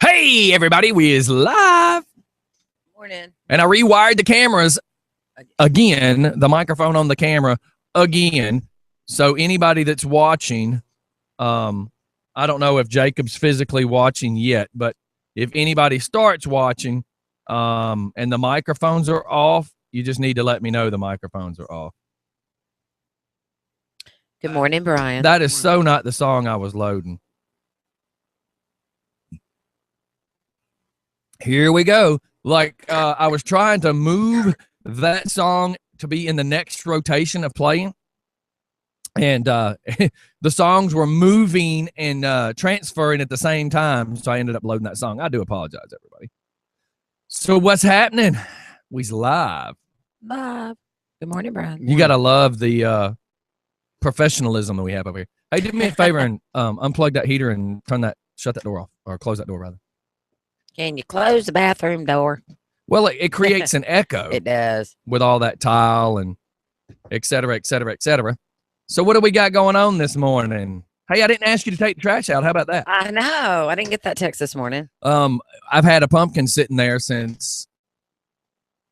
Hey, everybody, we is live. Morning. And I rewired the cameras again, the microphone on the camera again. So anybody that's watching, I don't know if Jacob's physically watching yet, but if anybody starts watching and the microphones are off, you just need to let me know the microphones are off. Good morning, Brian. That is so not the song I was loading. Here we go. Like I was trying to move that song to be in the next rotation of playing. And the songs were moving and transferring at the same time. So I ended up loading that song. I do apologize, everybody. So what's happening? We's live. Live. Good morning, Brian. You got to love the professionalism that we have over here. Hey, do me a favor and unplug that heater and shut that door off, or close that door, rather. Can you close the bathroom door? Well, it creates an echo. It does. With all that tile and et cetera, et cetera, et cetera. So what do we got going on this morning? Hey, I didn't ask you to take the trash out. How about that? I know. I didn't get that text this morning. I've had a pumpkin sitting there since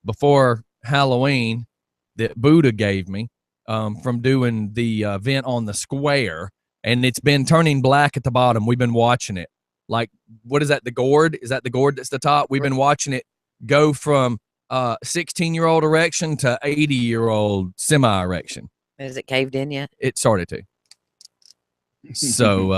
before Halloween that Buddha gave me from doing the event on the square, and it's been turning black at the bottom. We've been watching it. Like, what is that, the gourd? Is that the gourd that's the top? We've been watching it go from 16-year-old erection to 80-year-old semi-erection. Is it caved in yet? It started to. So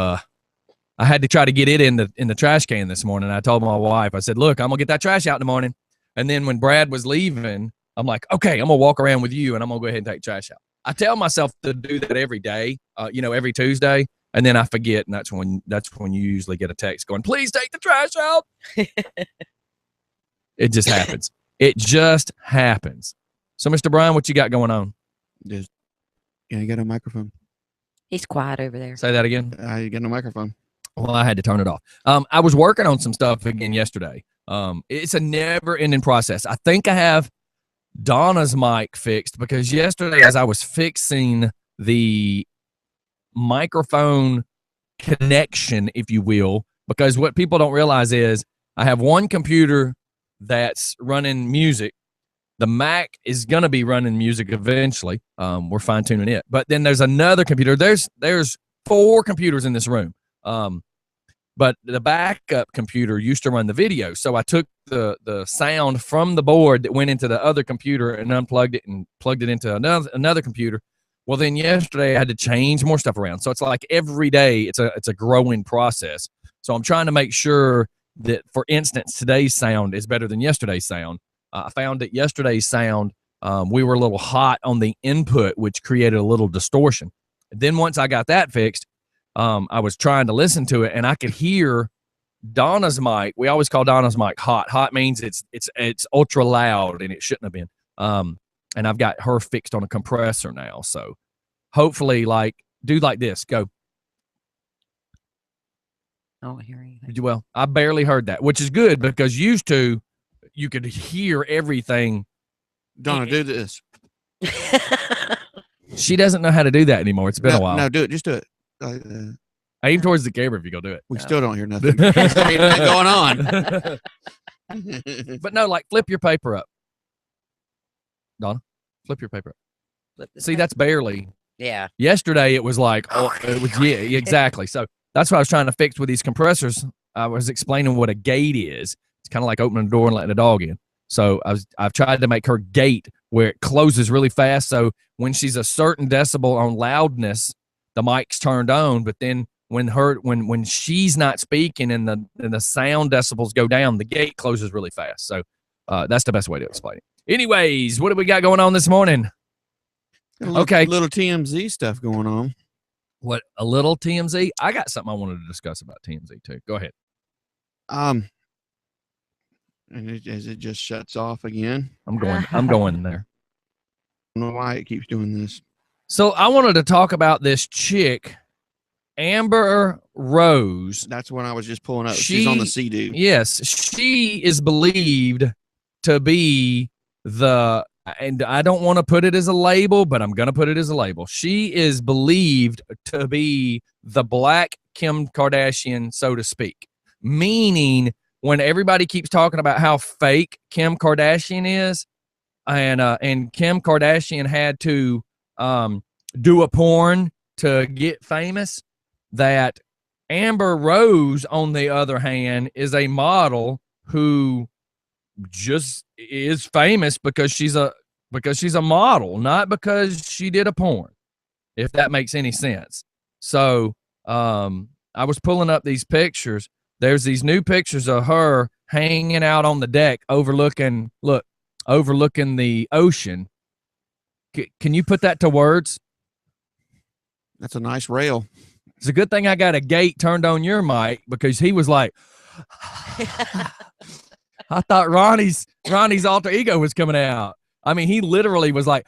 I had to try to get it in the trash can this morning. I told my wife, I said, look, I'm going to get that trash out in the morning. And then when Brad was leaving, I'm like, okay, I'm going to walk around with you, and I'm going to go ahead and take the trash out. I tell myself to do that every day, every Tuesday. And then I forget, and that's when you usually get a text going, please take the trash out. It just happens. It just happens. So, Mr. Brian, what you got going on? You got no microphone. He's quiet over there. Say that again. You got no microphone. Well, I had to turn it off. I was working on some stuff again yesterday. It's a never-ending process. I think I have Donna's mic fixed because yesterday, as I was fixing the microphone connection, if you will, because what people don't realize is I have one computer that's running music. The Mac is going to be running music eventually. We're fine-tuning it. But then there's another computer. There's 4 computers in this room. But the backup computer used to run the video. So I took the sound from the board that went into the other computer and unplugged it and plugged it into another computer. Well, then yesterday I had to change more stuff around. So it's like every day it's a growing process. So I'm trying to make sure that, for instance, today's sound is better than yesterday's sound. I found that yesterday's sound, we were a little hot on the input, which created a little distortion. Then once I got that fixed, I was trying to listen to it, and I could hear Donna's mic. We always call Donna's mic hot. Hot means it's ultra loud, and it shouldn't have been. And I've got her fixed on a compressor now. So hopefully, do like this. Go. I don't hear anything. Well, I barely heard that, which is good because used to you could hear everything. Donna, do this. She doesn't know how to do that anymore. It's been a while. No, do it. Just do it. Aim towards the camera if you go do it. We still don't hear nothing. There's anything going on. But no, flip your paper up. Donna, flip your paper up. See, that's barely. Yeah. Yesterday it was yeah, exactly. So that's what I was trying to fix with these compressors. I was explaining what a gate is. It's kind of like opening a door and letting a dog in. So I've tried to make her gate where it closes really fast. So when she's a certain decibel on loudness, the mic's turned on. But then when she's not speaking and the sound decibels go down, the gate closes really fast. So that's the best way to explain it. Anyways, what do we got going on this morning? Okay. Little TMZ stuff going on. What, a little TMZ? I got something I wanted to discuss about TMZ too. Go ahead. And as it just shuts off again. I'm going there. I don't know why it keeps doing this. So I wanted to talk about this chick, Amber Rose. That's when I was just pulling up. She's on the CD. Yes, she is believed to be and I don't want to put it as a label, but I'm going to put it as a label. She is believed to be the black Kim Kardashian, so to speak, meaning when everybody keeps talking about how fake Kim Kardashian is, and Kim Kardashian had to do a porn to get famous, that Amber Rose, on the other hand, is a model who just is famous because she's a model, not because she did a porn, if that makes any sense. So I was pulling up these pictures. There's these new pictures of her hanging out on the deck overlooking the ocean. Can you put that to words? That's a nice rail. It's a good thing I got a gate turned on your mic, because he was like, I thought Ronnie's alter ego was coming out. I mean, he literally was like,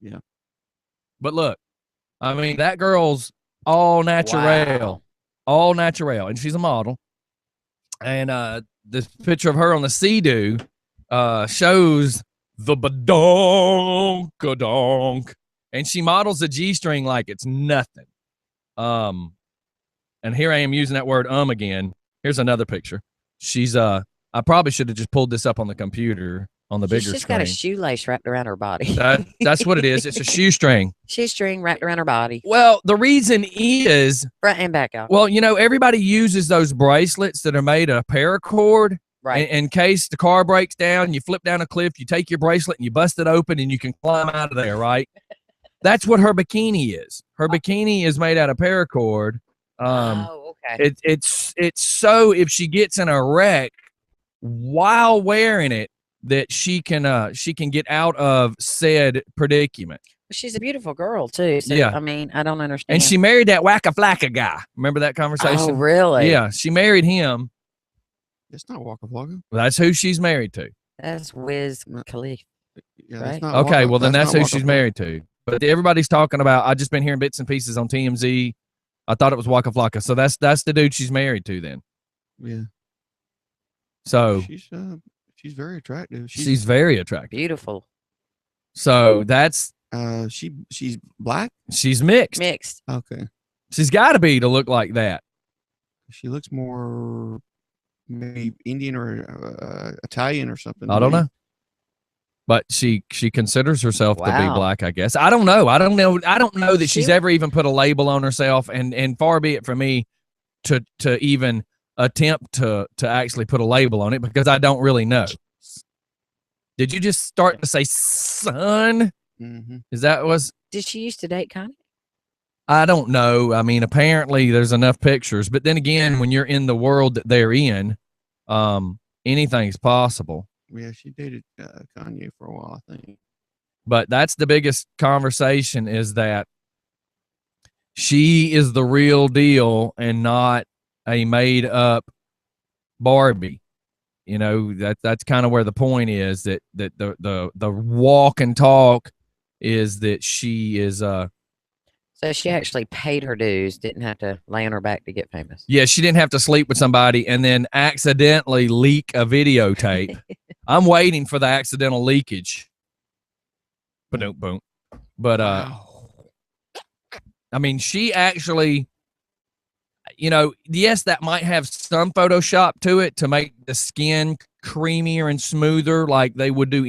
yeah. But look, I mean, that girl's all natural, all natural, and she's a model. And this picture of her on the Sea-Doo shows the badonkadonk, and she models a G-string like it's nothing. And here I am using that word again. Here's another picture. She's I probably should have just pulled this up on the computer on the bigger screen. She's got a shoelace wrapped around her body. That's what it is. It's a shoestring. Shoestring wrapped around her body. Well, the reason is front and back out. Well, you know, everybody uses those bracelets that are made of paracord. Right. In case the car breaks down, you flip down a cliff, you take your bracelet and you bust it open and you can climb out of there, right? That's what her bikini is. Her bikini is made out of paracord. Okay. It's so if she gets in a wreck while wearing it, that she can get out of said predicament. She's a beautiful girl too. So, yeah. I mean, I don't understand. And she married that Waka Flocka guy. Remember that conversation? Oh, really? Yeah, she married him. It's not Waka Flocka. That's who she's married to. That's Wiz Khalifa. Yeah, right? not Okay, Waka, well then that's who she's Flocka. married to. But everybody's talking about. I just been hearing bits and pieces on TMZ. I thought it was Waka Flocka. So that's the dude she's married to then. Yeah. So she's very attractive. She's very attractive. Beautiful. So that's she's black. She's mixed. Mixed. Okay. She's got to be to look like that. She looks more maybe Indian or Italian or something. I don't know. But she considers herself to be Wow. black, I guess. I don't know. I don't know that she's ever even put a label on herself, and far be it from me to even attempt to actually put a label on it, because I don't really know. Did you just start to say son? Mm-hmm. Is that was? Did she used to date Connie? I don't know. I mean, apparently there's enough pictures, but then again, when you're in the world that they're in, anything's possible. Yeah, she dated Kanye for a while, I think. But that's the biggest conversation, is that she is the real deal and not a made up Barbie. You know, that's kind of where the point is, that the walk and talk is that she is So she actually paid her dues, didn't have to lay on her back to get famous. yeah, she didn't have to sleep with somebody and then accidentally leak a videotape. I'm waiting for the accidental leakage. Boom, boom. But I mean, she actually, you know, yes, that might have some Photoshop to it to make the skin creamier and smoother, like they would do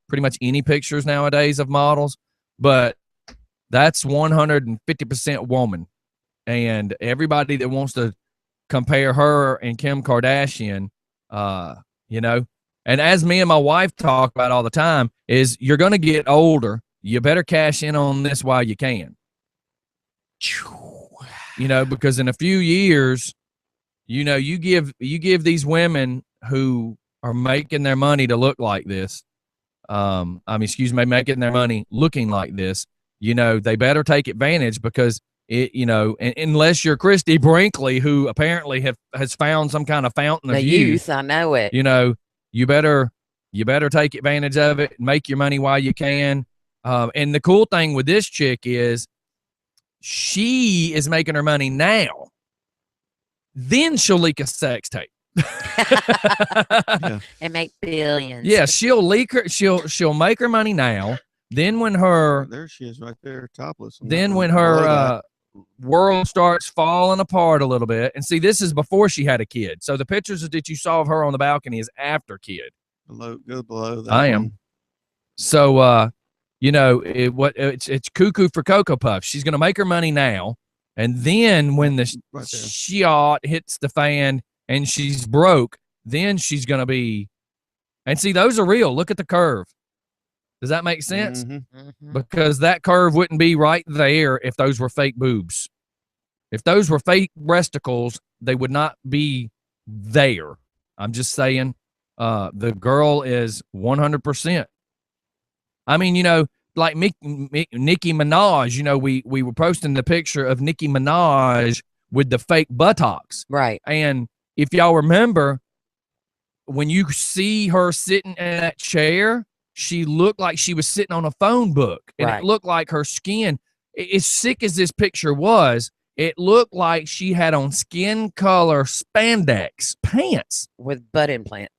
pretty much any pictures nowadays of models. But that's 150% woman. And everybody that wants to compare her and Kim Kardashian, you know, and as me and my wife talk about all the time, is you're going to get older. You better cash in on this while you can. You know, because in a few years, you know, you give these women who are making their money to look like this, making their money looking like this, you know, they better take advantage, because it, you know, unless you're Christy Brinkley, who apparently has found some kind of fountain of youth, I know it. you know, you better take advantage of it and make your money while you can. And the cool thing with this chick is she is making her money now. Then she'll leak a sex tape. Yeah. And make billions. Yeah, she'll make her money now. Then when her There she is, right there, topless. then when her world starts falling apart a little bit. And see, this is before she had a kid. So the pictures that you saw of her on the balcony is after kid. Go below that. I am. one. So, it's cuckoo for Cocoa Puffs. She's going to make her money now. And then when the Right there. shit hits the fan and she's broke, then she's going to be. And see, those are real. Look at the curve. Does that make sense? Mhm. Mhm. Because that curve wouldn't be right there if those were fake boobs. If those were fake breasticles, they would not be there. I'm just saying, the girl is 100%. I mean, like Nicki Minaj, we were posting the picture of Nicki Minaj with the fake buttocks. Right. And if y'all remember, when you see her sitting in that chair, she looked like she was sitting on a phone book. And Right. it looked like her skin, as sick as this picture was, it looked like she had on skin color spandex pants. With butt implants.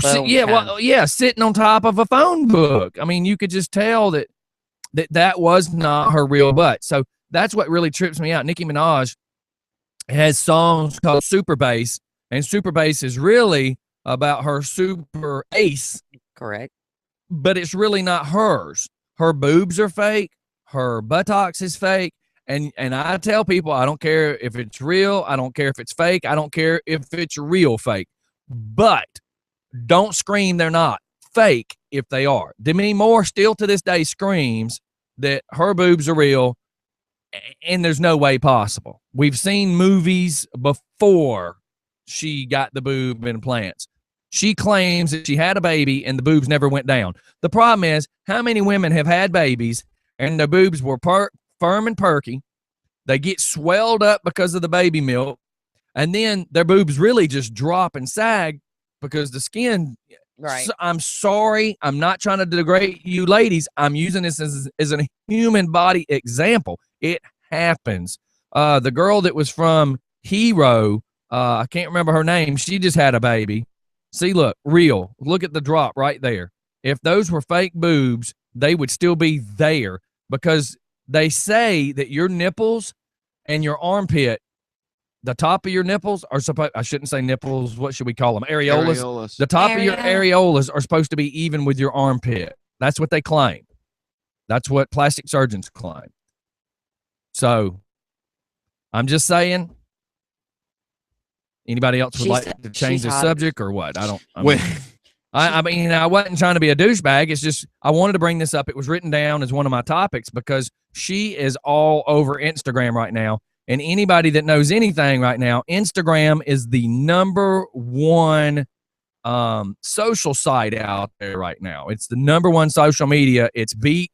So, Bone yeah, kind. well, yeah, sitting on top of a phone book. I mean, you could just tell that was not her real butt. So that's what really trips me out. Nicki Minaj has songs called Super Bass, and Super Bass is really about her super ace, Correct. but it's really not hers. Her boobs are fake. Her buttocks is fake. And I tell people, I don't care if it's real. I don't care if it's fake. I don't care if it's real fake. But don't scream they're not fake if they are. Demi Moore still to this day screams that her boobs are real, and there's no way possible. We've seen movies before she got the boob implants. She claims that she had a baby and the boobs never went down. The problem is, how many women have had babies and their boobs were firm and perky? They get swelled up because of the baby milk, and then their boobs really just drop and sag because the skin. Right. So, I'm sorry. I'm not trying to degrade you ladies. I'm using this as a human body example. It happens. The girl that was from Hero, I can't remember her name. She just had a baby. See, look, real. Look at the drop right there. If those were fake boobs, they would still be there because they say that your nipples and your armpit, the top of your nipples are supposed, I shouldn't say nipples, what should we call them? Areolas. Areolas. The top of your areolas are supposed to be even with your armpit. That's what they claim. That's what plastic surgeons claim. So I'm just saying, anybody else would She's- like to change she's the hot. subject or what? I Well, mean, I wasn't trying to be a douchebag. It's just I wanted to bring this up. It was written down as one of my topics because she is all over Instagram right now. And anybody that knows anything right now, Instagram is the number one social site out there right now. It's the number one social media. It's beat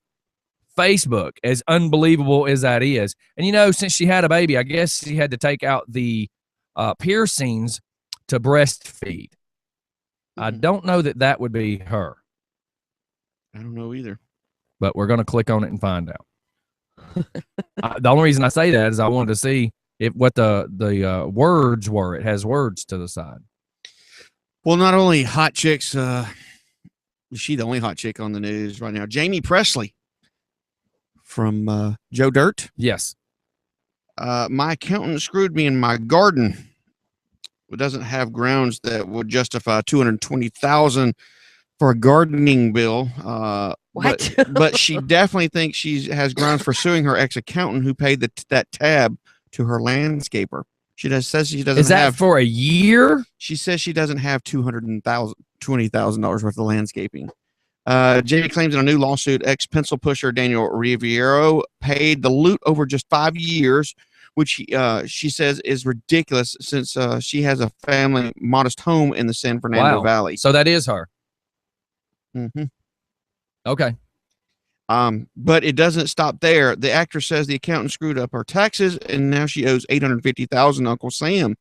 Facebook, as unbelievable as that is. And, since she had a baby, I guess she had to take out the piercings to breastfeed. I don't know that would be her, I don't know either. but we're going to click on it and find out. The only reason I say that is I wanted to see what the words were. It has words to the side. Well, not only hot chicks, is she the only hot chick on the news right now? Jamie Presley from Joe Dirt. Yes. My accountant screwed me in my garden. It doesn't have grounds that would justify $220,000 for a gardening bill. What? But she definitely thinks she has grounds for suing her ex-accountant who paid that tab to her landscaper. Says she doesn't Is that have. for a year? She says she doesn't have $220,000 worth of landscaping. Jamie claims in a new lawsuit, ex-pencil pusher Daniel Riviero paid the loot over just 5 years, which she says is ridiculous since she has a family modest home in the San Fernando Wow. Valley. So that is her. Mm-hmm. Okay. But it doesn't stop there. The actress says the accountant screwed up her taxes, and now she owes $850,000 Uncle Sam.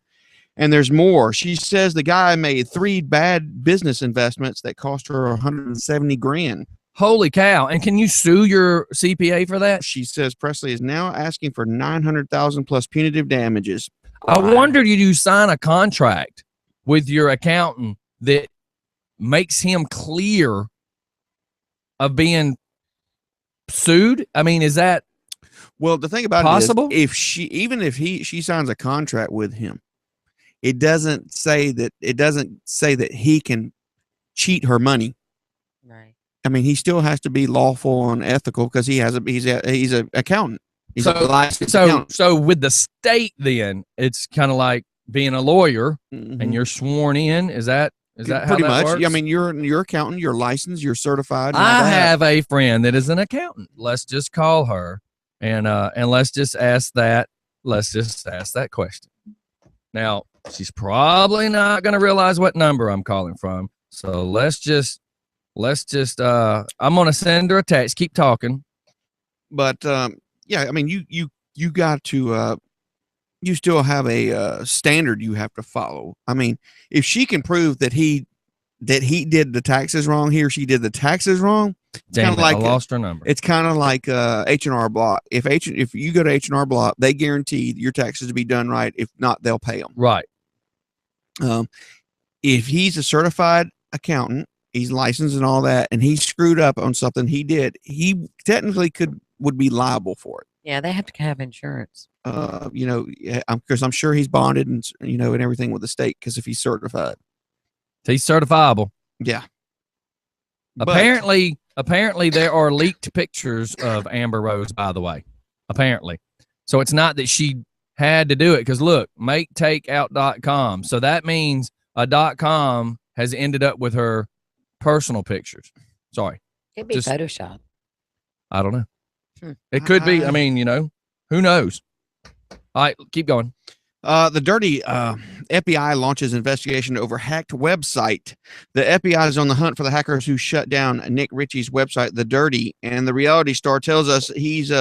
And there's more. She says the guy made 3 bad business investments that cost her $170,000. Holy cow. And can you sue your CPA for that? She says Presley is now asking for $900,000 plus punitive damages. I wonder, did you sign a contract with your accountant that makes him clear of being sued? I mean, is that Well, the thing about Possible? it is, if she signs a contract with him, it doesn't say that he can cheat her money. Right. I mean, he still has to be lawful and ethical because he's a accountant. He's a licensed accountant. So with the state, then it's kind of like being a lawyer, Mhm. and you're sworn in. Is that how pretty that much? works? Yeah, I mean, you're accountant, you're licensed, you're certified. And all I that. have a friend that is an accountant. Let's just call her, and let's just ask that. Let's just ask that question. Now, she's probably not going to realize what number I'm calling from. So let's just I'm going to send her a text. Keep talking. But yeah, I mean, you got to you still have a standard you have to follow. I mean, if she can prove that he did the taxes wrong, he or she did the taxes wrong, Damn it, like I lost her number. it's kind of like H&R Block. If you go to H&R Block, they guarantee your taxes to be done right. If not, they'll pay them. Right. If he's a certified accountant, he's licensed and all that, and he screwed up on something he did, he technically would be liable for it. Yeah, they have to have insurance. Because I'm sure he's bonded and and everything with the state. Because if he's certified, He's certifiable. yeah. Apparently there are leaked pictures of Amber Rose, by the way. Apparently. So it's not that she had to do it, because look, maketakeout.com. So that means a .com has ended up with her personal pictures. Sorry. It'd be Photoshop. I don't know. It could be. I mean, who knows? All right, keep going. The dirty FBI launches investigation over hacked website. The FBI is on the hunt for the hackers who shut down Nick Ritchie's website, The Dirty, and the reality star tells us he's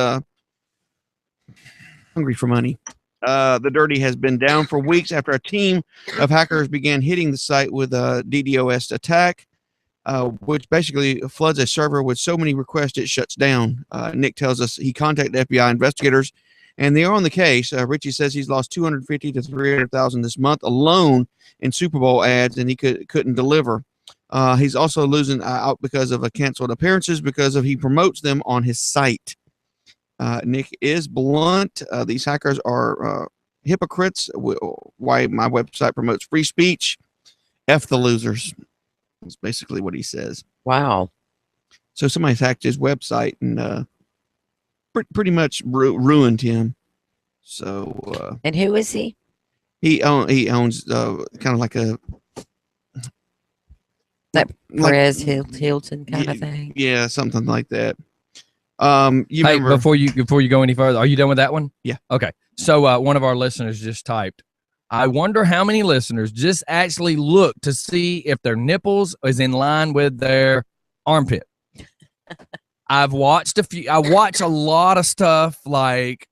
hungry for money. The Dirty has been down for weeks after a team of hackers began hitting the site with a DDoS attack, which basically floods a server with so many requests it shuts down. Nick tells us he contacted FBI investigators, and they are on the case. Ritchie says he's lost $250,000 to $300,000 this month alone in Super Bowl ads, and he couldn't deliver. He's also losing out because of canceled appearances because he promotes them on his site. Nick is blunt. These hackers are hypocrites. Why my website promotes free speech? F the losers. That's basically what he says. Wow. So somebody's hacked his website and pretty much ruined him. So and who is he? He owns kind of like a Perez Hilton kind of thing. Yeah, something like that. Remember, before you go any further, are you done with that one? Yeah. Okay. So one of our listeners just typed, I wonder how many listeners just actually look to see if their nipples is in line with their armpit. I've watched a few. I watch a lot of stuff like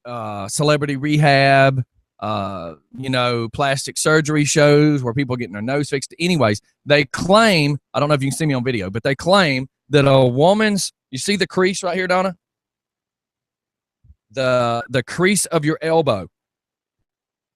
Celebrity Rehab, plastic surgery shows where people are getting their nose fixed. Anyways, they claim, I don't know if you can see me on video, but they claim that a woman's, you see the crease right here, Donna? The crease of your elbow.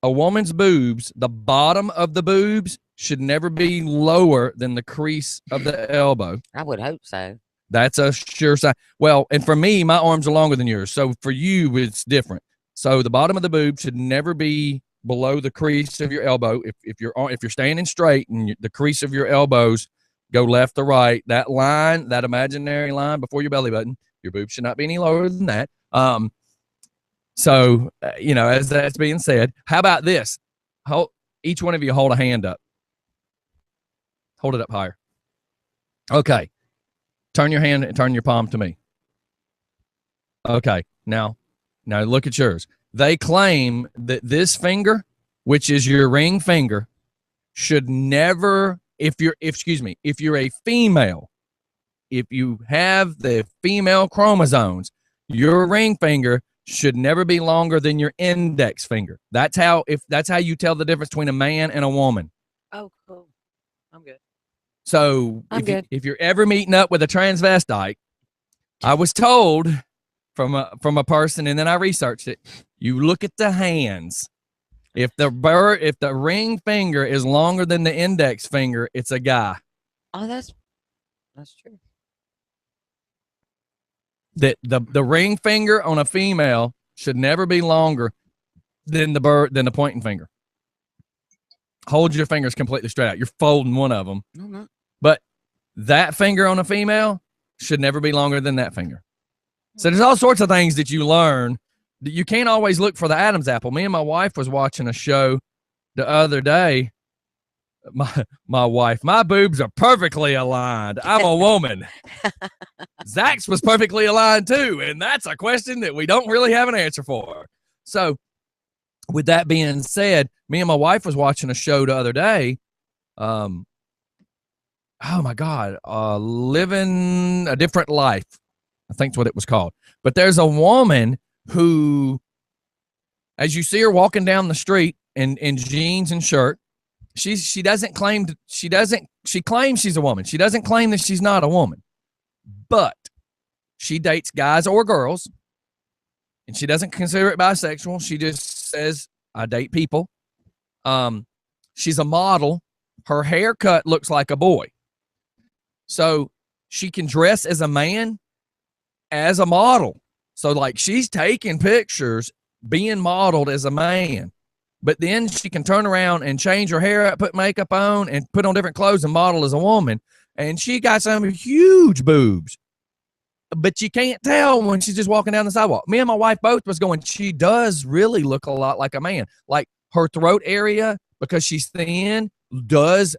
A woman's boobs, the bottom of the boobs should never be lower than the crease of the elbow. I would hope so. That's a sure sign. Well, and for me, my arms are longer than yours. So for you, it's different. So the bottom of the boob should never be below the crease of your elbow. If you're standing straight and the crease of your elbows go left to right, that line, that imaginary line before your belly button, your boob should not be any lower than that. So, as that's being said, how about this? Each one of you hold a hand up. Hold it up higher. Okay. Turn your hand and turn your palm to me. Okay. Now look at yours. They claim that this finger, which is your ring finger, should never, if you're a female, if you have the female chromosomes, your ring finger should never be longer than your index finger. That's how you tell the difference between a man and a woman. Oh, cool. I'm good. So if you're ever meeting up with a transvestite, I was told from a person, and then I researched it. You look at the hands. If the ring finger is longer than the index finger, it's a guy. Oh, that's true. That the ring finger on a female should never be longer than the pointing finger. Hold your fingers completely straight out. You're folding one of them. No, not. But that finger on a female should never be longer than that finger. So there's all sorts of things that you learn. You can't always look for the Adam's apple. Me and my wife was watching a show the other day. My wife, my boobs are perfectly aligned. I'm a woman. Zach's was perfectly aligned too. And that's a question that we don't really have an answer for. So with that being said, me and my wife was watching a show the other day. Oh my God. Living a Different Life, I think's what it was called. But there's a woman who, as you see her walking down the street in jeans and shirt, she claims she's a woman. She doesn't claim that she's not a woman, but she dates guys or girls, and she doesn't consider it bisexual. She just says, I date people. She's a model. Her haircut looks like a boy. So she can dress as a man as a model. So like she's taking pictures being modeled as a man, but then she can turn around and change her hair up, put makeup on, and put on different clothes and model as a woman. And she got some huge boobs, but you can't tell when she's just walking down the sidewalk. Me and my wife both was going, she does really look a lot like a man. Like her throat area, because she's thin, does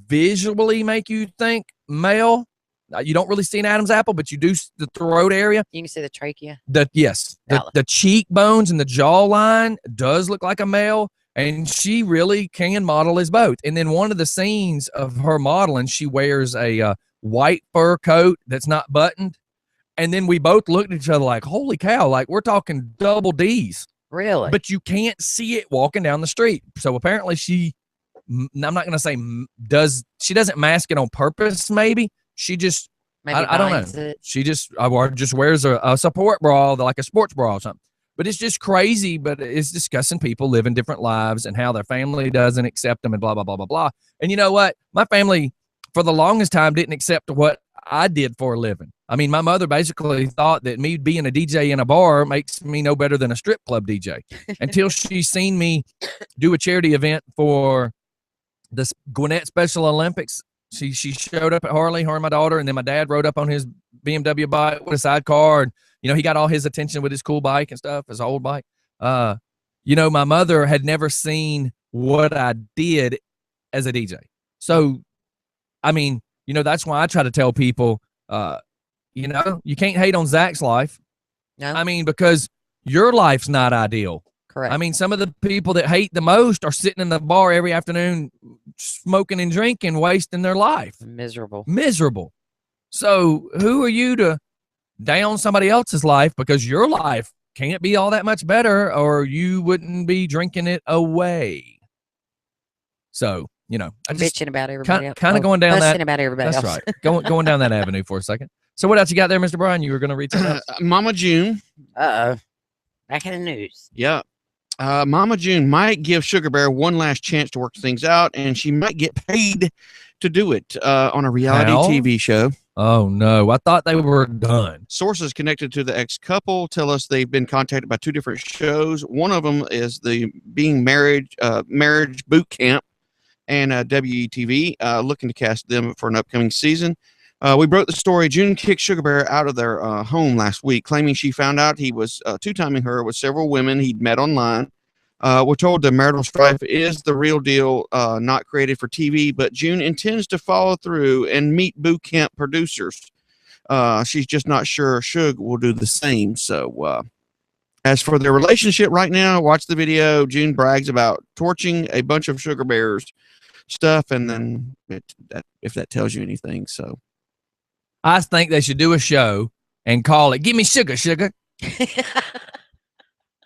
visually make you think male. You don't really see an Adam's apple, but you do the throat area. You can see the trachea. The cheekbones and the jawline does look like a male, and she really can model as both. And then one of the scenes of her modeling, she wears a white fur coat that's not buttoned. And then we both looked at each other like, holy cow, like we're talking double D's. Really? But you can't see it walking down the street. So apparently I'm not going to say she doesn't mask it on purpose, maybe. She just, I don't know. She just wears a support bra, like a sports bra or something. But it's just crazy, but it's discussing people living different lives and how their family doesn't accept them and blah, blah, blah, blah, blah. And you know what? My family, for the longest time, didn't accept what I did for a living. I mean, my mother basically thought that me being a DJ in a bar makes me no better than a strip club DJ until she seen me do a charity event for the Gwinnett Special Olympics. She showed up at Harley, her and my daughter, and then my dad rode up on his BMW bike with a sidecar. And, he got all his attention with his cool bike and stuff, his old bike. My mother had never seen what I did as a DJ. So, I mean, that's why I try to tell people, you can't hate on Zach's life. No. I mean, because your life's not ideal. Correct. I mean, some of the people that hate the most are sitting in the bar every afternoon, smoking and drinking, wasting their life. Miserable. So who are you to down somebody else's life because your life can't be all that much better, or you wouldn't be drinking it away? So, I just bitching about everybody else. Kind of going down that. About everybody that's else. right. Going down that avenue for a second. So what else you got there, Mr. Brian? You were going to read something else? Mama June. Uh-oh. Back in the news. Yeah. Mama June might give Sugar Bear one last chance to work things out, and she might get paid to do it on a reality TV show. Oh, no. I thought they were done. Sources connected to the ex-couple tell us they've been contacted by two different shows. One of them is the Marriage Boot Camp, and WETV looking to cast them for an upcoming season. We broke the story. June kicked Sugar Bear out of their home last week, claiming she found out he was two-timing her with several women he'd met online. We're told the marital strife is the real deal, not created for TV, but June intends to follow through and meet boot camp producers. She's just not sure Suge will do the same. So as for their relationship right now, watch the video. June brags about torching a bunch of Sugar Bear's stuff, and then if that tells you anything. So I think they should do a show and call it "Give Me Sugar, Sugar."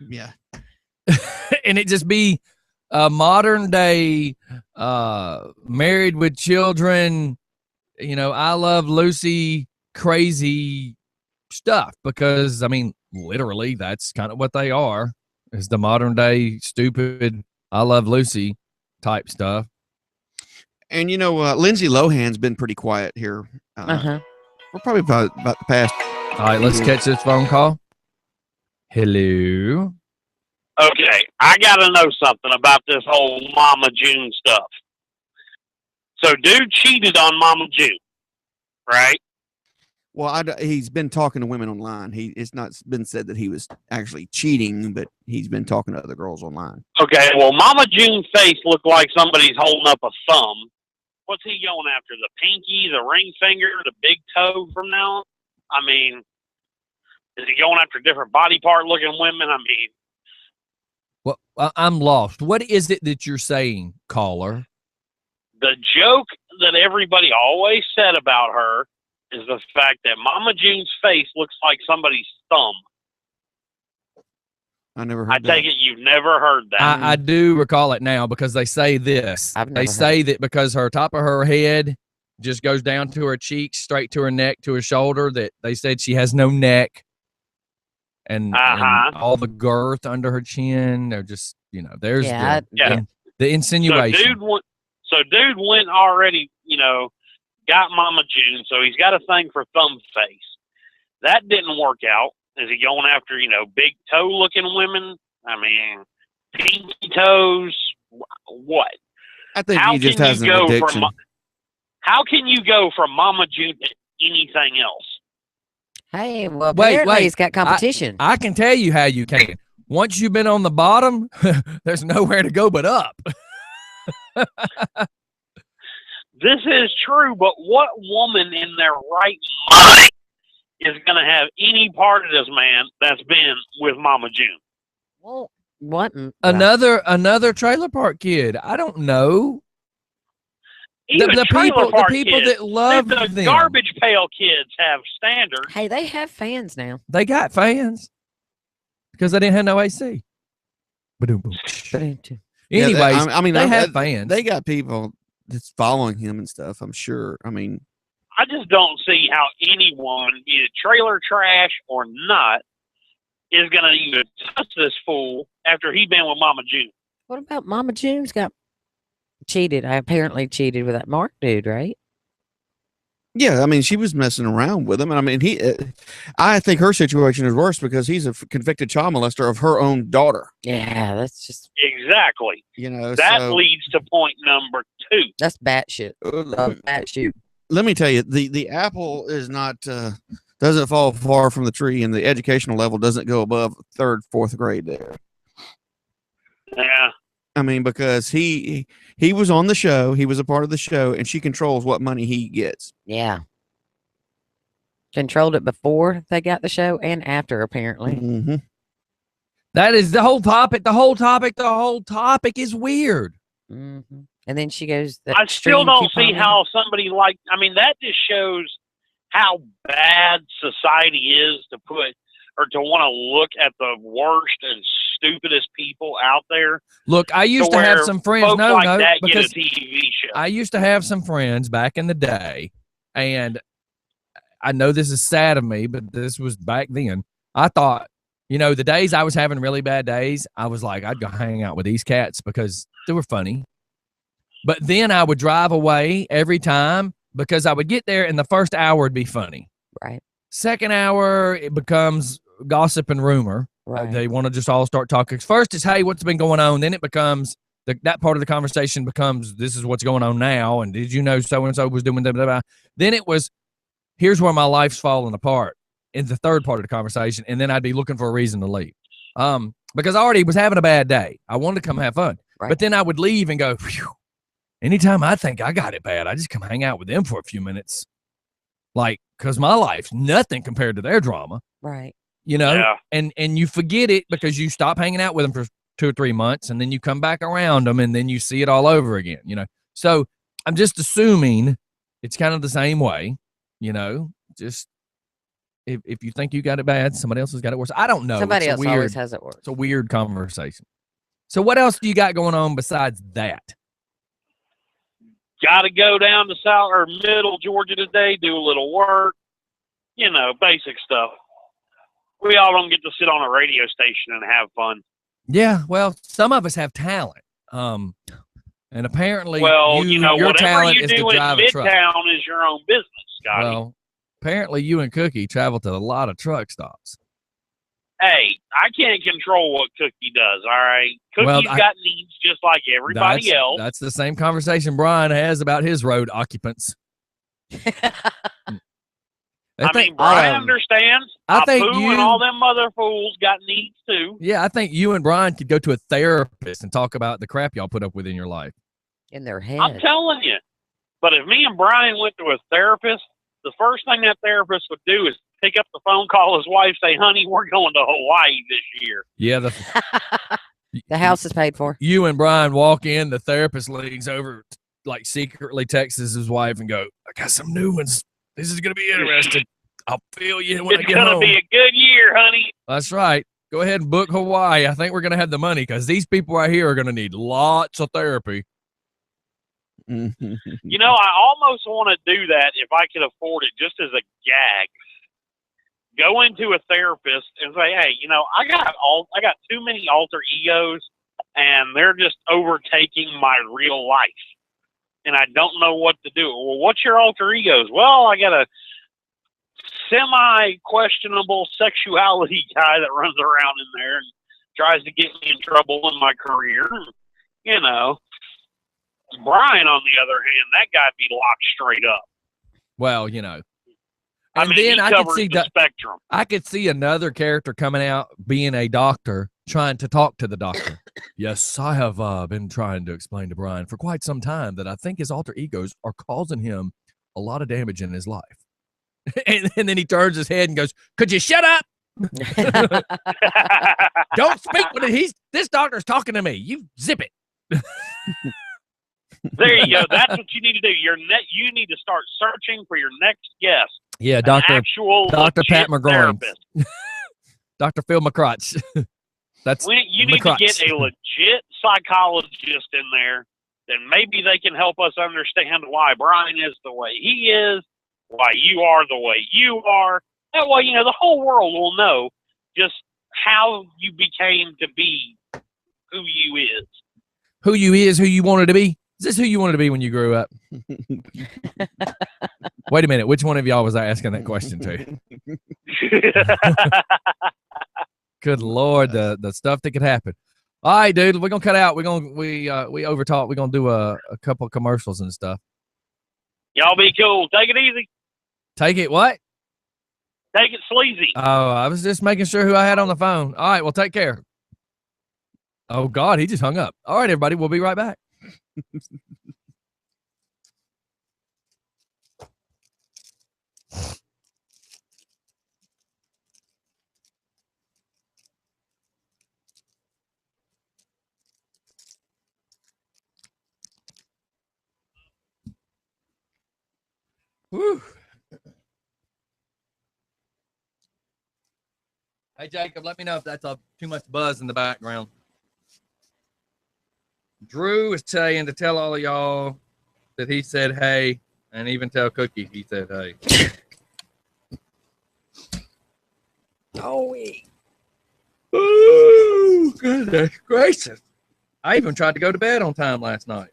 Yeah. And it just be a modern day married with children, I Love Lucy crazy stuff, because I mean, literally that's kind of what they are, is the modern day stupid I Love Lucy type stuff. And Lindsay Lohan's been pretty quiet here. We're probably about the past. All right, let's catch this phone call. Hello. Okay, I got to know something about this whole Mama June stuff. So, dude cheated on Mama June, right? Well, he's been talking to women online. It's not been said that he was actually cheating, but he's been talking to other girls online. Okay, well, Mama June's face looked like somebody's holding up a thumb. What's he going after? The pinky, the ring finger, the big toe from now on? I mean, is he going after different body part looking women? I mean, well, I'm lost. What is it that you're saying, caller? the joke that everybody always said about her is the fact that Mama June's face looks like somebody's thumb. I never heard I that. take it you've never heard that. I do recall it now because they say this. I've never They heard say that because her top of her head just goes down to her cheeks, straight to her neck, to her shoulder, that they said she has no neck. And all the girth under her chin, they're just, there's the insinuation. So dude went already, got Mama June, so he's got a thing for thumb face. That didn't work out. Is he going after, big toe looking women? I mean, pinky toes? What? I think he just has an addiction. How can you go from Mama June to anything else? Hey, well, apparently he's got competition. I can tell you how you can. Once you've been on the bottom, there's nowhere to go but up. This is true, but what woman in their right mind is going to have any part of this man that's been with Mama June? Well, what? Another trailer park kid. I don't know. Even the people that love the them. Garbage Pail Kids have standards. Hey, they have fans now. They got fans because they didn't have no AC. Anyways, I mean, they have fans. They got people that's following him and stuff, I'm sure. I mean, I just don't see how anyone, be it trailer trash or not, is going to even touch this fool after he been with Mama June. What about Mama June's got cheated? I apparently cheated with that Mark dude, right? Yeah, I mean, she was messing around with him, and I mean, I think her situation is worse because he's a convicted child molester of her own daughter. Yeah, that's just exactly. That leads to point number 2. That's batshit. Batshit. Let me tell you, the apple is not doesn't fall far from the tree, and the educational level doesn't go above 3rd, 4th grade there. Yeah. I mean, because he was on the show, he was a part of the show, and she controls what money he gets. Yeah. Controlled it before they got the show and after, apparently. Mm-hmm. That is the whole topic. The whole topic is weird. Mm-hmm. And then she goes, I still don't see how somebody that just shows how bad society is to put or to want to look at the worst and stupidest people out there. Look, I used to have some friends. Because get a TV show. I used to have some friends back in the day, and I know this is sad of me, but this was back then. I thought, the days I was having really bad days, I was like, I'd go hang out with these cats because they were funny. But then I would drive away every time because I would get there and the first hour would be funny. Right. Second hour, it becomes gossip and rumor. Right. They want to just all start talking. First it's, hey, what's been going on? Then it becomes, that part of the conversation becomes, this is what's going on now. And did you know so-and-so was doing blah, blah, blah. Then it was, here's where my life's falling apart in the third part of the conversation. And then I'd be looking for a reason to leave. Because I already was having a bad day. I wanted to come have fun. Right. But then I would leave and go, phew. Anytime I think I got it bad, I just come hang out with them for a few minutes. Like, because my life's nothing compared to their drama. Right. And you forget it because you stop hanging out with them for 2 or 3 months, and then you come back around them, and then you see it all over again, So I'm just assuming it's kind of the same way, just if you think you got it bad, somebody else has got it worse. I don't know. Somebody else always has it worse. It's a weird conversation. So what else do you got going on besides that? Got to go down to South or Middle Georgia today, do a little work, basic stuff. We all don't get to sit on a radio station and have fun. Yeah, well, some of us have talent. And apparently, your whatever talent you is do to drive in a truck. Midtown is your own business, Scotty. Well, apparently you and Cookie travel to a lot of truck stops. Hey, I can't control what Cookie does. All right, Cookie's got needs just like everybody else. That's the same conversation Brian has about his road occupants. I mean, Brian understands. I think Apu and all them other fools got needs too. Yeah, I think you and Brian could go to a therapist and talk about the crap y'all put up with in your life. In their head. I'm telling you. But if me and Brian went to a therapist, the first thing that therapist would do is pick up the phone, call his wife, say, "Honey, we're going to Hawaii this year." Yeah, the house is paid for. You and Brian walk in, the therapist leagues over, like secretly texts his wife and go, "I got some new ones. This is going to be interesting. I'll feel you when I get home. It's going to be a good year, honey." That's right. Go ahead and book Hawaii. I think we're going to have the money because these people right here are going to need lots of therapy. You know, I almost want to do that if I could afford it, just as a gag. Go into a therapist and say, "Hey, you know, I got too many alter egos, and they're just overtaking my real life, and I don't know what to do." "Well, what's your alter egos?" "Well, I got a semi-questionable sexuality guy that runs around in there and tries to get me in trouble in my career." You know, Brian, on the other hand, that guy'd be locked straight up. Well, you know. I mean, then I could see the spectrum. I could see another character coming out being a doctor trying to talk to the doctor. "Yes, I have been trying to explain to Brian for quite some time that I think his alter egos are causing him a lot of damage in his life." and then he turns his head and goes, "Could you shut up? Don't speak when this doctor's talking to me. You zip it." There you go. That's what you need to do. You need to start searching for your next guest. Yeah, Dr. Pat McGroin. Dr. Phil McCrotch. You need to get a legit psychologist in there. Then maybe they can help us understand why Brian is the way he is, why you are the way you are. That way, you know, the whole world will know just how you became to be who you is. Who you is, who you wanted to be. Is this who you wanted to be when you grew up? Wait a minute. Which one of y'all was I asking that question to? Good Lord, the stuff that could happen. All right, dude, we're gonna cut out. We overtalk. We're gonna do a couple of commercials and stuff. Y'all be cool. Take it easy. Take it what? Take it sleazy. Oh, I was just making sure who I had on the phone. All right, well, take care. Oh God, he just hung up. All right, everybody, we'll be right back. Whew. Hey, Jacob, let me know if that's too much buzz in the background. Drew is saying to tell all of y'all that he said hey, and even tell Cookie he said hey. Oh, goodness gracious. I even tried to go to bed on time last night.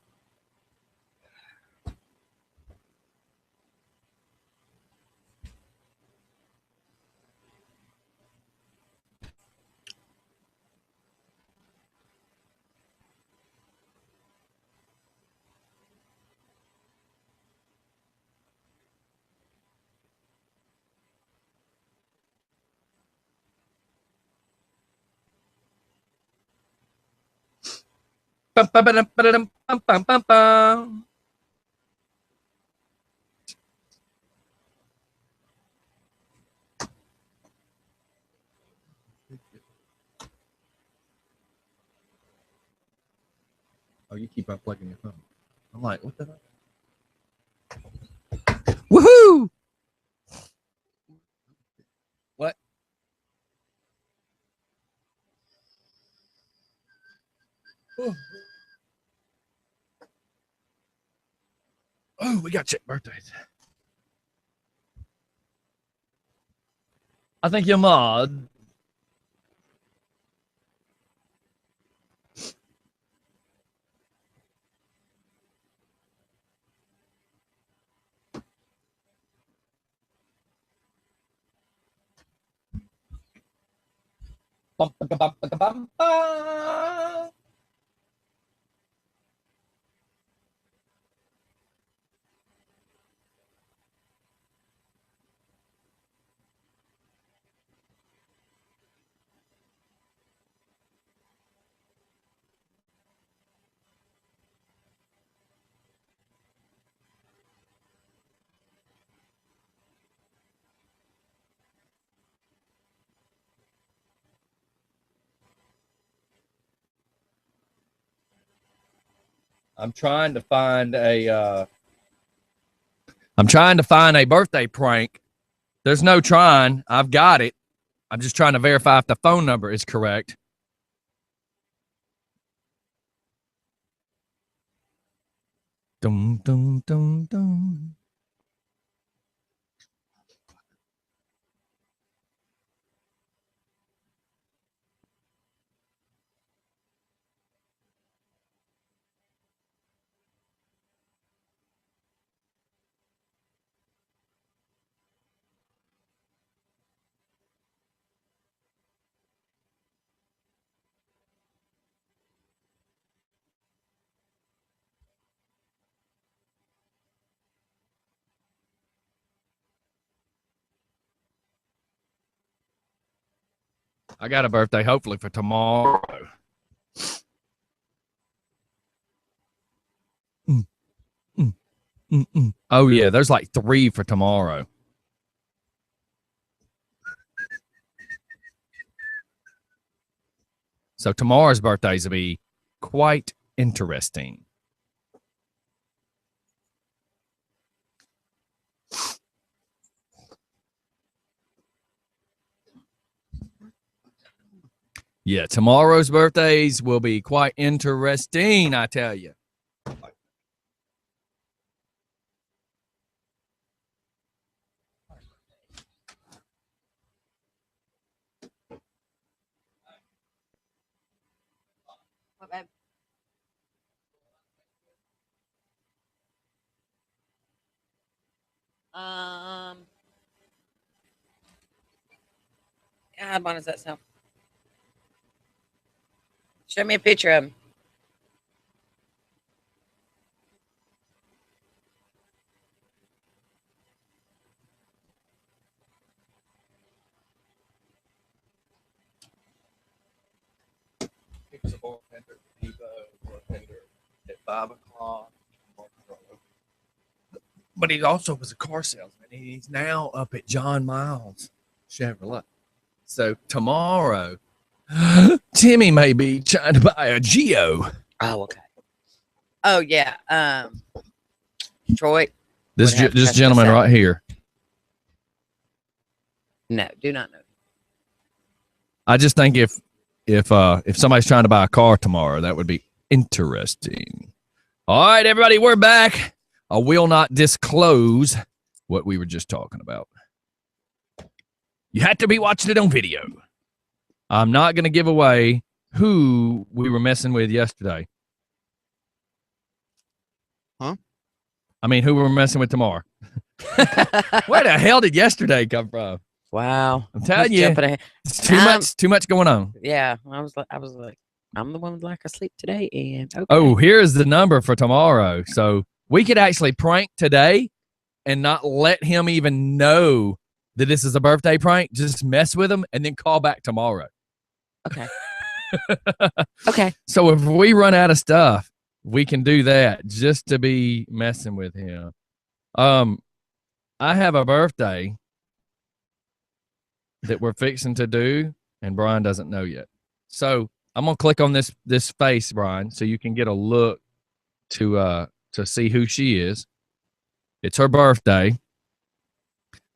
Bum, bum, bum, bum, bum, bum, bum, bum. Oh, you keep unplugging your phone. I'm like, what the hell? Woohoo! What? Oh, we got check birthdays. I think you're mod. I'm trying to find a birthday prank. There's no trying. I've got it. I'm just trying to verify if the phone number is correct. Dum dum dum dum. I got a birthday, hopefully for tomorrow. Oh yeah, there's like 3 for tomorrow. So tomorrow's birthdays will be quite interesting. Yeah, tomorrow's birthdays will be quite interesting, I tell you. How fun does that sound? Show me a picture of him. At 5 o'clock. But he also was a car salesman. He's now up at John Miles Chevrolet. So tomorrow, Timmy may be trying to buy a Geo. Oh, okay. Oh, yeah. Troy. This Would have this tested gentleman us out. right here. No, do not know. I just think if somebody's trying to buy a car tomorrow, that would be interesting. All right, everybody, we're back. I will not disclose what we were just talking about. You had to be watching it on video. I'm not going to give away who we were messing with yesterday. Huh? I mean, who we were messing with tomorrow. Where the hell did yesterday come from? Wow. I'm telling He's you, jumping ahead. it's too much going on. Yeah, I was like, I'm the one with lack of sleep today, and okay. Oh, here's the number for tomorrow. So we could actually prank today and not let him even know that this is a birthday prank. Just mess with him and then call back tomorrow. Okay. Okay. So if we run out of stuff, we can do that just to be messing with him. I have a birthday that we're fixing to do, and Brian doesn't know yet. So I'm gonna click on this face, Brian, so you can get a look to see who she is. It's her birthday.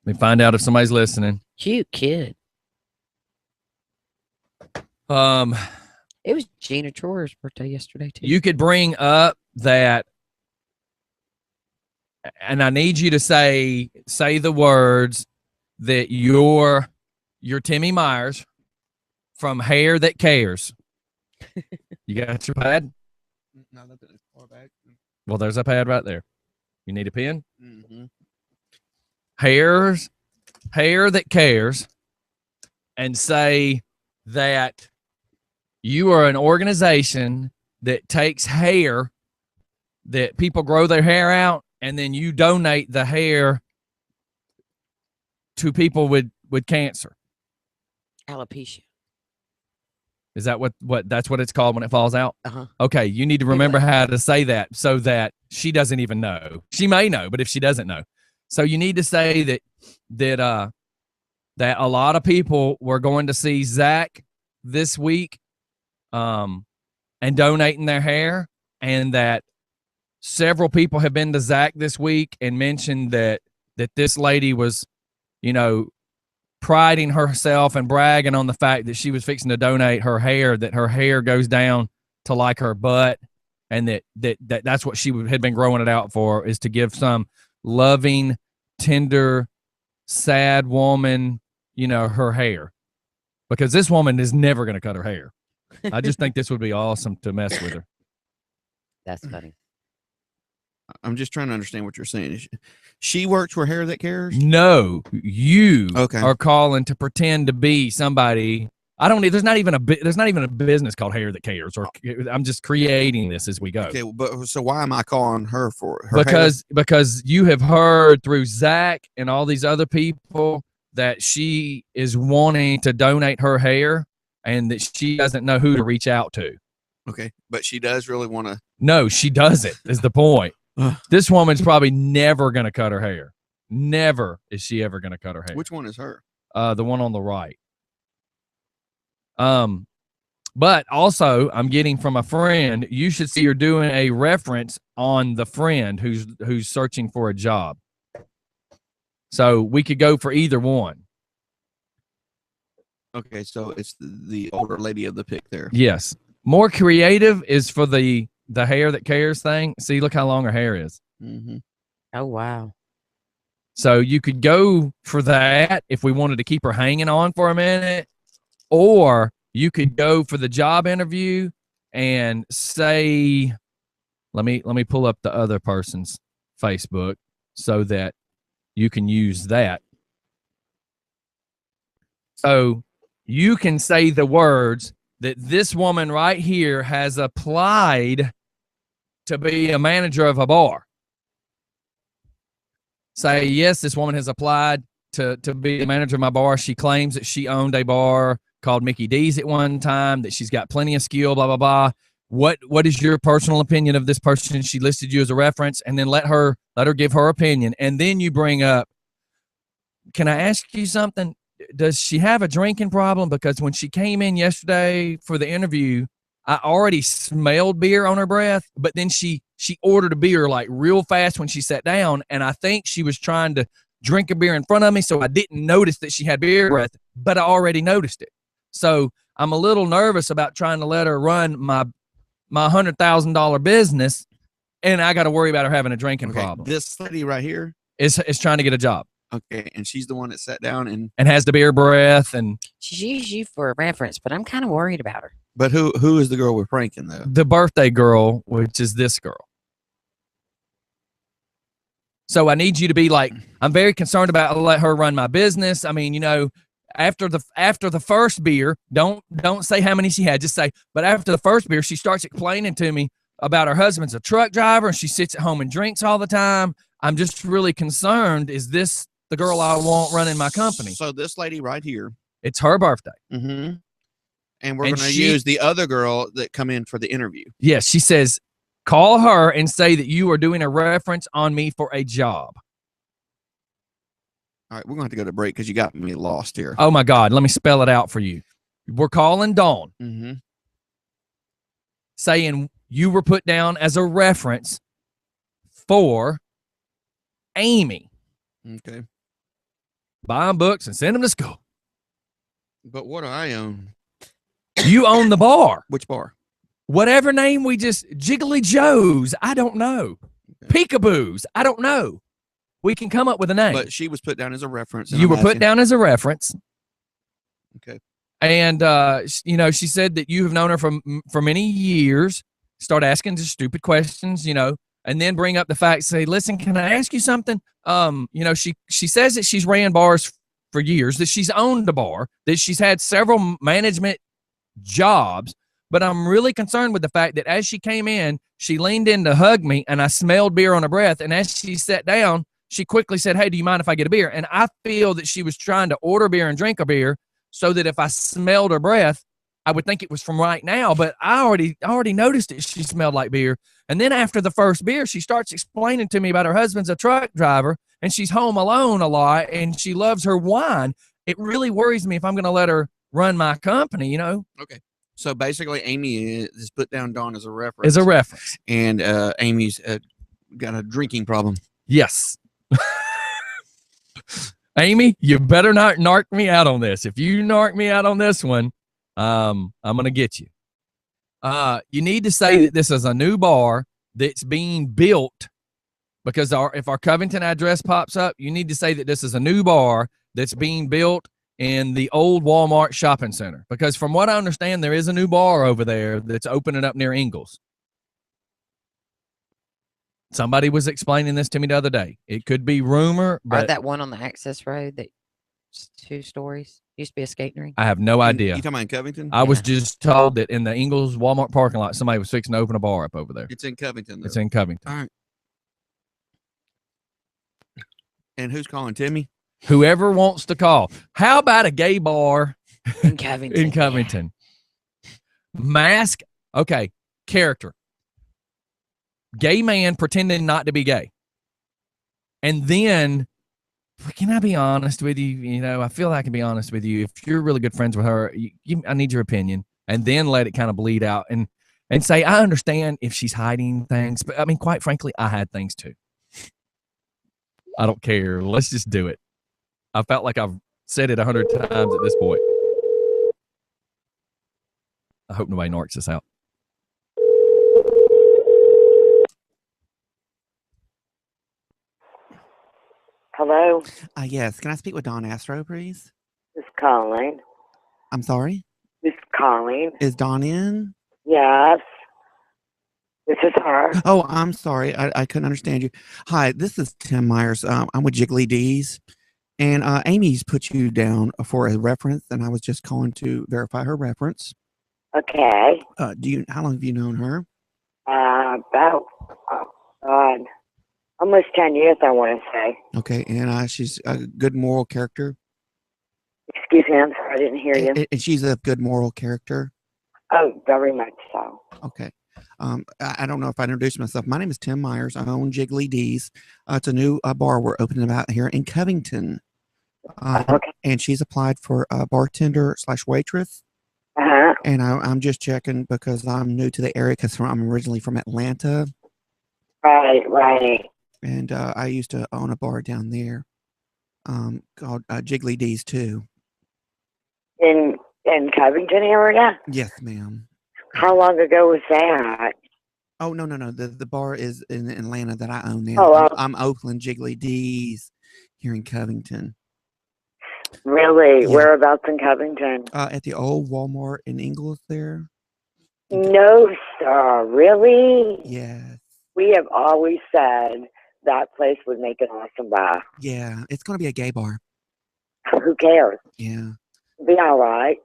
Let me find out if somebody's listening. Cute kid. You It was Gina Troyer's birthday yesterday, too. could bring up that, and I need you to say the words that you're Timmy Myers from Hair That Cares. You got your pad? No, that's far back. Well, there's a pad right there. You need a pen? Mm-hmm. Hair That Cares, and say that you are an organization that takes hair that people grow their hair out, and then you donate the hair to people with cancer. Alopecia. Is that what that's what it's called when it falls out? Uh-huh. Okay, you need to remember how to say that so that she doesn't even know. She may know, but if she doesn't know. So you need to say that a lot of people were going to see Zach this week and donating their hair, and that several people have been to Zach this week and mentioned that this lady was, priding herself and bragging on the fact that she was fixing to donate her hair, that her hair goes down to like her butt, and that's what she had been growing it out for, is to give some loving, tender, sad woman, her hair, because this woman is never going to cut her hair. I just think this would be awesome to mess with her. That's funny. I'm just trying to understand what you're saying. She works for Hair That Cares? No, you Okay. are calling to pretend to be somebody. I don't need. There's not even a business called Hair That Cares. Or I'm just creating this as we go. Okay, but so why am I calling her for her Because you have heard through Zach and all these other people that she is wanting to donate her hair, and that she doesn't know who to reach out to. Okay, but she does really want to. No, she doesn't, is the point. This woman's probably never going to cut her hair. Never is she ever going to cut her hair. Which one is her? The one on the right. But also, I'm getting from a friend, you should see her doing a reference on the friend who's searching for a job. So we could go for either one. Okay, so it's the older lady of the pic there. Yes. More creative is for the Hair That Cares thing. See, look how long her hair is. Mm-hmm. Oh, wow. So you could go for that if we wanted to keep her hanging on for a minute, or you could go for the job interview and say, let me pull up the other person's Facebook so that you can use that. So you can say the words that this woman right here has applied to be a manager of a bar. Say, yes, this woman has applied to be the manager of my bar. She claims that she owned a bar called Mickey D's at one time, that she's got plenty of skill, blah, blah, blah. What is your personal opinion of this person? She listed you as a reference, and then let her give her opinion. And then you bring up, can I ask you something? Does she have a drinking problem? Because when she came in yesterday for the interview, I already smelled beer on her breath, but then she ordered a beer like real fast when she sat down, and I think she was trying to drink a beer in front of me, so I didn't notice that she had beer breath, but I already noticed it. So I'm a little nervous about trying to let her run my $100,000 business, and I got to worry about her having a drinking problem. This lady right here is trying to get a job. Okay, and she's the one that sat down and has the beer breath, and She's used you for a reference, but I'm kind of worried about her. But who is the girl we're pranking though? the birthday girl, which is this girl. So I need you to be like, I'm very concerned about let her run my business. I mean, after the first beer, don't say how many she had, just say, but after the first beer, she starts explaining to me about her husband's a truck driver and she sits at home and drinks all the time. I'm just really concerned. Is this the girl I want running my company? So this lady right here. It's her birthday. Mm-hmm. And we're And going to she- use the other girl that come in for the interview. Yes, she says, call her and say that you are doing a reference on me for a job. All right, we're going to have to go to break because you got me lost here. Oh my God, let me spell it out for you. We're calling Dawn, Mm-hmm. saying you were put down as a reference for Amy. Okay. Buy them books and send them to school. But what do I own? You own the bar. Which bar? Whatever name we just, Jiggly Joe's, I don't know. Peekaboo's, I don't know. We can come up with a name. But she was put down as a reference. and You I'm were put asking- down as a reference. Okay. And, she said that you have known her for many years. Start asking just stupid questions, and then bring up the fact, say, listen, can I ask you something? She says that she's ran bars for years, that she's owned a bar, that she's had several management jobs. But I'm really concerned with the fact that as she came in, she leaned in to hug me, and I smelled beer on her breath. And as she sat down, she quickly said, "Hey, do you mind if I get a beer?" And I feel that she was trying to order beer and drink a beer so that if I smelled her breath, I would think it was from right now. But I already noticed it. She smelled like beer. And then after the first beer, she starts explaining to me about her husband's a truck driver and she's home alone a lot and she loves her wine. It really worries me if I'm going to let her run my company, you know? Okay. So basically, Amy is put down Dawn as a reference. As a reference. And Amy's got a drinking problem. Yes. Amy, you better not narc me out on this. If you narc me out on this one, I'm going to get you. You need to say that this is a new bar that's being built, because if our Covington address pops up, you need to say that this is a new bar that's being built in the old Walmart shopping center. Because from what I understand, there is a new bar over there that's opening up near Ingalls. Somebody was explaining this to me the other day. It could be rumor, Or but that one on the access road that's 2 stories. Used to be a skating rink. I have no idea. You talking about in Covington? I was just told that in the Ingalls Walmart parking lot, somebody was fixing to open a bar up over there. It's in Covington, though. It's in Covington. All right. And who's calling? Timmy? Whoever wants to call. How about a gay bar In Covington. in Covington? Mask. Okay. Character. Gay man pretending not to be gay. And then, can I be honest with you? You know, I feel like I can be honest with you. If you're really good friends with her, I need your opinion. And then let it kind of bleed out and say, I understand if she's hiding things. But I mean, quite frankly, I had things too. I don't care. Let's just do it. I felt like I've said it 100 times at this point. I hope nobody narcs us out. Hello, Yes. Can I speak with Dawn Astro, please? this is Colleen. I'm sorry. This is Colleen. Is Dawn in? Yes, this is her. Oh, I'm sorry. I couldn't understand you. Hi, this is Tim Myers. I'm with Jiggly D's. And Amy's put you down for a reference, and I was just calling to verify her reference. Okay. How long have you known her? About, oh, God, almost 10 years, I want to say. Okay, and she's a good moral character. Excuse me, I'm sorry, I didn't hear you. And she's a good moral character. Oh, very much so. Okay. I don't know if I introduced myself. My name is Tim Myers. I own Jiggly D's. It's a new bar we're opening out here in Covington. Okay. And she's applied for a bartender/waitress. Uh-huh. And I'm just checking because I'm new to the area because I'm originally from Atlanta. Right. And I used to own a bar down there called Jiggly D's too. In Covington area? Yes, ma'am. How long ago was that? Oh, no. The bar is in Atlanta that I own now. Oh, I'm Oakland Jiggly D's here in Covington. Really? Yeah. Whereabouts in Covington? At the old Walmart in Ingalls there. No, sir. Really? Yes. We have always said that place would make an awesome bar. Yeah. It's going to be a gay bar. Who cares? Yeah. Be all right.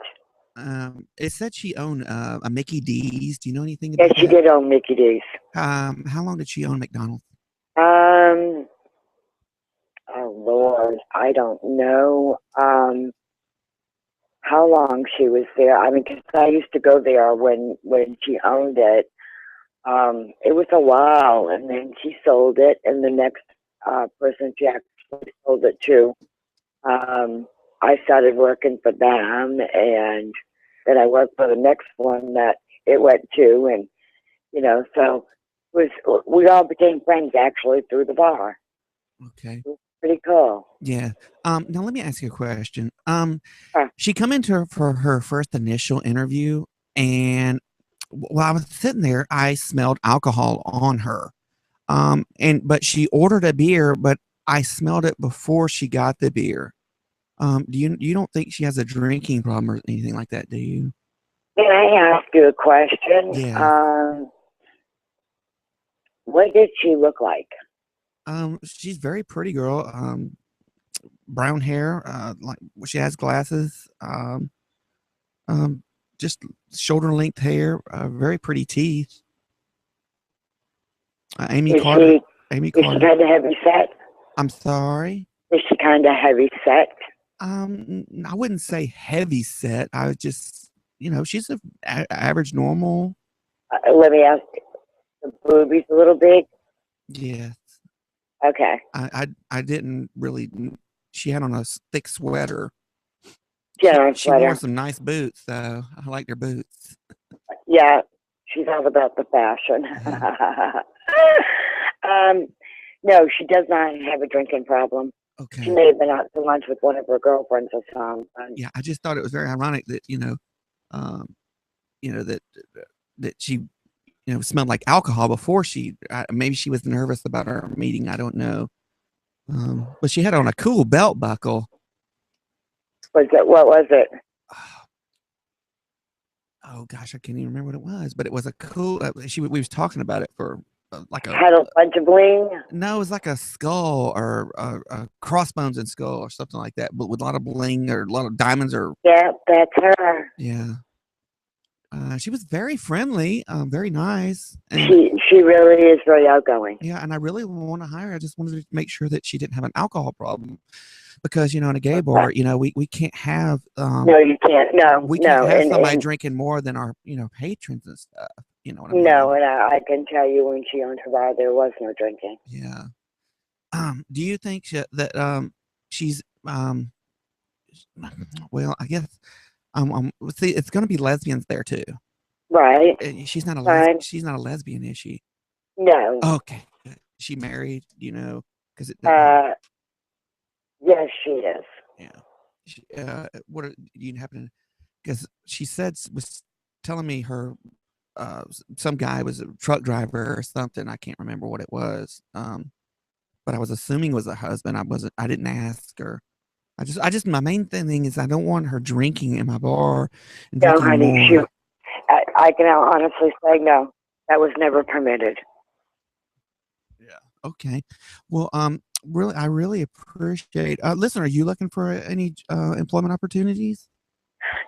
It said she owned a Mickey D's. Do you know anything Yes, about she that? did own Mickey D's. How long did she own McDonald's? Oh Lord, I don't know how long she was there. I mean, 'cause I used to go there when she owned it. It was a while, and then she sold it, and the next person she actually sold it to. I started working for them, and then I worked for the next one that it went to, and so we all became friends actually through the bar. Okay. Pretty cool. Yeah. Now let me ask you a question. Sure. She come into for her first initial interview, and while I was sitting there, I smelled alcohol on her. But she ordered a beer, but I smelled it before she got the beer. You don't think she has a drinking problem or anything like that, do you? Can I ask you a question? Yeah. What did she look like? She's very pretty girl. brown hair, like she has glasses, just shoulder length hair, very pretty teeth. Amy Carter. Amy Is she Carter. kind of heavy set? I'm sorry. Is she kind of heavy set? I wouldn't say heavy set. I would just, she's a average, normal. Let me ask. The boobies a little big. Yes. Okay. I didn't really. She had on a thick sweater. Yeah, she wore some nice boots, though. I liked her boots. Yeah, she's all about the fashion. No, she does not have a drinking problem. Okay. She may have been out to lunch with one of her girlfriends or something. Yeah, I just thought it was very ironic that that she smelled like alcohol before maybe she was nervous about our meeting. I don't know. But she had on a cool belt buckle. What was it? Oh gosh, I can't even remember what it was. But it was a cool. We was talking about it for like had a bunch of bling. No, it was like a skull or a crossbones and skull or something like that, but with a lot of bling or a lot of diamonds or. Yeah, that's her. Yeah. She was very friendly, very nice. And she really is very outgoing. Yeah, and I really want to hire her. I just wanted to make sure that she didn't have an alcohol problem, because in a gay bar, we can't have. No, you can't. No, we can't have somebody drinking more than our patrons and stuff. You know what I mean? No, and I can tell you when she owned her bar, there was no drinking. Yeah. Do you think that she's well, I guess see, it's going to be lesbians there too, right? She's not a she's not a lesbian, is she? No. Okay. Is she married? Because yes, she is. Yeah. What do you happen? Because she was telling me her some guy was a truck driver or something. I can't remember what it was. But I was assuming it was a husband. I didn't ask her. I just my main thing is I don't want her drinking in my bar. No, honey, I can honestly say no. That was never permitted. Yeah. Okay. Well, I really appreciate. Listen, are you looking for any employment opportunities?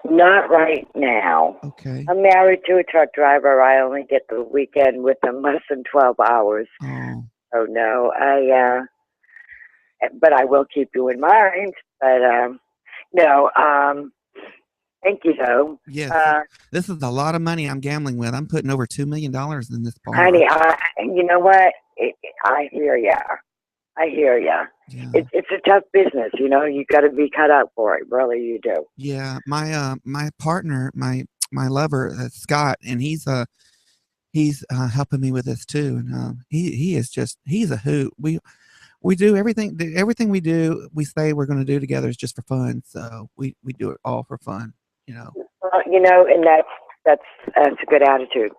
Not right now. Okay. I'm married to a truck driver. I only get the weekend with him less than 12 hours. Oh. Oh no, but I will keep you in mind. But no, thank you though. Yes, this is a lot of money I'm gambling with. I'm putting over $2 million in this bar. Honey, you know what? I hear ya. I hear ya. Yeah. It's a tough business, you got to be cut out for it. Really, you do. Yeah, my partner, my lover, Scott, and he's helping me with this too, and he's a hoot. We do everything we do. We say we're going to do together is just for fun, so we do it all for fun, Well, and that's a good attitude.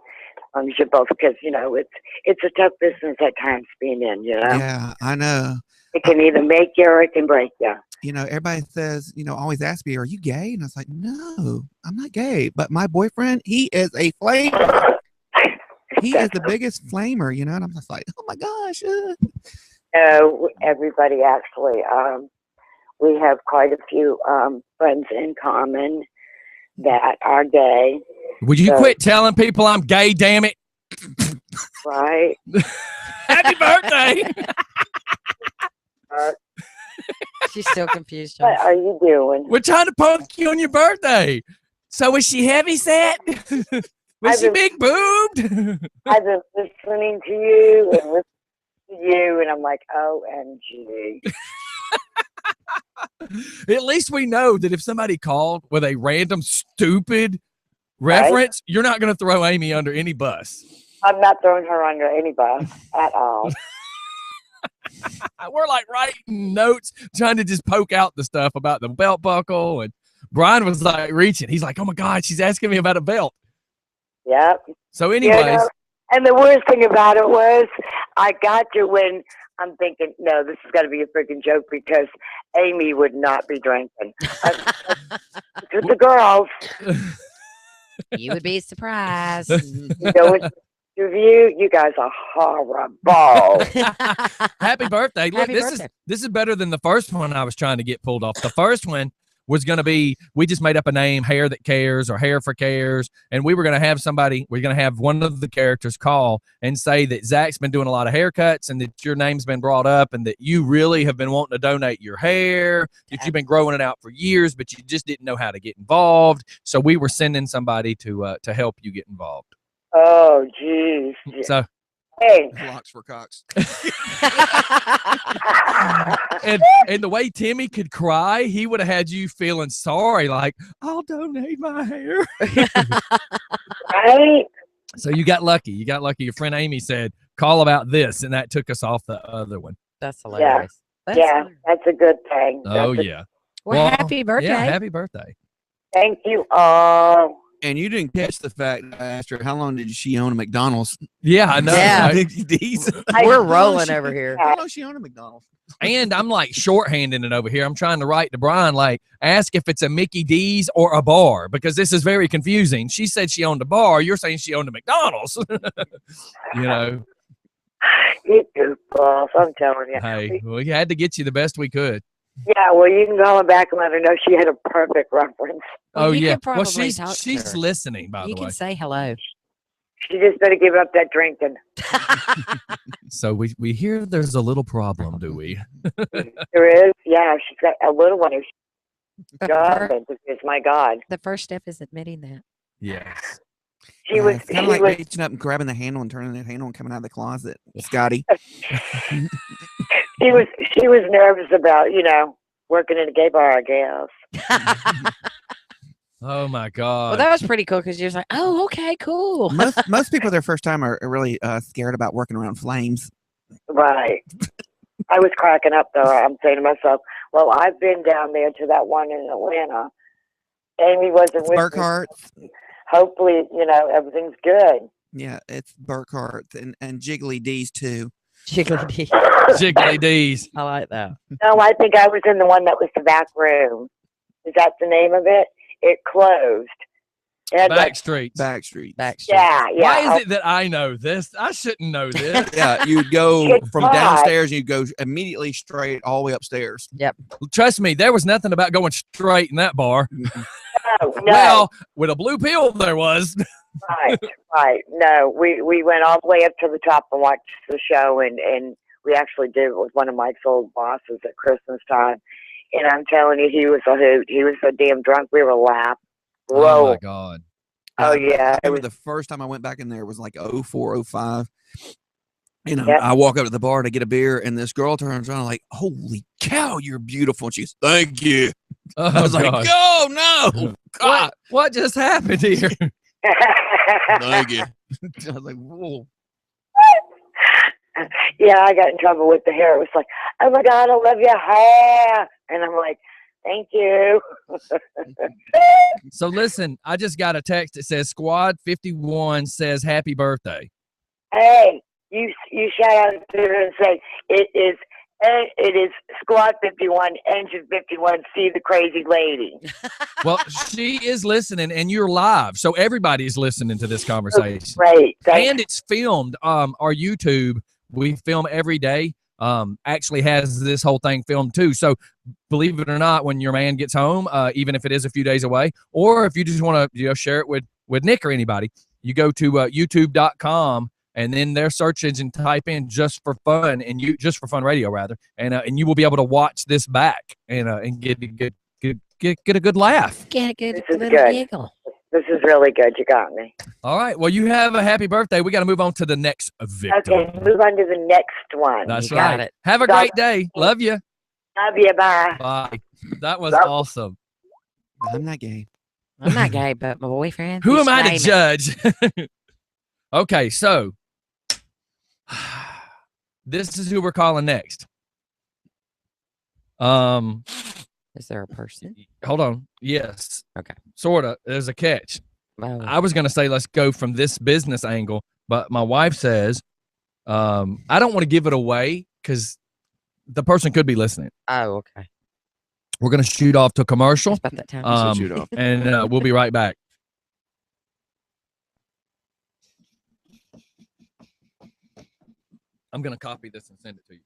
You both, because it's a tough business at times being in. Yeah, I know. It can either make you or it can break you. Everybody says, always ask me, "Are you gay?" And I was like, "No, I'm not gay." But my boyfriend, he is a flamer. He is the biggest flamer, and I'm just like, "Oh my gosh." No, everybody actually. We have quite a few friends in common that are gay. Would you quit telling people I'm gay, damn it? Right. Happy birthday. She's still confused. What are you doing? We're trying to punk you on your birthday. So was she heavy set? Was she big boobed? I've been listening to you and listening to you, and I'm like, OMG. At least we know that if somebody called with a random stupid reference, you're not going to throw Amy under any bus. I'm not throwing her under any bus at all. We're like writing notes, trying to just poke out the stuff about the belt buckle. And Brian was like reaching. He's like, oh my God, she's asking me about a belt. Yep. So anyways. And the worst thing about it was I got you when I'm thinking, no, this is going to be a freaking joke because Amy would not be drinking. With the girls. You would be surprised. You guys are horrible. Happy birthday. Look, Happy this birthday. is better than the first one I was trying to get pulled off. The first one was going to be, we just made up a name, Hair That Cares or Hair for Cares. And we're going to have one of the characters call and say that Zach's been doing a lot of haircuts and that your name's been brought up and that you really have been wanting to donate your hair, that you've been growing it out for years, but you just didn't know how to get involved. So we were sending somebody to help you get involved. Oh, jeez. So, Hey. Locks for cocks. and the way Timmy could cry, he would have had you feeling sorry, like, I'll donate my hair. Right? So you got lucky. Your friend Amy said, call about this, and that took us off the other one. That's hilarious. That's Yeah, hilarious. that's a good thing. Oh, That's a- yeah. Well, happy birthday. Yeah, happy birthday. Thank you all. And you didn't catch the fact that I asked her, how long did she own a McDonald's? Yeah, I know. Yeah. right? We're How rolling long she- over here. How long she owned a McDonald's? And I'm like shorthanding it over here. I'm trying to write to Brian, like, ask if it's a Mickey D's or a bar, because this is very confusing. She said she owned a bar. You're saying she owned a McDonald's. You know, You goofballs, I'm telling you. hey, we had to get you the best we could. Yeah, well, you can go back and let her know she had a perfect reference. Well, Oh, you yeah. could Well, probably she's talk to her. listening, by You the way. can say hello. She just better give up that drinking. So we hear there's a little problem, do we? There is, yeah, she's got a little one. The God, fir- it's my God. the first step is admitting that. Yes. She was, It's kind she of like was, reaching up and grabbing the handle and turning that handle and coming out of the closet. Yeah. Scotty. she was nervous about, working in a gay bar, I guess. Oh my Well, God. that was pretty cool because you're just like, oh, okay, cool. Most people their first time are really scared about working around flames. Right. I was cracking up though. I'm saying to myself, well, I've been down there to that one in Atlanta. Amy wasn't It's with Burkhart. me. Hopefully, everything's good. Yeah, it's Burkhart and Jiggly D's too. Jiggly D. Jiggly D's. I like that. No, I think I was in the one that was the back room. Is that the name of it? It closed. It had like, Backstreets. Backstreet. Backstreet. yeah. Why is it that I know this? I shouldn't know this. Yeah, you'd go Good from God. downstairs and you'd go immediately straight all the way upstairs. Trust me, there was nothing about going straight in that bar. No, no. Well, with a blue pill, there was. Right. No, we went all the way up to the top and watched the show, and we actually did it with one of Mike's old bosses at Christmas time. And I'm telling you, he was a hoot. He was so damn drunk. We were laughing. Oh Whoa. my God. Oh, yeah. I It remember was, the first time I went back in there was like 04, 05. And Yep. I walk up to the bar to get a beer, and this girl turns around like, "Holy cow, you're beautiful!" And she's, "Thank you." Oh, I was like, God. "Oh no, God, What just happened here? thank you." I was like, "Whoa." yeah, I got in trouble with the hair. It was like, oh my God, I love your hair. And I'm like, thank you. So listen, I just got a text that says Squad 51 says happy birthday. Hey, you shout out to her and say, it is Squad 51, Engine 51, see the crazy lady. Well, she is listening and you're live. So everybody's listening to this conversation. Great. Thanks. And it's filmed. Our YouTube, we film every day. Actually has this whole thing filmed too. So believe it or not, when your man gets home, even if it is a few days away, or if you just want to share it with Nick or anybody, you go to youtube.com and then their search engine type in just for fun and just for fun radio rather, and you will be able to watch this back and get a good laugh. Get a good This is little good. giggle. This is really good. You got me. All right. Well, you have a happy birthday. We got to move on to the next victim. Okay, move on to the next one. That's You got right. it. Have a great day. Love you. Love you. Bye. Bye. That was That- awesome. I'm not gay. I'm not gay, but my boyfriend. Who he's am I to screaming. judge? Okay, so this is who we're calling next. Is there a person? Hold on. Yes. Okay. Sorta. There's a catch. Oh, I was gonna say let's go from this business angle, but my wife says I don't want to give it away because the person could be listening. oh, okay. We're gonna shoot off to commercial, It's about that time. shoot off. and we'll be right back. I'm going to copy this and send it to you.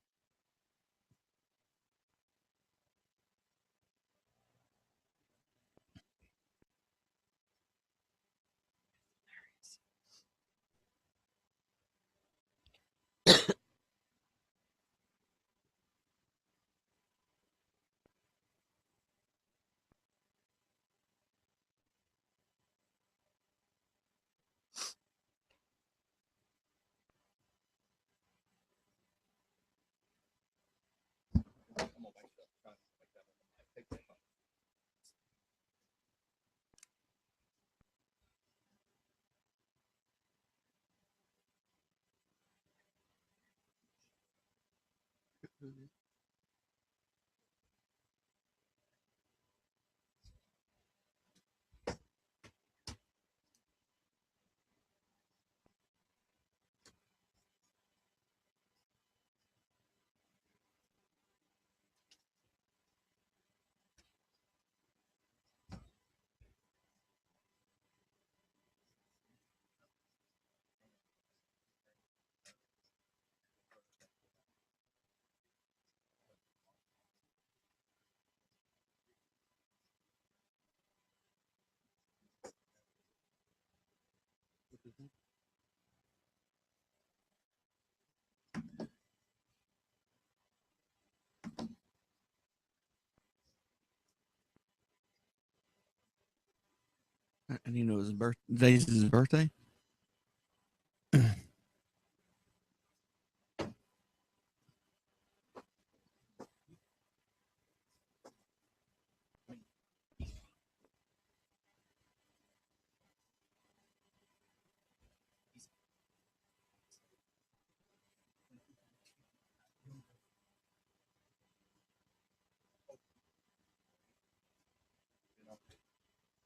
And you know his today's his birthday.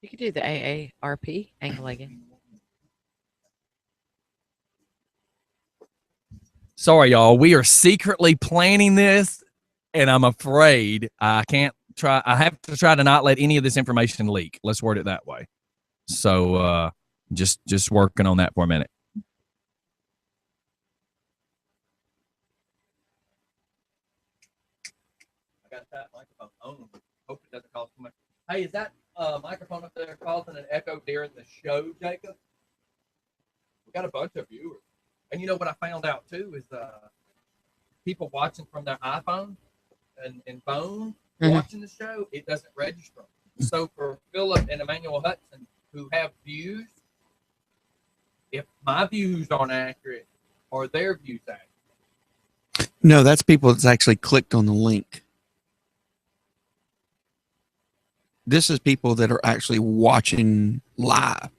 You could do the AARP angle again. Sorry, y'all. We are secretly planning this, and I'm afraid I can't try. I have to try to not let any of this information leak. Let's word it that way. So just working on that for a minute. I got that microphone on. Hope it doesn't cause too much. Hey, is that microphone up there causing an echo during the show, Jacob? We got a bunch of viewers. And you know what I found out too is people watching from their iPhone and phone watching the show, it doesn't register. So for Philip and Emmanuel Hudson, who have views, if my views aren't accurate, are their views accurate? No, that's people that's actually clicked on the link. This is people that are actually watching live.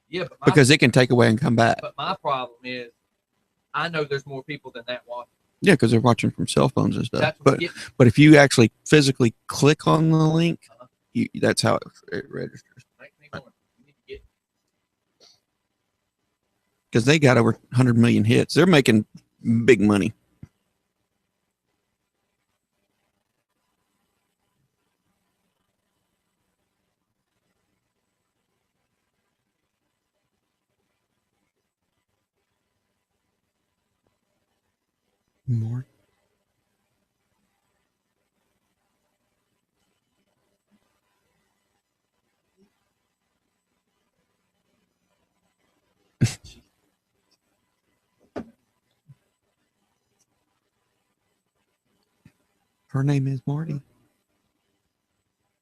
Yeah, but because it can take away and come back. But my problem is, I know there's more people than that watching. Yeah, because they're watching from cell phones and stuff. But if you actually physically click on the link, that's how it registers. Because they got over 100 million hits. They're making big money. More. Her name is Marty.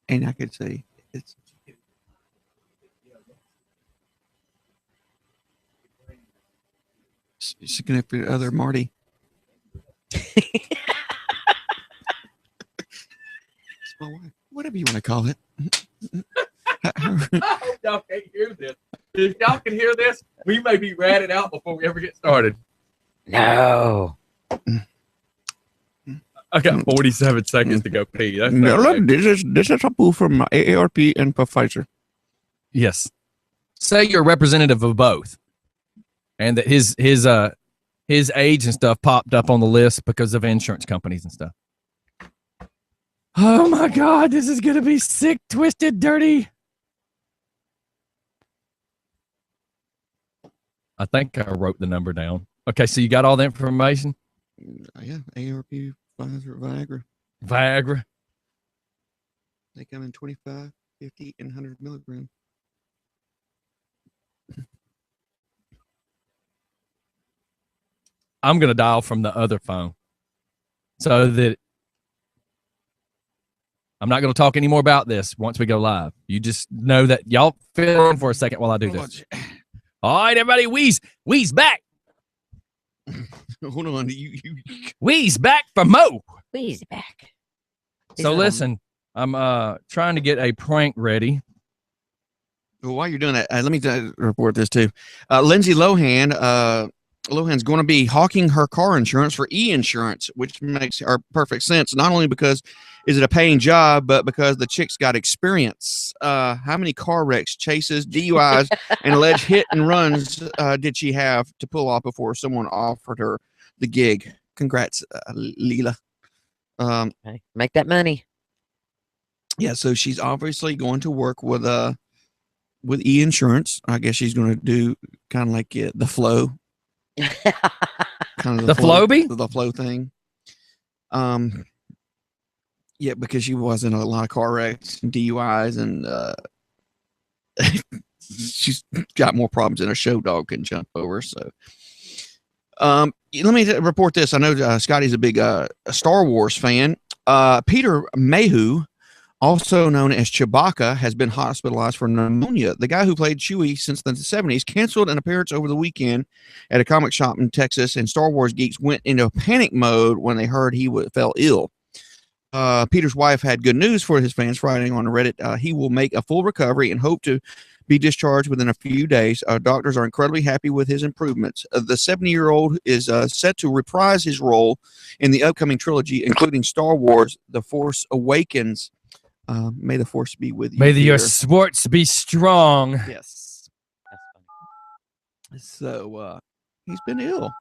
And I could say it's significant other Marty. My wife, whatever you want to call it. I hope y'all can't hear this. If y'all can hear this, we may be ratted out before we ever get started. No. I got 47 seconds to go pee. That's no, right. this is a boo from AARP and Pfizer. Yes. Say you're a representative of both, and that his age and stuff popped up on the list because of insurance companies and stuff. Oh my God, this is gonna be sick, twisted, dirty. I think I wrote the number down. Okay, so you got all the information? Yeah, ARP, Pfizer, Viagra. Viagra. They come in 25, 50, and 100 milligrams. I'm going to dial from the other phone so that I'm not going to talk any more about this once we go live. You just know that y'all fill in for a second while I do this. All right, everybody, Wee's back. Hold on. Wee's back for Mo. He's back. So listen, I'm trying to get a prank ready. Well, while you're doing that, let me report this too. Lindsay Lohan's going to be hawking her car insurance for e-insurance, which makes perfect sense. Not only because is it a paying job, but because the chick's got experience. How many car wrecks, chases, DUIs, and alleged hit and runs did she have to pull off before someone offered her the gig? Congrats, Leela. Okay. Make that money. Yeah, so she's obviously going to work with e-insurance. I guess she's going to do kind of like the flow. Kind of The Flowbee? the flow thing. Yeah, because she was in a lot of car wrecks and DUIs, and she's got more problems than a show dog can jump over. So, let me report this. I know Scotty's a big Star Wars fan. Peter Mayhew, also known as Chewbacca, has been hospitalized for pneumonia. The guy who played Chewie since the 70s canceled an appearance over the weekend at a comic shop in Texas, and Star Wars geeks went into panic mode when they heard he fell ill. Peter's wife had good news for his fans, writing on Reddit. He will make a full recovery and hope to be discharged within a few days. Doctors are incredibly happy with his improvements. The 70-year-old is set to reprise his role in the upcoming trilogy, including Star Wars: The Force Awakens. May the force be with you. May your Peter. sports be strong. Yes. So he's been ill.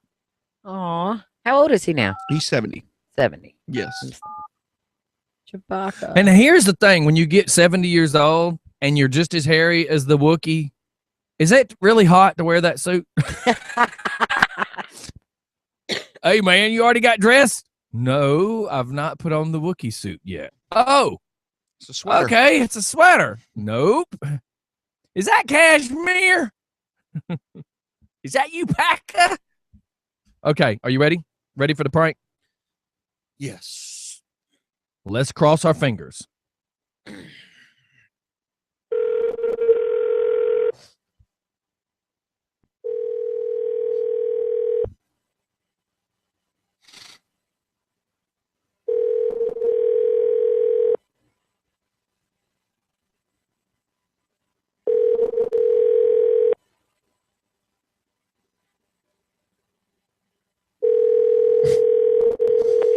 Aw. How old is he now? He's 70. 70. Yes. Chewbacca. And here's the thing: when you get 70 years old and you're just as hairy as the Wookiee, is it really hot to wear that suit? Hey, man, you already got dressed? No, I've not put on the Wookiee suit yet. Oh, It's a sweater. okay, it's a sweater. Nope. Is that cashmere? Is that you, Packer? Okay, are you ready? Ready for the prank? Yes. Let's cross our fingers.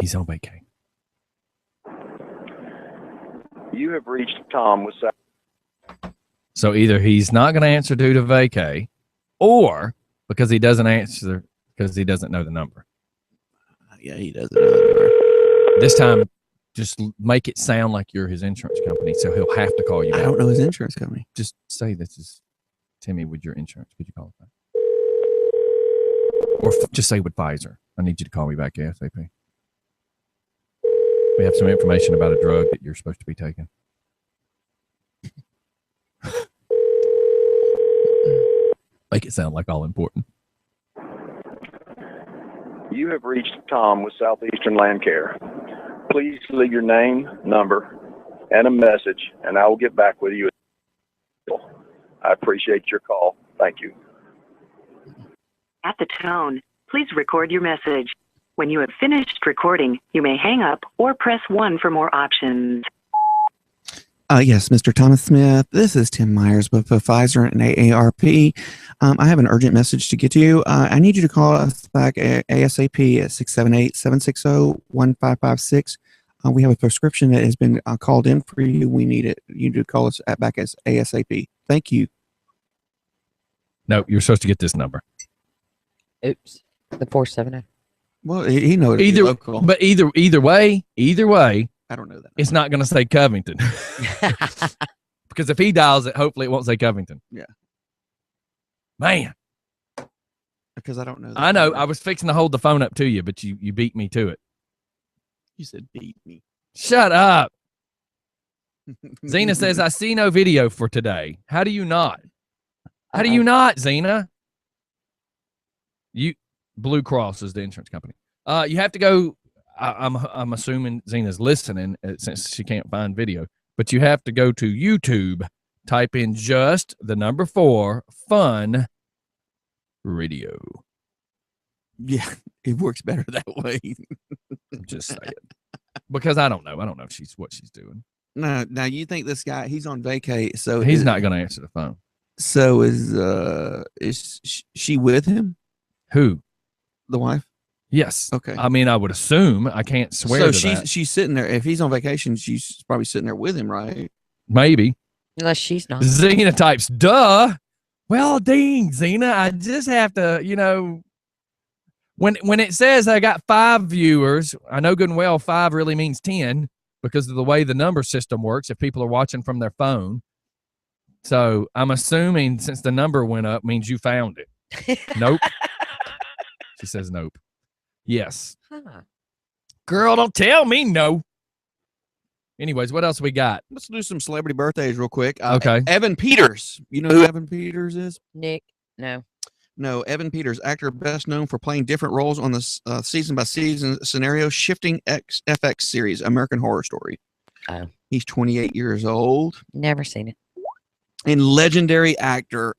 He's on vacation. You have reached Tom with So either he's not going to answer due to vacay, or because he doesn't answer because he doesn't know the number. Yeah, he doesn't know. This time, just make it sound like you're his insurance company, so he'll have to call you I back. don't know his insurance company. Just say this is Timmy with your insurance. Could you call it back? Or just say with Pfizer. I need you to call me back ASAP. We have some information about a drug that you're supposed to be taking. Make it sound like all important. You have reached Tom with Southeastern Land Care. Please leave your name, number, and a message, and I will get back with you. I appreciate your call. Thank you. At the tone, please record your message. When you have finished recording, you may hang up or press 1 for more options. Yes, Mr. Thomas Smith. This is Tim Myers with Pfizer and AARP. I have an urgent message to get to you. I need you to call us back ASAP at 678-760-1556. We have a prescription that has been called in for you. We need it. You need to call us back as ASAP. Thank you. No, you're supposed to get this number. Oops. The 470. Well, he knows Either, local. but either way, I don't know that. it's not going to say Covington. Because if he dials it, hopefully it won't say Covington. Yeah. Man. Because I don't know. I know. I was fixing to hold the phone up to you, but you beat me to it. You said beat me. Shut up. Zena says, I see no video for today. How do you not? How do you not, Zena? Blue Cross is the insurance company. You have to go. I'm assuming Zena's listening since she can't find video, but you have to go to YouTube, type in just the number 4 fun radio. Yeah, it works better that way. I'm just saying. Because I don't know. I don't know what she's doing. No, now you think this guy, he's on vacay, so He's not going to answer the phone. So is she with him? Who? The wife? Yes. Okay. I mean, I would assume. I can't swear So to that. she's sitting there. If he's on vacation, she's probably sitting there with him, right? Maybe. Unless she's not. Zena types, duh. Well, dang, Zena, I just have to, when it says I got 5 viewers, I know good and well 5 really means 10 because of the way the number system works if people are watching from their phone. So I'm assuming since the number went up means you found it. Nope. She says nope. Yes. Huh. Girl, don't tell me no. Anyways, what else we got? Let's do some celebrity birthdays real quick. Okay. Evan Peters. You know who Evan Peters is? Nick, no. No, Evan Peters, actor best known for playing different roles on the season-by-season scenario shifting FX series, American Horror Story. Oh. He's 28 years old. Never seen it. And legendary actor.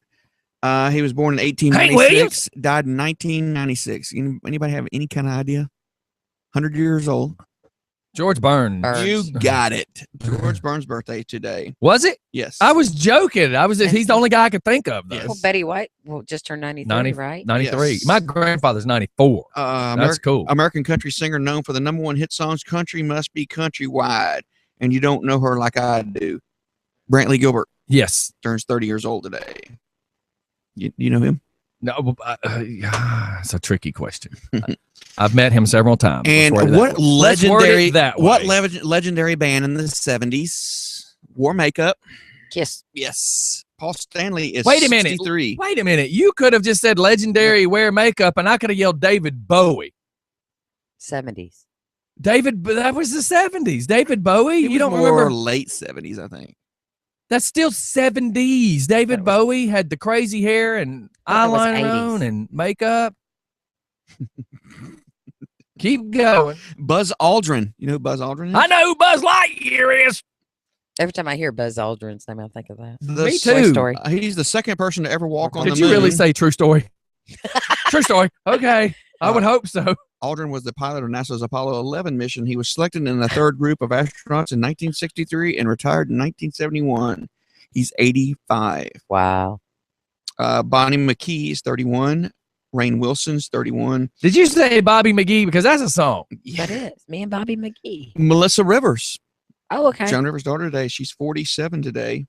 He was born in 1896, died in 1996. Anybody have any kind of idea? 100 years old. George Burns. You got it. George Burns' birthday today. Was it? Yes. I was joking. He's the only guy I could think of, though. Yes. Well, Betty White will just turn 93, right? 93. Yes. My grandfather's 94. That's cool. American country singer known for the #1 hit songs, Country Must Be Countrywide. And you don't know her like I do. Brantley Gilbert Yes. turns 30 years old today. You know him? No, it's a tricky question. I've met him several times. And Let's word it that way. legendary band in the 70s wore makeup? Kiss. Yes. Paul Stanley is Wait a minute. 63. Wait a minute. You could have just said legendary wear makeup, and I could have yelled David Bowie. 70s. That was the 70s. David Bowie? It You don't was more remember? late 70s, I think. That's still 70s. David Bowie had the crazy hair and That was eyeliner 80s. on and makeup. Keep going. Buzz Aldrin. You know who Buzz Aldrin is? I know who Buzz Lightyear is. Every time I hear Buzz Aldrin's name, I think of that. Me Toy too. Story. He's the second person to ever walk on the Did moon. you really say true story? True story. Okay. I would hope so. Aldrin was the pilot of NASA's Apollo 11 mission. He was selected in the 3rd group of astronauts in 1963 and retired in 1971. He's 85. Wow. Bonnie McKee is 31. Rainn Wilson's 31. Did you say Bobby McGee? Because that's a song. That is. Me and Bobby McGee. Melissa Rivers. Oh, okay. Joan Rivers' daughter today. She's 47 today.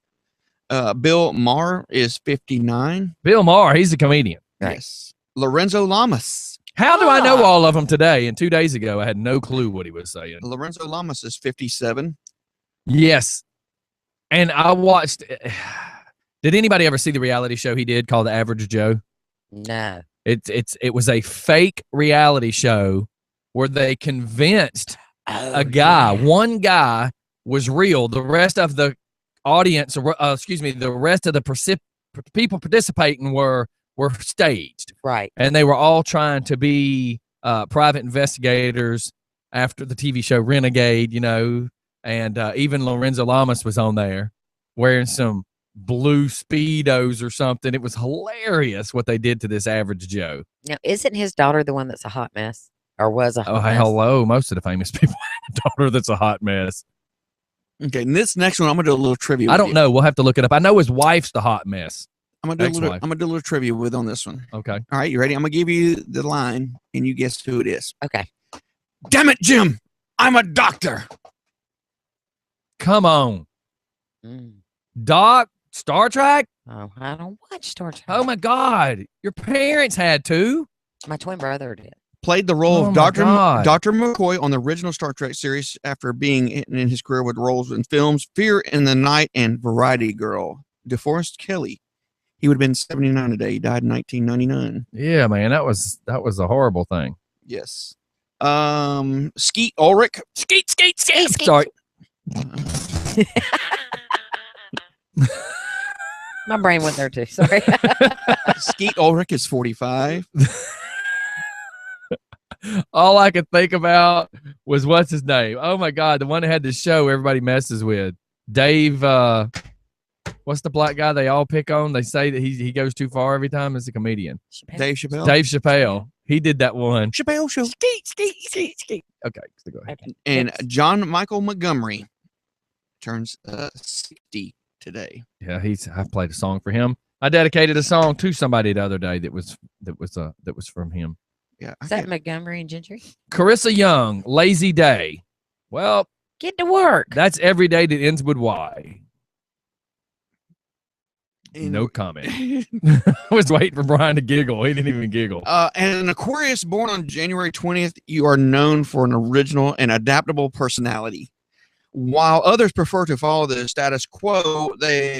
Bill Maher is 59. Bill Maher, he's a comedian. Right. Yes. Lorenzo Lamas. How do I know all of them today? And 2 days ago, I had no clue what he was saying. Lorenzo Lamas is 57. Yes. And I watched. Did anybody ever see the reality show he did called The Average Joe? No. It was a fake reality show where they convinced a guy, one guy was real. The rest of the audience, the rest of the people participating were staged. Right. And they were all trying to be private investigators after the TV show Renegade, and even Lorenzo Lamas was on there wearing some blue Speedos or something. It was hilarious what they did to this average Joe. Now, isn't his daughter the one that's a hot mess? Or was a hot Oh, mess? hello. Most of the famous people have a daughter that's a hot mess. Okay, and this next one, I'm gonna do a little trivia. I with don't you. know. We'll have to look it up. I know his wife's the hot mess. I'm gonna do Ex-wife. a little trivia with on this one. Okay. All right, you ready? I'm gonna give you the line, and you guess who it is. Okay. Damn it, Jim! I'm a doctor. Come on. Mm. Doc, Star Trek? Oh, I don't watch Star Trek. Oh, my God. Your parents had to. My twin brother did. Played the role Oh of my Dr. God. McCoy on the original Star Trek series after being in his career with roles in films Fear in the Night and Variety Girl. DeForest Kelly. He would have been 79 today. He died in 1999. Yeah, man, that was a horrible thing. Yes. Skeet Ulrich. Skeet. Sorry. My brain went there too. Sorry. Skeet Ulrich is 45. All I could think about was what's his name? Oh my God, the one that had the show everybody messes with. Dave, what's the black guy they all pick on? They say that he goes too far every time as a comedian. Dave Chappelle. Dave Chappelle. He did that one. Chappelle Show. Skeet. Okay, so go ahead. Okay. And John Michael Montgomery turns 60 today. Yeah, I played a song for him. I dedicated a song to somebody the other day that was from him. Yeah. Is that Montgomery and Gentry? Carissa Young, Lazy Day. Well, Get to work. that's every day that ends with Y. No comment. I was waiting for Brian to giggle. He didn't even giggle. And an Aquarius born on January 20th, you are known for an original and adaptable personality. While others prefer to follow the status quo,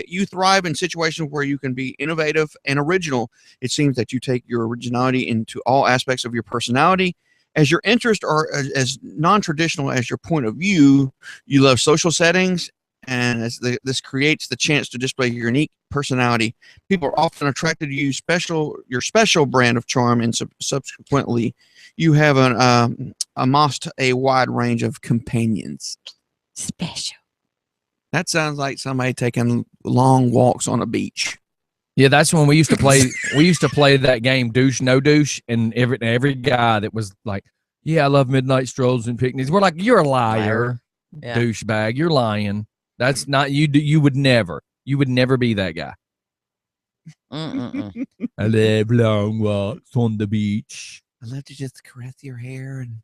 you thrive in situations where you can be innovative and original. It seems that you take your originality into all aspects of your personality. As your interests are as non-traditional as your point of view, you love social settings, and this creates the chance to display your unique personality. People are often attracted to your special brand of charm, and subsequently, you have amassed a wide range of companions. Special. That sounds like somebody taking long walks on a beach. Yeah, that's when we used to play. We used to play that game, douche, no douche, and every guy that was like, "Yeah, I love midnight strolls and picnics." We're like, "You're a liar, Yeah. douchebag. You're lying. That's not you. You would never be that guy." Mm-mm-mm. I love long walks on the beach. I love to just caress your hair and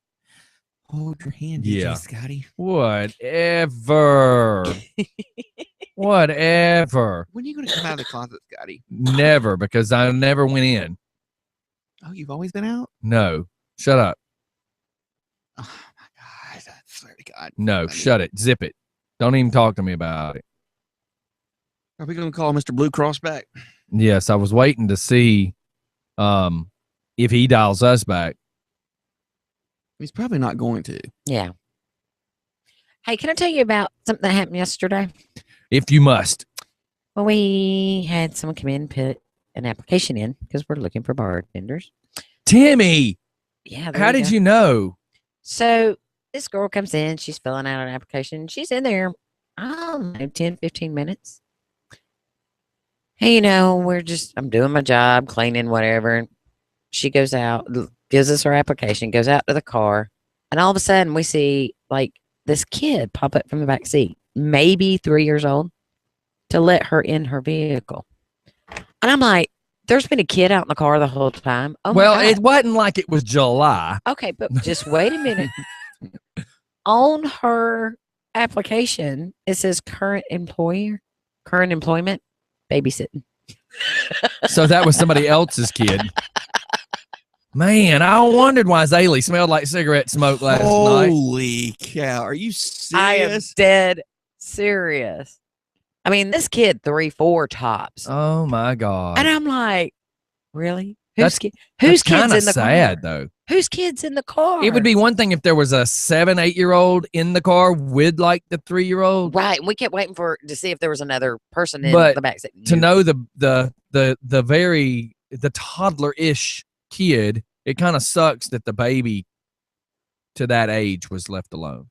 hold your hand, Yeah. DJ Scotty. Whatever. Whatever. When are you going to come out of the closet, Scotty? Never, because I never went in. Oh, you've always been out? No. Shut up. Oh, my God. I swear to God. No. I mean, Shut it. Zip it. Don't even talk to me about it. Are we going to call Mr. Blue Cross back? Yes, I was waiting to see if he dials us back. He's probably not going to. Yeah. Hey, can I tell you about something that happened yesterday? If you must. Well, we had someone come in and put an application in because we're looking for bartenders. Timmy, Yeah. how did you know? So this girl comes in, she's filling out an application. She's in there, I don't know, 10, 15 minutes. Hey, I'm doing my job, cleaning, whatever. And she goes out, gives us her application, goes out to the car. And all of a sudden we see like this kid pop up from the back seat, maybe 3 years old, to let her in her vehicle. And I'm like, there's been a kid out in the car the whole time. Oh, my Well, God. it wasn't like it was July. Okay, but just wait a minute. On her application, it says current employment, babysitting. So that was somebody else's kid. Man, I wondered why Zaylee smelled like cigarette smoke last night. Holy cow. Are you serious? I am dead serious. I mean, this kid 3, 4 tops. Oh my God. And I'm like, really? That's Whose That's kids kind in of the sad, car? though. Whose kids in the car? It would be one thing if there was a 7, 8-year-old in the car with like the 3-year-old. right. And we kept waiting to see if there was another person in But the back seat. To know the toddler-ish kid, it kind of sucks that the baby to that age was left alone.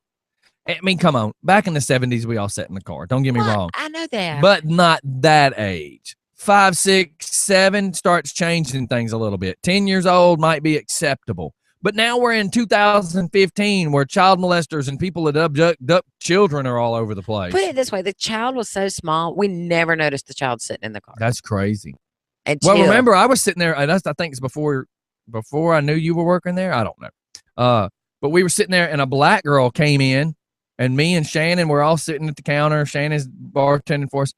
I mean, come on. Back in the 70s, we all sat in the car. Don't get me Well, wrong. I know that. But not that age. 5, 6, 7 starts changing things a little bit. 10 years old might be acceptable. But now we're in 2015 where child molesters and people that abduct children are all over the place. Put it this way, the child was so small, we never noticed the child sitting in the car. That's crazy. Until, Well, remember, I was sitting there, and I think it's before I knew you were working there. I don't know. But we were sitting there, and a black girl came in, and me and Shannon were all sitting at the counter. Shannon's bartending for us.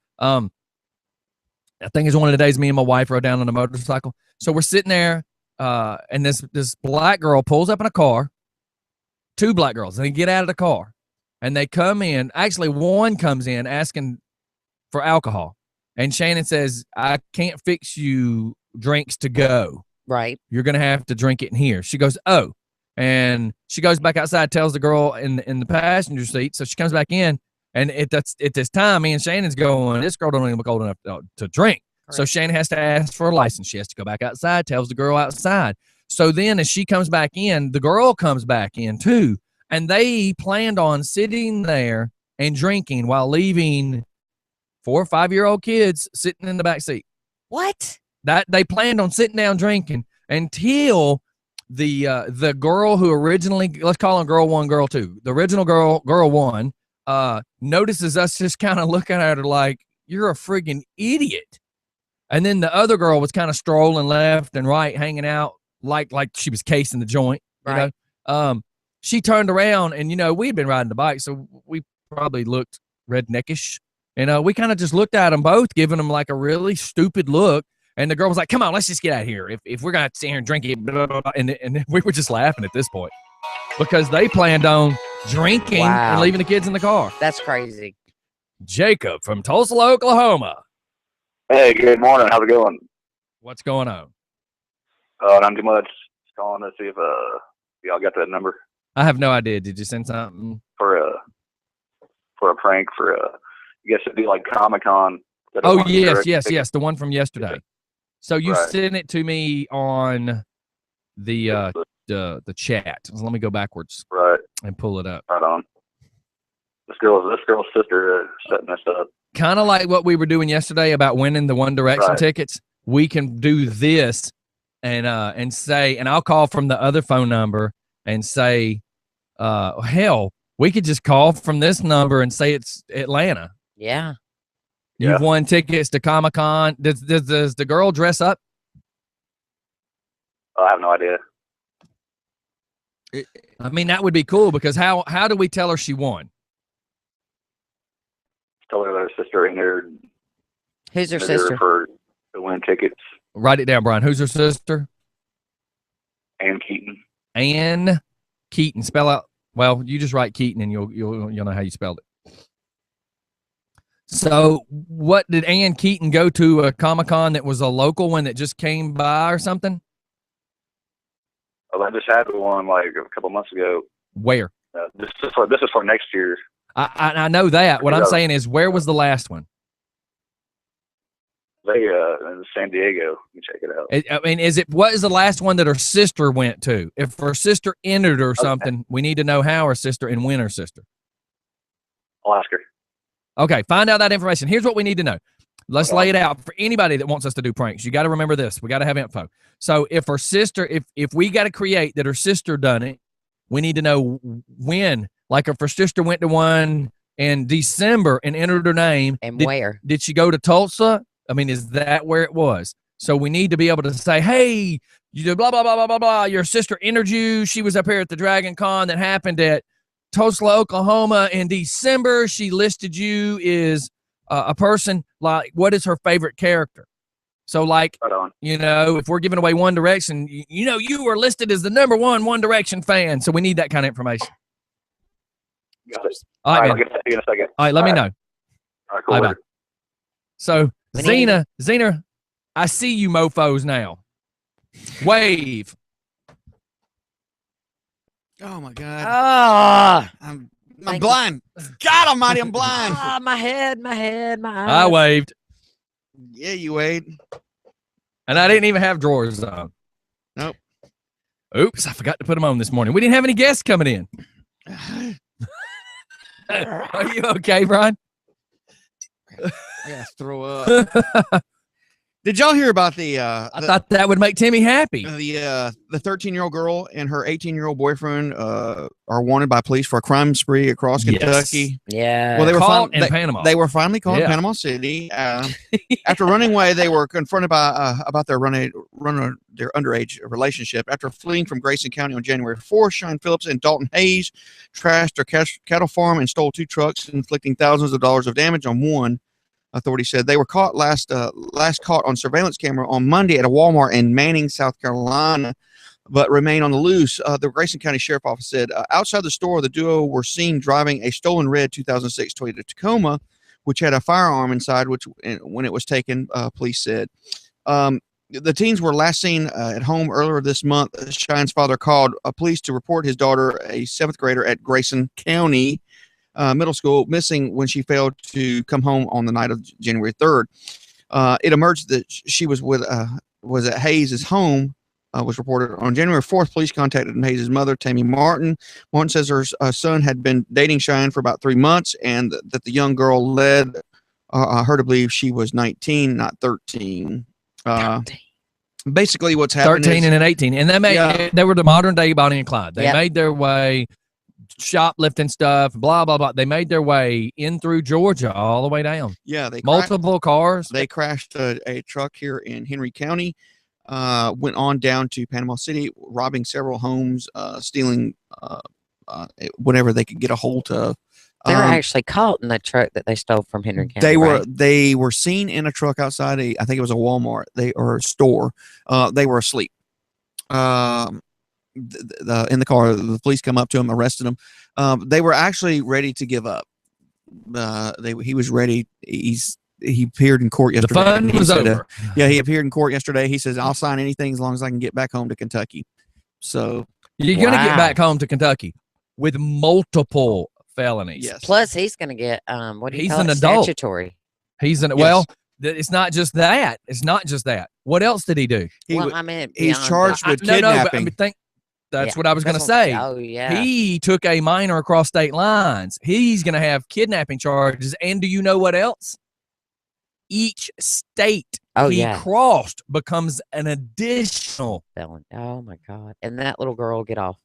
I think it's one of the days me and my wife rode down on a motorcycle. So we're sitting there, and this black girl pulls up in a car. 2 black girls, and they get out of the car, and they come in. Actually, one comes in asking for alcohol. And Shannon says, I can't fix you drinks to go. Right. You're going to have to drink it in here. She goes, oh. And she goes back outside, tells the girl in the passenger seat. So she comes back in. And at this time, me and Shannon's going, this girl don't even look old enough to drink. Correct. So Shannon has to ask for a license. She has to go back outside, tells the girl outside. So then as she comes back in, the girl comes back in too. And they planned on sitting there and drinking while leaving 4 or 5-year-old kids sitting in the back seat. What? That they planned on sitting down drinking until the girl who originally, let's call her girl 1, girl 2. The original girl 1, notices us just kind of looking at her like, you're a friggin' idiot. And then the other girl was kind of strolling left and right, hanging out like she was casing the joint. Right. You know? She turned around and, we'd been riding the bike, so we probably looked redneckish. And we kind of just looked at them both, giving them like a really stupid look. And the girl was like, come on, let's just get out of here. If we're going to sit here and drink it, blah, blah, blah. And we were just laughing at this point because they planned on drinking and leaving the kids in the car. That's crazy. Jacob from Tulsa, Oklahoma. Hey, good morning. How's it going? What's going on? Not too much. Just calling to see if y'all got that number. I have no idea. Did you send something? For a prank for I guess it'd be like Comic-Con. Oh, yes. The one from yesterday. So you sent it to me on the chat. So let me go backwards. Right. And pull it up. Right on. This girl's sister setting this up. Kind of like what we were doing yesterday about winning the One Direction tickets. We can do this and say, and I'll call from the other phone number and say, hell, we could just call from this number and say it's Atlanta. Yeah. You've won tickets to Comic-Con. Does the girl dress up? I have no idea. I mean, that would be cool because how do we tell her she won? Tell her that her sister in there. Who's her sister? For to win tickets. Write it down, Brian. Who's her sister? Ann Keaton. Ann Keaton. Spell out. Well, you just write Keaton and you'll know how you spelled it. So, what did Ann Keaton go to a Comic-Con that was a local one that just came by or something? Oh, I just had one like a couple months ago. Where? This is for next year. I know that. What I'm saying is, where was the last one? They in San Diego. Let me check it out. I mean, what is the last one that her sister went to? If her sister entered or something, we need to know how her sister and when her sister. I'll ask her. Okay, find out that information. Here's what we need to know. Let's lay it out for anybody that wants us to do pranks. You got to remember this. We got to have info. So if her sister, if we got to create that her sister done it, we need to know when. Like if her sister went to one in December and entered her name. And where? Did she go to Tulsa? I mean, is that where it was? So we need to be able to say, hey, you do blah, blah, blah, blah, blah, blah. Your sister entered you. She was up here at the Dragon Con that happened at Tulsa, Oklahoma in December. She listed you as a person, like, what is her favorite character? So, like, if we're giving away One Direction, you were listed as the #1 One Direction fan. So we need that kind of information. Got it. All right, I'll get that to you in a second. All right, let me know. All right, cool. Bye. So, Zena, I see you mofos now. Wave. Oh my God. I'm blind. God almighty, I'm blind. My head, my eyes. I waved. Yeah, you waved. And I didn't even have drawers on. Nope. Oops, I forgot to put them on this morning. We didn't have any guests coming in. Are you okay, Brian? I gotta throw up. Did y'all hear about I thought that would make Timmy happy. The 13-year-old girl and her 18-year-old boyfriend are wanted by police for a crime spree across Kentucky. Yeah. Well, they were caught in Panama. They were finally caught in Panama City. After running away, they were confronted by about their underage relationship. After fleeing from Grayson County on January 4th, Sean Phillips and Dalton Hayes trashed their cattle farm and stole 2 trucks, inflicting thousands of dollars of damage on one. Authorities said they were caught last caught on surveillance camera on Monday at a Walmart in Manning, South Carolina, but remain on the loose. The Grayson County Sheriff Office said outside the store, the duo were seen driving a stolen red 2006 Toyota Tacoma which had a firearm inside, which when it was taken, police said. The teens were last seen at home earlier this month. Cheyenne's father called police to report his daughter, a 7th grader at Grayson County Middle School, missing when she failed to come home on the night of January 3rd. It emerged that she was at Hayes' home. Was reported on January 4th. Police contacted Hayes' mother, Tammy Martin. Martin says her son had been dating Cheyenne for about 3 months, and that the young girl led her to believe she was 19, not 13. Basically, what's happened 13 is, and an 18, and they were the modern day Bonnie and Clyde. They made their way shoplifting stuff, blah blah blah. They made their way in through Georgia all the way down. Yeah, they multiple cars. They crashed a truck here in Henry County. Went on down to Panama City, robbing several homes, stealing whatever they could get a hold of. They were actually caught in the truck that they stole from Henry County. They were seen in a truck outside I think it was a Walmart or a store. They were asleep. In the car, the police come up to them, arrested them. They were actually ready to give up. He was ready. He appeared in court yesterday. The fun was over. He appeared in court yesterday. He says, I'll sign anything as long as I can get back home to Kentucky. So you're going to get back home to Kentucky with multiple felonies. Yes. Plus, he's going to get he's an adult. Statutory. He's well. It's not just that. It's not just that. What else did he do? He's charged with kidnapping. That's what I was going to say. Oh, yeah. He took a minor across state lines. He's going to have kidnapping charges. And do you know what else? Each state he crossed becomes an additional felon. Oh my God. And that little girl will get off.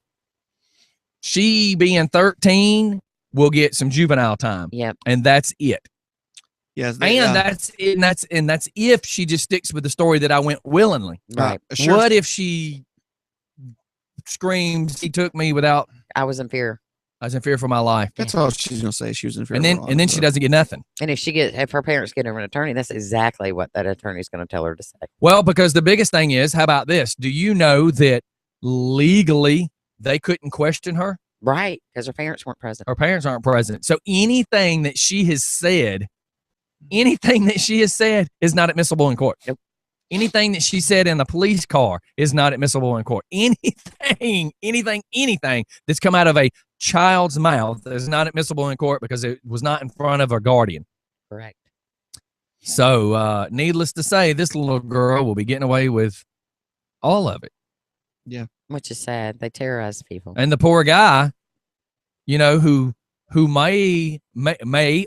She being 13 will get some juvenile time. Yep. And that's it. Yes. That's it. And that's if she just sticks with the story that I went willingly. Right. What if she screams, he took me without I was in fear for my life. That's all she's gonna say. She was in fear. And then she doesn't get nothing. And if her parents get her an attorney, that's exactly what that attorney is going to tell her to say. Well, because the biggest thing is, how about this? Do you know that legally they couldn't question her? Right, because her parents weren't present. Her parents aren't present. So anything that she has said is not admissible in court. Nope. Anything that she said in the police car is not admissible in court. Anything that's come out of a child's mouth is not admissible in court because it was not in front of a guardian. Correct. So, needless to say, this little girl will be getting away with all of it. Yeah. Which is sad. They terrorize people. And the poor guy, who may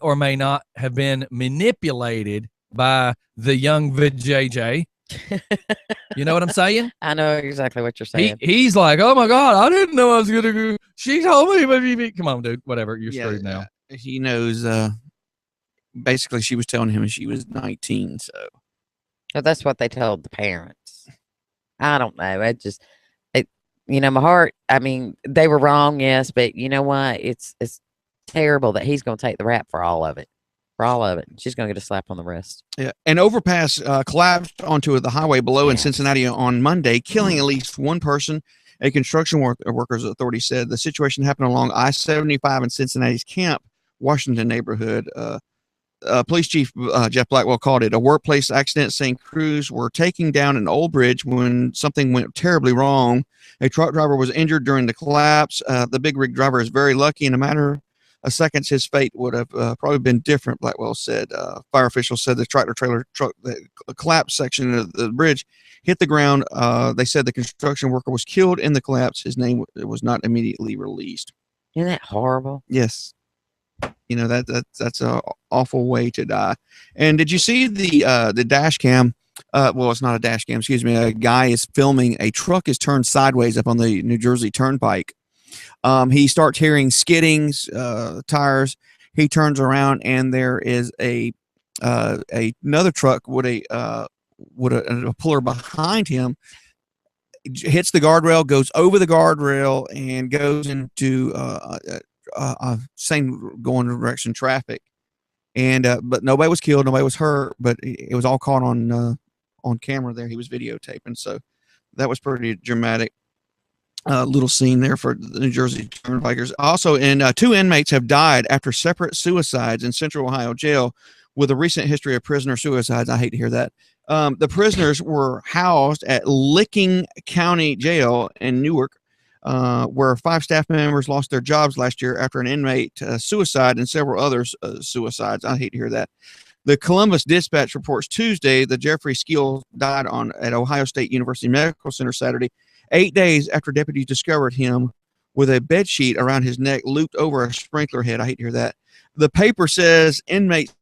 or may not have been manipulated by the young VJJ. You know what I'm saying? I know exactly what you're saying. He's like, oh my God, I didn't know I was going to go. She told me, baby. Come on, dude. Whatever. You're screwed now. He knows, basically she was telling him she was 19. So that's what they told the parents. I don't know. My heart, they were wrong. Yes. But you know what? It's terrible that he's going to take the rap for all of it. She's going to get a slap on the wrist. Yeah. An overpass collapsed onto the highway below in Cincinnati on Monday, killing at least one person. A construction workers authority said the situation happened along I-75 in Cincinnati's Camp, Washington neighborhood. Police Chief Jeff Blackwell called it a workplace accident, saying crews were taking down an old bridge when something went terribly wrong. A truck driver was injured during the collapse. The big rig driver is very lucky. In a matter of seconds, his fate would have probably been different, Blackwell said. Fire officials said the tractor-trailer truck, the collapsed section of the bridge, hit the ground. They said the construction worker was killed in the collapse. His name was not immediately released. Isn't that horrible? Yes. That's a awful way to die. And did you see the dash cam? Well, it's not a dash cam. Excuse me. A guy is filming a truck is turned sideways up on the New Jersey Turnpike. He starts hearing skiddings, tires. He turns around and there is another truck with a puller behind him. Hits the guardrail, goes over the guardrail, and goes into same going direction traffic. And but nobody was killed, nobody was hurt, but it was all caught on camera there. He was videotaping, so that was pretty dramatic. little scene there for the New Jersey Turnpikers. Also, 2 inmates have died after separate suicides in Central Ohio jail with a recent history of prisoner suicides. I hate to hear that. The prisoners were housed at Licking County Jail in Newark, where 5 staff members lost their jobs last year after an inmate suicide and several others suicides. I hate to hear that. The Columbus Dispatch reports Tuesday that Jeffrey Skeel died at Ohio State University Medical Center Saturday, 8 days after deputies discovered him with a bed sheet around his neck looped over a sprinkler head. I hate to hear that. The paper says inmates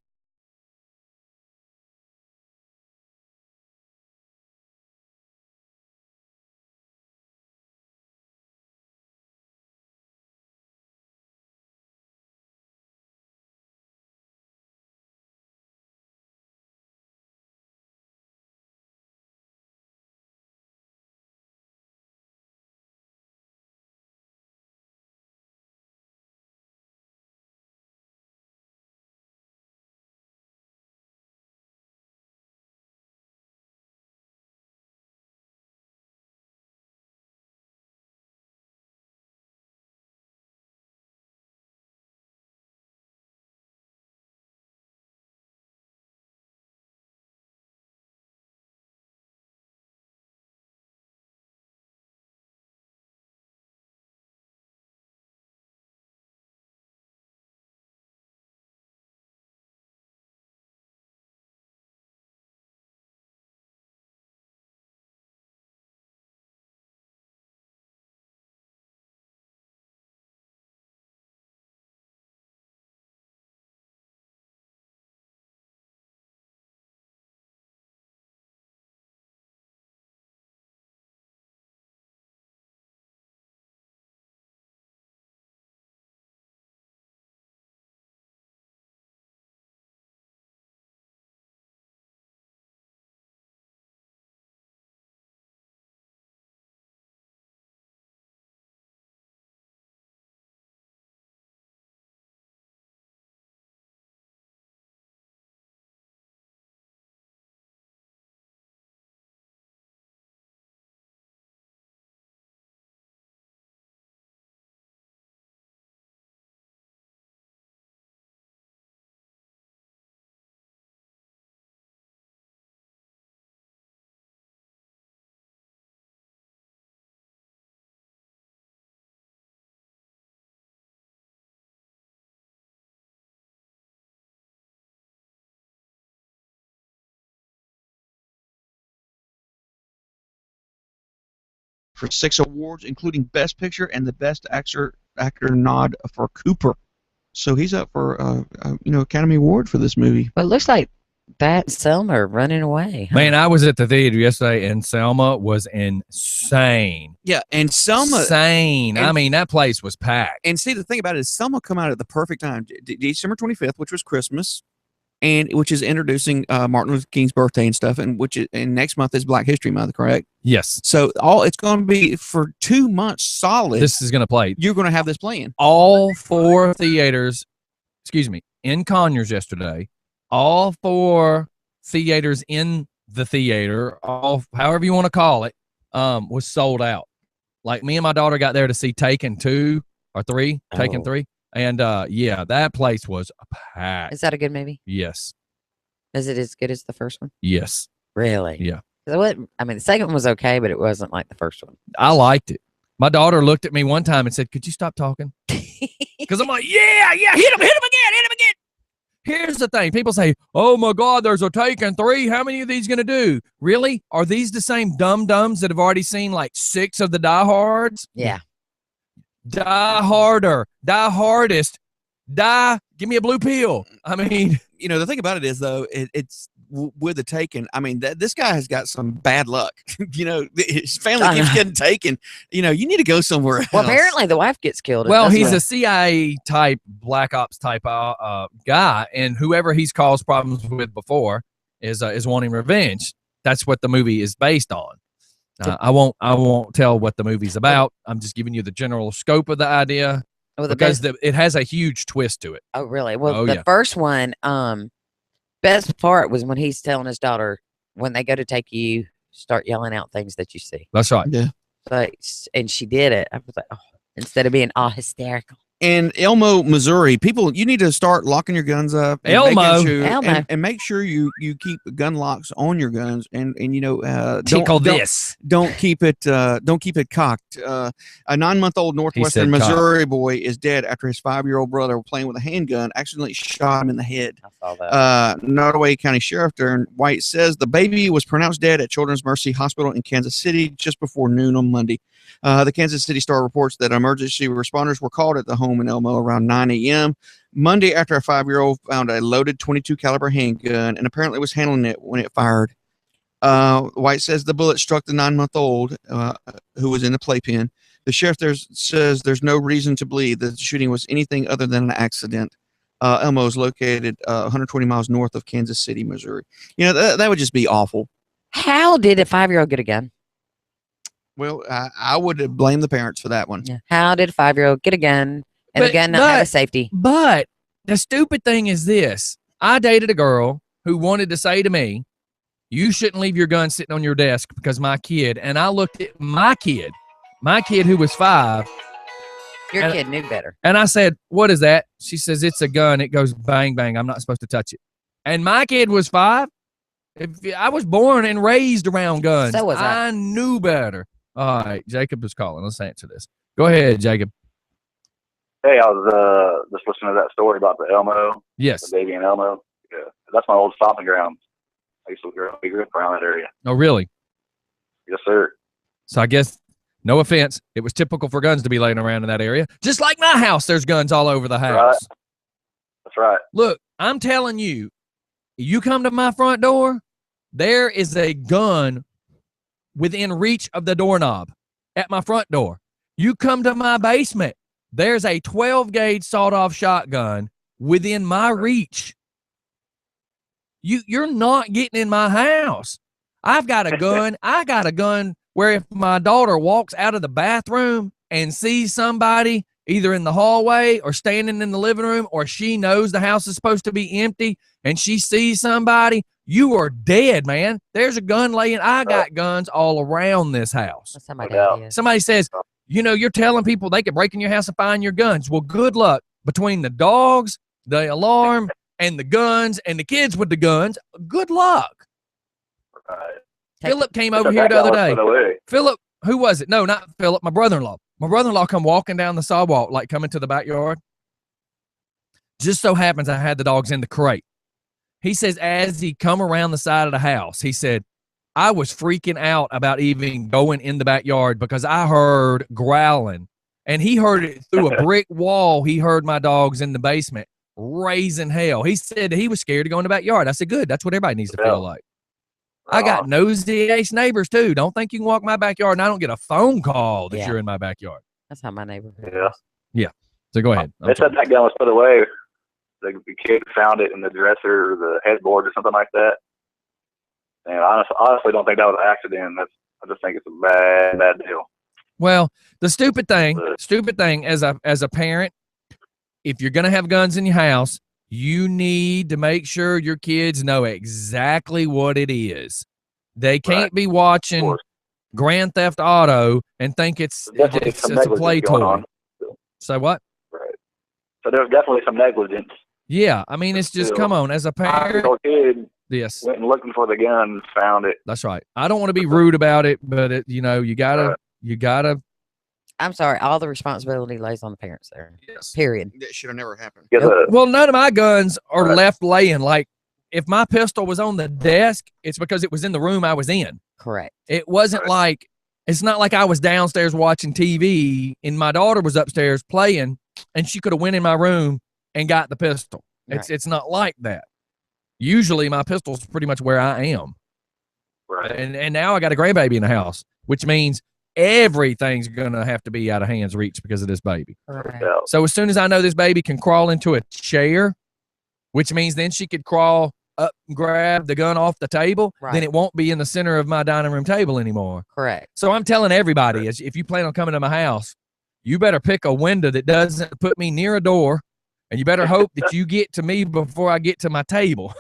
for 6 awards, including Best Picture and the Best Actor nod for Cooper. So he's up for Academy Award for this movie. Well, it looks like that Selma are running away. Huh? Man, I was at the theater yesterday, and Selma was insane. Yeah, and Selma insane. And, I mean, that place was packed. And see, the thing about it is Selma come out at the perfect time, December 25th, which was Christmas, and which is introducing Martin Luther King's birthday and stuff, and next month is Black History Month, correct? Yes. So it's going to be for 2 months solid. This is going to play. You're going to have this playing. All 4 theaters, in Conyers yesterday. All 4 theaters in the theater, however you want to call it, was sold out. Like me and my daughter got there to see Taken 2 or 3, Taken 3. And that place was packed. Is that a good movie? Yes. Is it as good as the first one? Yes. Really? Yeah. The second one was okay, but it wasn't like the first one. I liked it. My daughter looked at me one time and said, "Could you stop talking?" Because I'm like, yeah, hit him again. Here's the thing. People say, "Oh my God, there's a Taken 3. How many of these going to do?" Really? Are these the same dum-dums that have already seen like 6 of the Die Hards? Yeah. Die harder. Die hardest. Die. Give me a blue pill. I mean, the thing about it is, though, it's with the Taken. I mean, this guy has got some bad luck. His family keeps getting taken. You need to go somewhere else. Well, apparently the wife gets killed. Well, he's a CIA type, Black Ops type guy, and whoever he's caused problems with before is wanting revenge. That's what the movie is based on. I won't tell what the movie's about. I'm just giving you the general scope of the idea because it has a huge twist to it. Oh, really? Well, the first one, best part was when he's telling his daughter, when they go to take you, start yelling out things that you see. That's right. Yeah. Like, and she did it. I was like, oh, instead of being all hysterical. In Elmo, Missouri, people, you need to start locking your guns up. And Elmo. making sure, Elmo. and make sure you keep gun locks on your guns, and Tickle this. don't keep it cocked. A 9-month-old Northwestern said cocked. Missouri boy is dead after his 5-year-old brother playing with a handgun accidentally shot him in the head. I saw that. Nottoway County Sheriff Darren White says the baby was pronounced dead at Children's Mercy Hospital in Kansas City just before noon on Monday. The Kansas City Star reports that emergency responders were called at the home in Elmo around 9 a.m. Monday after a 5-year-old found a loaded .22 caliber handgun and apparently was handling it when it fired. White says the bullet struck the 9-month-old who was in the playpen. The sheriff says there's no reason to believe that the shooting was anything other than an accident. Elmo is located 120 miles north of Kansas City, Missouri. You know, that would just be awful. How did a 5-year-old get a gun? Well, I would blame the parents for that one. Yeah. How did a 5-year-old get a gun and the gun not have a safety? But the stupid thing is this. I dated a girl who wanted to say to me, you shouldn't leave your gun sitting on your desk because my kid, and I looked at my kid who was 5. Your kid knew better. And I said, what is that? She says, it's a gun. It goes bang, bang. I'm not supposed to touch it. And my kid was 5. I was born and raised around guns. So was I. I knew better. All right, Jacob is calling. Let's answer this. Go ahead, Jacob. Hey, I was just listening to that story about the Elmo, Yes. the baby in Elmo. Yeah, that's my old stomping ground. I used to be around that area. Oh, really? Yes, sir. So I guess, no offense, it was typical for guns to be laying around in that area. Just like my house, there's guns all over the house. Right. That's right. Look, I'm telling you, you come to my front door, there is a gun within reach of the doorknob at my front door. You come to my basement, there's a 12-gauge sawed-off shotgun within my reach. You're not getting in my house. I've got a gun. I got a gun where if my daughter walks out of the bathroom and sees somebody either in the hallway or standing in the living room, or she knows the house is supposed to be empty and she sees somebody, you are dead, man. There's a gun laying. I got guns all around this house. That's how my dad is. Somebody says, you know, you're telling people they could break in your house and find your guns. Well, good luck. Between the dogs, the alarm, and the guns, and the kids with the guns, good luck. Right. Philip came over here the other day. Philip, who was it? No, not Philip, my brother-in-law. My brother-in-law come walking down the sidewalk, like coming to the backyard. Just so happens I had the dogs in the crate. He says, as he come around the side of the house, he said, I was freaking out about even going in the backyard because I heard growling. And he heard it through a brick wall. He heard my dogs in the basement raising hell. He said he was scared to go in the backyard. I said, good. That's what everybody needs to feel like. I got nosy ace neighbors too. Don't think you can walk my backyard and I don't get a phone call that you're in my backyard. That's how my neighborhood Yeah. Yeah. So go ahead. They said that gun was put away. The kid found it in the dresser or the headboard or something like that. And I honestly don't think that was an accident. I just think it's a bad deal. Well, the stupid thing as a parent, if you're going to have guns in your house, you need to make sure your kids know exactly what it is. They can't be watching Grand Theft Auto and think it's a play toy. So what? Right. So there's definitely some negligence. Yeah, I mean, it's just, come on, as a parent. Kid yes. Went and looking for the gun and found it. That's right. I don't want to be rude about it, but you gotta. I'm sorry. All the responsibility lays on the parents there. Yes. Period. That should have never happened. Well, none of my guns are left laying. Like, if my pistol was on the desk, it's because it was in the room I was in. Correct. It wasn't like, it's not like I was downstairs watching TV and my daughter was upstairs playing and she could have went in my room and got the pistol. It's not like that. Usually my pistol's pretty much where I am. Right. And now I got a gray baby in the house, which means everything's going to have to be out of hand's reach because of this baby. Right. So as soon as I know this baby can crawl into a chair, which means then she could crawl up and grab the gun off the table, then it won't be in the center of my dining room table anymore. Correct. So I'm telling everybody, if you plan on coming to my house, you better pick a window that doesn't put me near a door, and you better hope that you get to me before I get to my table.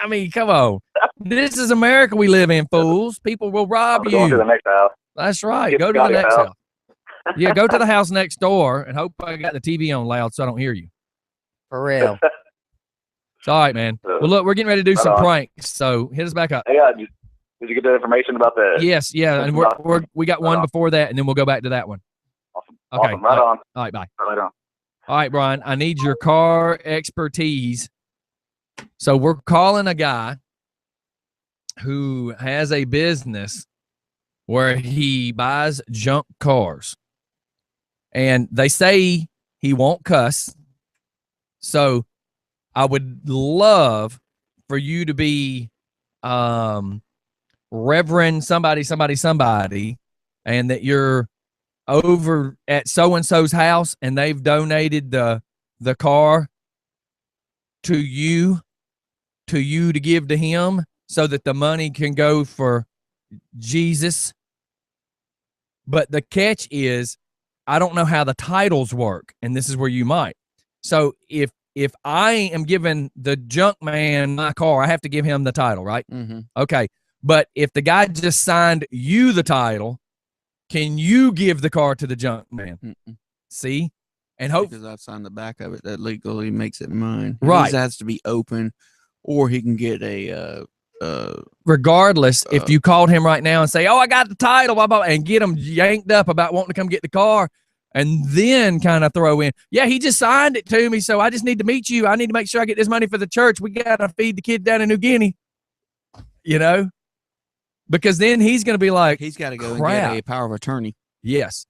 I mean, come on. This is America we live in, fools. People will rob you. Going to the next house. That's right. Get Go to the Scotty next house. house. Yeah, go to the house next door and hope I got the TV on loud so I don't hear you. For real. It's all right, man. Well, look, we're getting ready to do Right some on. pranks, so hit us back up. Hey, did you get that information about that? Yes, yeah, and we got one on. before that, and then we'll go back to that one. Awesome. Okay. Awesome. Right on. All right, bye. Right later on. All right, Brian, I need your car expertise. So we're calling a guy who has a business where he buys junk cars. And they say he won't cuss. So I would love for you to be Reverend somebody, and that you're over at so-and-so's house and they've donated the car to you to give to him so that the money can go for Jesus. But the catch is, I don't know how the titles work, and this is where you might. So if I am giving the junk man my car, I have to give him the title, right? Mm-hmm. Okay. But if the guy just signed you the title, can you give the car to the junk man? Mm-mm. See? And hope Because I've signed the back of it, that legally makes it mine. Right. His has to be open, or he can get a regardless, if you called him right now and say, "Oh, I got the title," blah, blah, and get him yanked up about wanting to come get the car, and then kind of throw in, "Yeah, he just signed it to me, so I just need to meet you. I need to make sure I get this money for the church. We got to feed the kid down in New Guinea," you know, because then he's going to be like, he's got to go crap. and get a power of attorney. Yes,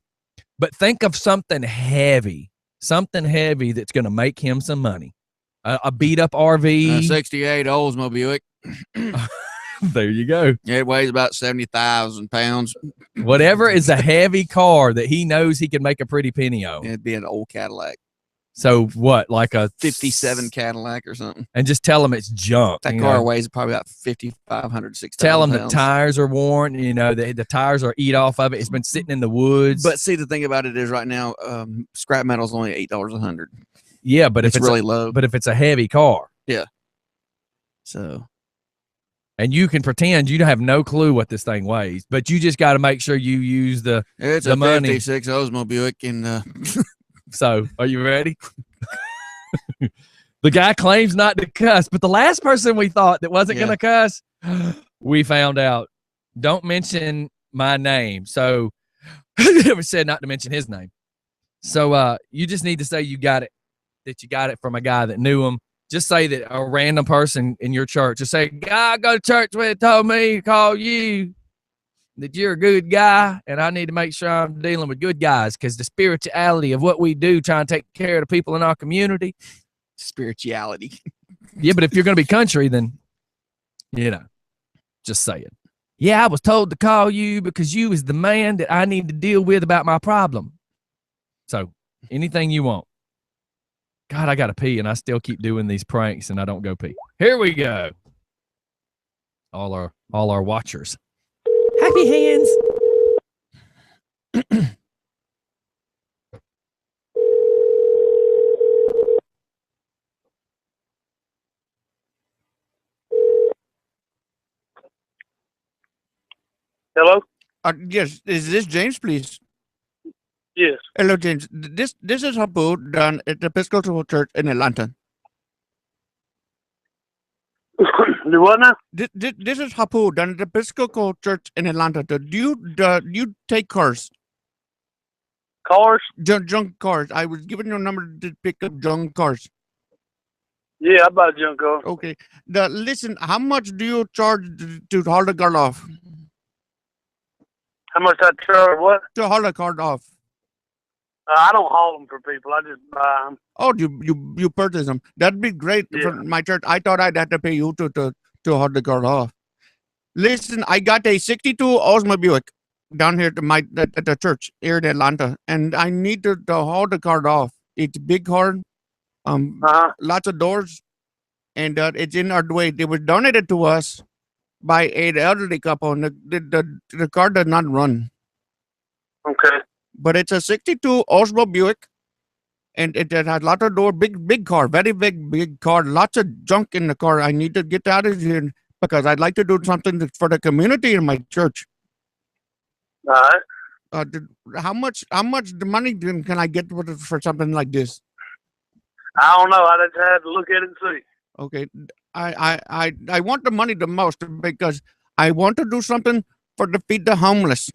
but think of something heavy that's going to make him some money. A beat up RV, 68 Oldsmobile Buick. There you go. It weighs about 70,000 pounds. Whatever is a heavy car that he knows he can make a pretty penny on. It'd be an old Cadillac, So what, like a 57 Cadillac or something. And just tell him it's junk. That you car know. weighs probably about 5,500, 6,000 Tell him the pounds. tires are worn. You know, the tires are eat off of it. It's been sitting in the woods. But see, the thing about it is right now, scrap metal's only $8 a hundred. yeah, but if It's it's really low. But if it's a heavy car, So and you can pretend you have no clue what this thing weighs, but you just got to make sure you use the. it's The a money. 56 Oldsmobile Buick, and So, are you ready? The guy claims not to cuss, but the last person we thought that wasn't Yeah. going to cuss, we found out. Don't mention my name. So, it was said not to mention his name. So, you just need to say you got it, that you got it from a guy that knew him. Just say that a random person in your church. Just say, "Guy I go to church with told me to call you, that you're a good guy, and I need to make sure I'm dealing with good guys because the spirituality of what we do, trying to take care of the people in our community." spirituality. Yeah, but if you're going to be country, then, you know, just say it. "Yeah, I was told to call you because you is the man that I need to deal with about my problem." So anything you want. God, I got to pee, and I still keep doing these pranks, and I don't go pee. Here we go. All our watchers. Happy hands. Hello? Yes, is this James, please? Yes. Hello, James. This is Habu done at the Episcopal Church in Atlanta. Do what now? This is Hapu done at the Episcopal Church in Atlanta. Do you take cars? Cars? Junk cars. I was given your number to pick up junk cars. Yeah, I buy junk cars. Okay. Listen, how much do you charge to haul the car off? How much I charge? What? To haul the car off. I don't haul them for people. I just buy them. Oh, you purchase them. That'd be great Yeah. for my church. I thought I'd have to pay you to haul the car off. Listen, I got a 62 Oldsmobile Buick down here at the church here in Atlanta, and I need to haul the car off. It's a big car, lots of doors, and it's in our way. It was donated to us by an elderly couple, and the car does not run. Okay. But it's a 62 Oldsmobile Buick, and it has lots of door, big car, very big car, lots of junk in the car. I need to get out of here because I'd like to do something for the community in my church. All right. How much the money can I get for something like this? I don't know. I just had to look at it and see. Okay, I want the money the most because I want to do something for to feed the homeless.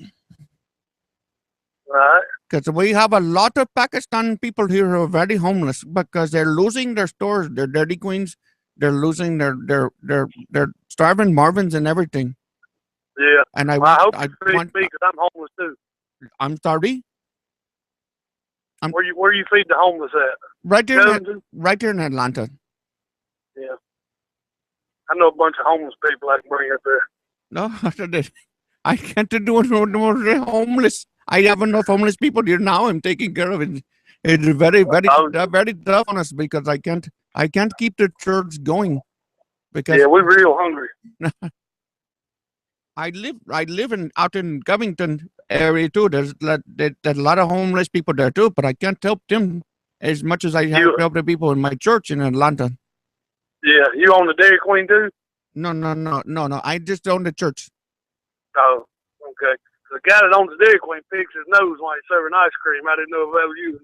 Right. Because we have a lot of Pakistan people here who are very homeless because they're losing their stores, their Dairy Queens, they're losing their starving Marvins and everything. Yeah. And I hope you feed me because I'm homeless too. I'm sorry. Where you feed the homeless at? Right here, Jonesy? in Atlanta. Yeah. I know a bunch of homeless people I can bring up there. No, I can't do no more homeless. I have enough homeless people here now. I'm taking care of it. It's very tough on us because I can't keep the church going. Because yeah, we're real hungry. I live out in Covington area too. There's a lot of homeless people there too, but I can't help them as much as I have helped the people in my church in Atlanta. Yeah, you own the Dairy Queen too? No. I just own the church. Oh, okay. The guy that owns the Dairy Queen picks his nose while he's serving ice cream. I didn't know if that was you.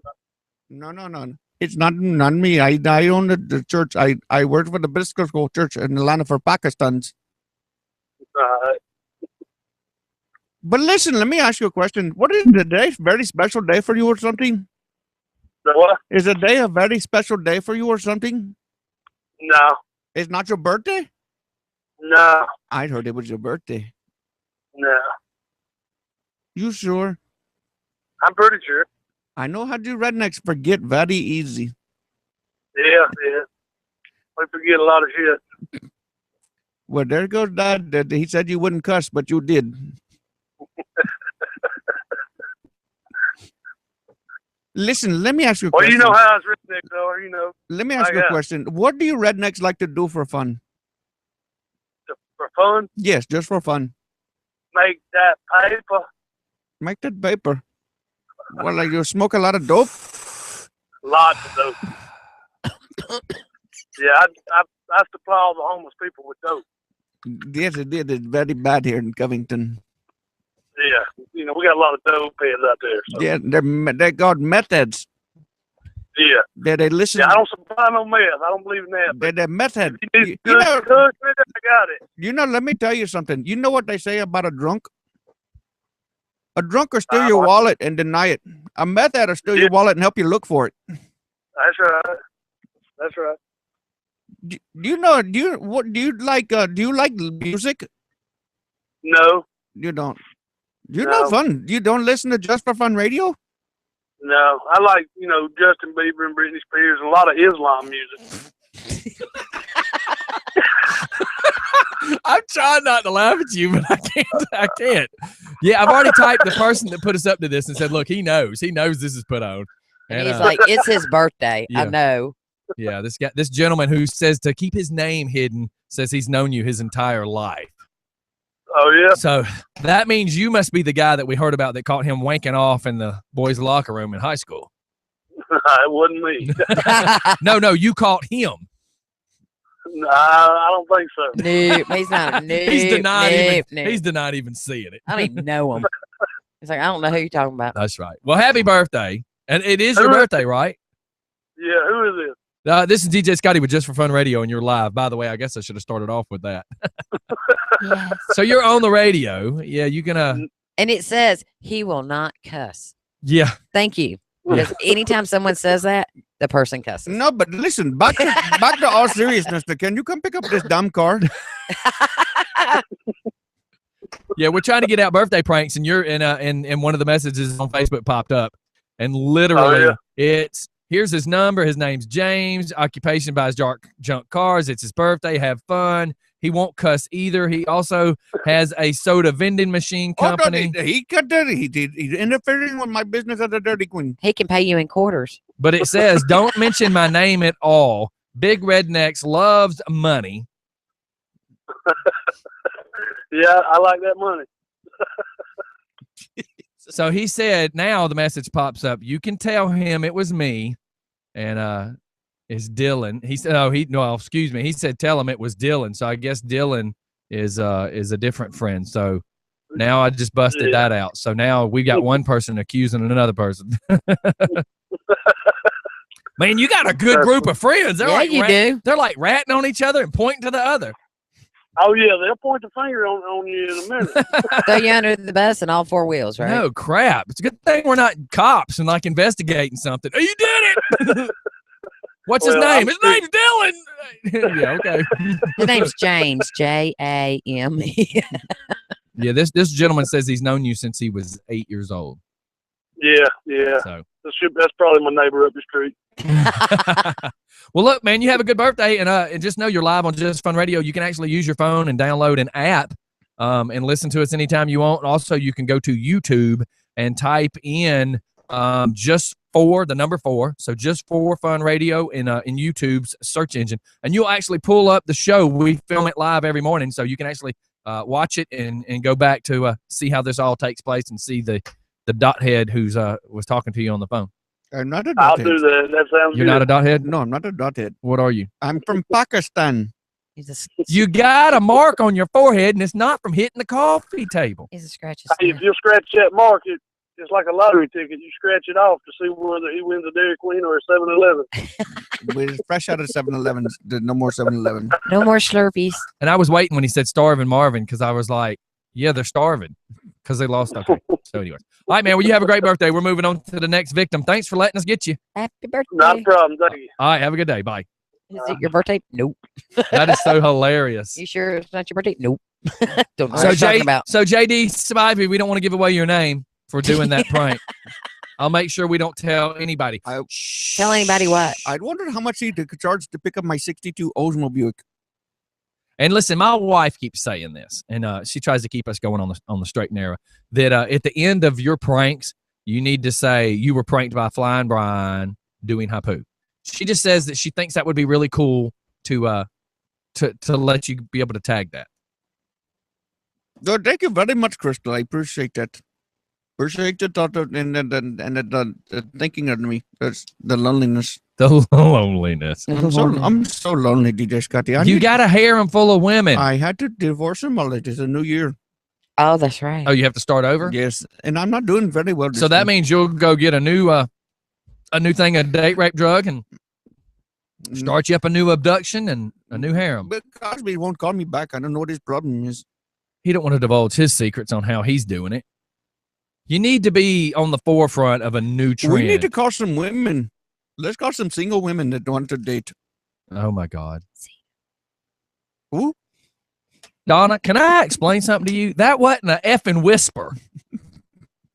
No. It's not me. I own the church. I work for the Episcopal Church in Atlanta for Pakistans. But listen, let me ask you a question. What is the day? Very special day for you or something? The what? Is the day a very special day for you or something? No. It's not your birthday? No. I heard it was your birthday. No. You sure? I'm pretty sure. I know how you rednecks forget very easy. Yeah. We forget a lot of shit. Well, there goes Dad. He said you wouldn't cuss, but you did. Listen, let me ask you a question. Well, you know how us rednecks are, you know. Let me ask you a question. What do you rednecks like to do for fun? For fun? Yes, just for fun. Make that paper. Make that paper. Well, like you smoke a lot of dope? Lots of dope. Yeah, I supply all the homeless people with dope. Yes, it did. It's very bad here in Covington. Yeah, you know, we got a lot of dope heads out there. So. Yeah, they got methods. Yeah. They listen. Yeah, I don't supply no meth. I don't believe in that. They're method. You know, I got it. You know, let me tell you something. You know what they say about a drunk? A drunk will steal your wallet and deny it. A meth addict will steal your wallet and help you look for it. That's right. That's right. Do you like music? No. You don't. You're no fun. You don't listen to Just for Fun radio? No. I like, you know, Justin Bieber and Britney Spears, a lot of Islam music. I'm trying not to laugh at you, but I can't. Yeah, I've already typed the person that put us up to this and said, look, he knows this is put on. And he's like, it's his birthday. Yeah. I know. Yeah, this gentleman who says to keep his name hidden says he's known you his entire life. Oh, yeah? So that means you must be the guy that we heard about that caught him wanking off in the boys' locker room in high school. It wasn't me. No, you caught him. No, I don't think so. Nope, he's not. Nope, He's denied even seeing it. I don't even know him. He's like, I don't know who you're talking about. That's right. Well, happy birthday. And it is your birthday, right? Yeah, who is this? This is DJ Scotty with Just for Fun Radio, and you're live. By the way, I guess I should have started off with that. Yes. So you're on the radio. Yeah, you gonna. And it says he will not cuss. Yeah. Thank you. Because anytime someone says that, the person cusses. No, but listen, back to all seriousness. Can you come pick up this dumb car? Yeah, we're trying to get out birthday pranks, and you're in one of the messages on Facebook popped up, and literally it's here's his number. His name's James. Occupation buys junk cars. It's his birthday. Have fun. He won't cuss either. He also has a soda vending machine company. He he's interfering with my business at the Dairy Queen. He can pay you in quarters. But it says, don't mention my name at all. Big Rednecks loves money. Yeah, I like that money. So he said, now the message pops up. You can tell him it was me, and it's Dylan. He said, excuse me. He said, tell him it was Dylan. So I guess Dylan is a different friend. So Now I just busted that out. So now we got one person accusing another person. Man, you got a good group of friends. They're like do. They're like ratting on each other and pointing to the other. Oh yeah, they'll point the finger on you in a minute. Throw you under the bus and all four wheels, right? No crap. It's a good thing we're not cops and like investigating something. Oh, you did it. What's his name? His name's Dylan. Yeah, okay. His name's James, J-A-M-E. Yeah, this gentleman says he's known you since he was 8 years old. Yeah. So. That's probably my neighbor up the street. Well, look, man, you have a good birthday, and just know you're live on Just Fun Radio. You can actually use your phone and download an app and listen to us anytime you want. Also, you can go to YouTube and type in just for the number 4, so Just For Fun Radio in YouTube's search engine, and you'll actually pull up the show. We film it live every morning, so you can actually watch it and go back to see how this all takes place and see the dot head who's was talking to you on the phone. I'm not a dot I'll head. do that. That sounds You're good. not a dot head? No, I'm not a dot head. What are you? I'm from Pakistan. You got a mark on your forehead, and it's not from hitting the coffee table. He's a scratch. Hey, if you scratch that mark, it's like a lottery ticket. You scratch it off to see whether he wins a Dairy Queen or a 7-Eleven. We're fresh out of 7-Eleven. No more 7-Eleven. No more Slurpees. And I was waiting when he said starving Marvin because I was like, yeah, they're starving because they lost. Okay. So anyways. All right, man. Well, you have a great birthday. We're moving on to the next victim. Thanks for letting us get you. Happy birthday. Not a problem. Thank you. All right. Have a good day. Bye. Is it your birthday? Nope. That is so hilarious. You sure it's not your birthday? Nope. Don't know So, what you're talking about. JD Spivey, we don't want to give away your name for doing that prank. I'll make sure we don't tell anybody. Tell anybody what? I wondered how much he could charge to pick up my 62 Oldsmobile Buick. And listen, my wife keeps saying this, and she tries to keep us going on the straight and narrow, that at the end of your pranks, you need to say you were pranked by Flying Brian doing Hapu. She just says that she thinks that would be really cool to let you be able to tag that. So thank you very much, Crystal. I appreciate that. Appreciate the thought of, and the thinking of me. That's the loneliness. The loneliness. I'm so lonely, DJ Scotty. You got a harem full of women. I had to divorce him all. It's a new year. Oh, that's right. Oh, you have to start over? Yes, and I'm not doing very well. So that means you'll go get a new thing, a date rape drug, and start you up a new abduction and a new harem. But Cosby won't call me back. I don't know what his problem is. He don't want to divulge his secrets on how he's doing it. You need to be on the forefront of a new trend. We need to call some women. Let's call some single women that want to date. Oh my God. Who? Donna, can I explain something to you? That wasn't an effing whisper.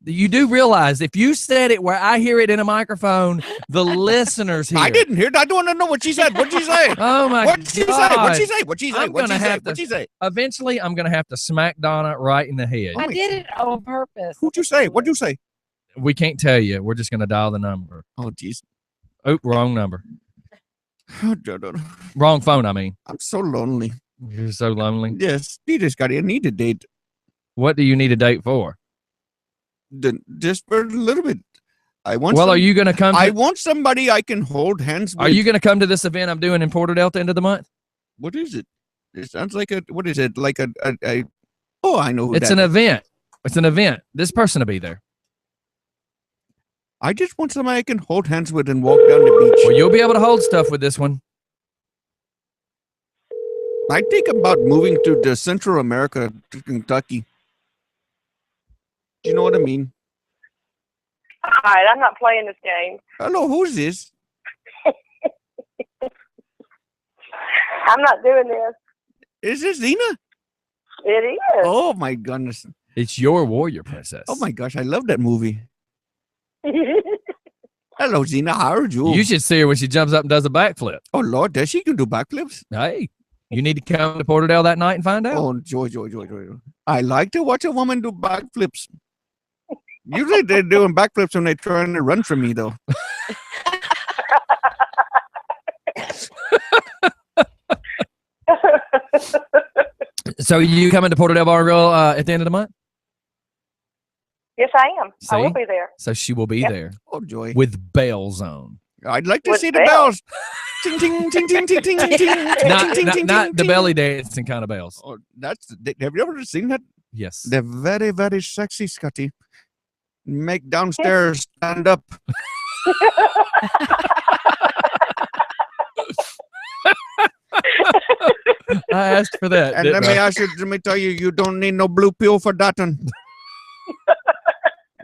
You do realize if you said it where I hear it in a microphone, the listeners hear. I didn't hear it. I don't want to know what she said. What'd she say? Oh my What'd she God. say? What'd she say? What'd she say? I'm What'd gonna she say? have What'd she say? Eventually, I'm going to have to smack Donna right in the head. I did it on purpose. What'd you say? What'd you say? We can't tell you. We're just going to dial the number. Oh, jeez. Oh, wrong number. Oh, Wrong phone, I mean. I'm so lonely. You're so lonely. Yes, DJ Scotty, I need a date. What do you need a date for? Just for a little bit. I want. Well, are you going to come? I want somebody I can hold hands with. Are you going to come to this event I'm doing in Porterdale at the end of the month? What is it? It sounds like a. What is it? Like a oh, I know. Who It's that an is. event. It's an event. This person will be there. I just want somebody I can hold hands with and walk down the beach. Well, you'll be able to hold stuff with this one. I think about moving to the Central America, to Kentucky. Do you know what I mean? All right, I'm not playing this game. Hello, who's this? I'm not doing this. Is this Zena? It is. Oh my goodness. It's your warrior princess. Oh my gosh, I love that movie. Hello, Zena. How are you? You should see her when she jumps up and does a backflip. Oh Lord, does she can do backflips? Hey, you need to come to Porterdale that night and find out. Oh, joy. I like to watch a woman do backflips. Usually they're doing backflips when they're trying to run from me, though. So you coming to Porterdale Bar Grill at the end of the month? Yes, I am. I will See? be there. So she will be Yep. there Oh, joy. with bells on. I'd like to With see the bells. bells. Ting, ting, ting, ting, ting, ting, ting, ting, Not, ting, not, ting, not ting, the ting. belly dancing kind of bells. Oh, have you ever seen that? Yes. They're very, very sexy, Scotty. Make downstairs stand up. I asked for that. And didn't let me tell you, you don't need no blue pill for that one.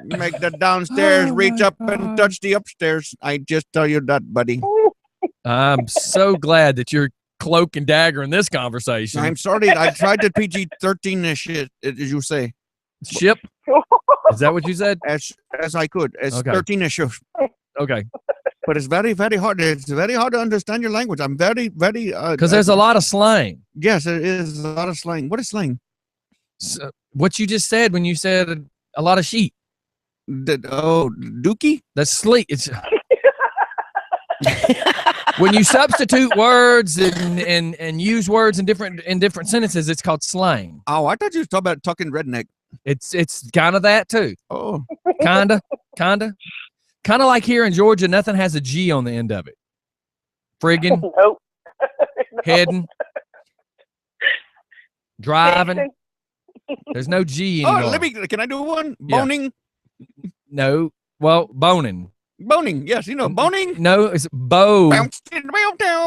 Make the downstairs reach up and touch the upstairs. I just tell you that, buddy. I'm so glad that you're cloak and dagger in this conversation. I'm sorry. I tried to PG-13 this shit, as you say. Ship? Is that what you said? As I could. As Okay. 13 issues. Okay. But it's very, very hard. It's very hard to understand your language. I'm very, very... Because there's a lot of slang. Yes, there is a lot of slang. What is slang? So, what you just said when you said a lot of sheep. Dookie? That's sleep. It's when you substitute words and use words in different sentences, it's called slang. Oh, I thought you were talking about talking redneck. It's kind of that too. Oh. Kinda like here in Georgia, nothing has a G on the end of it. Friggin', Nope. heading, driving. There's no G anymore. Can I do one? Yeah. Boning? No. Well, boning. Boning, yes, you know, boning. No, it's bow. Boning.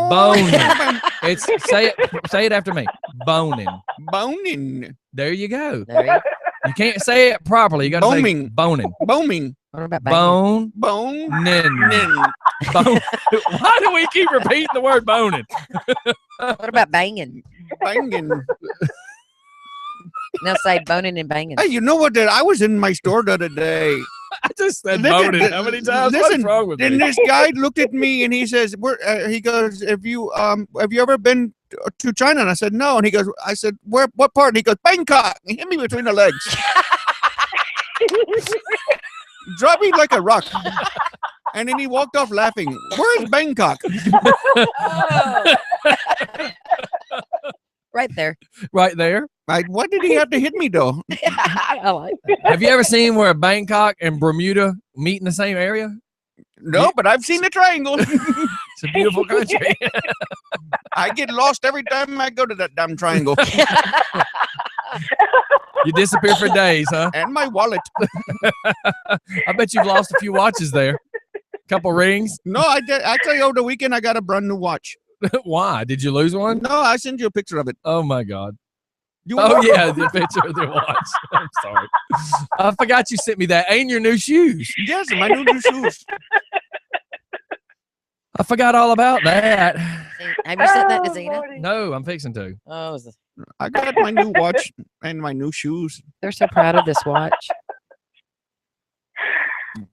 Boning. It's say it after me. Boning. Boning. There you go. There you go. You can't say it properly. You got to say Boning. boning. Boning. What about banging? Bone. Bone. Nin. Nin. Bone. Why do we keep repeating the word boning? What about banging? Banging. They'll say boning and banging. Hey, you know what? I was in my store the other day. I just said Look at boning. this- How many times? listen, What's wrong with Then me? this guy looked at me and he says, he goes, have you ever been to China? And I said, no. And he goes, I said, what part? And he goes, Bangkok. He hit me between the legs. Dropped me like a rock. And then he walked off laughing. Where is Bangkok? Right there. Right there. Why did he have to hit me though? I like that. Have you ever seen where Bangkok and Bermuda meet in the same area? No, but I've seen the triangle. It's a beautiful country. I get lost every time I go to that damn triangle. You disappear for days, huh? And my wallet. I bet you've lost a few watches there. Couple rings. No, I did. Actually, over the weekend, I got a brand new watch. Why? Did you lose one? No, I sent you a picture of it. Oh my God. You Oh yeah, the picture of the watch. I'm sorry. I forgot you sent me that. And your new shoes. Yes, my new shoes. I forgot all about that. Have you sent that to Zena? No, I'm fixing to. Oh, I got my new watch and my new shoes. they're so proud of this watch.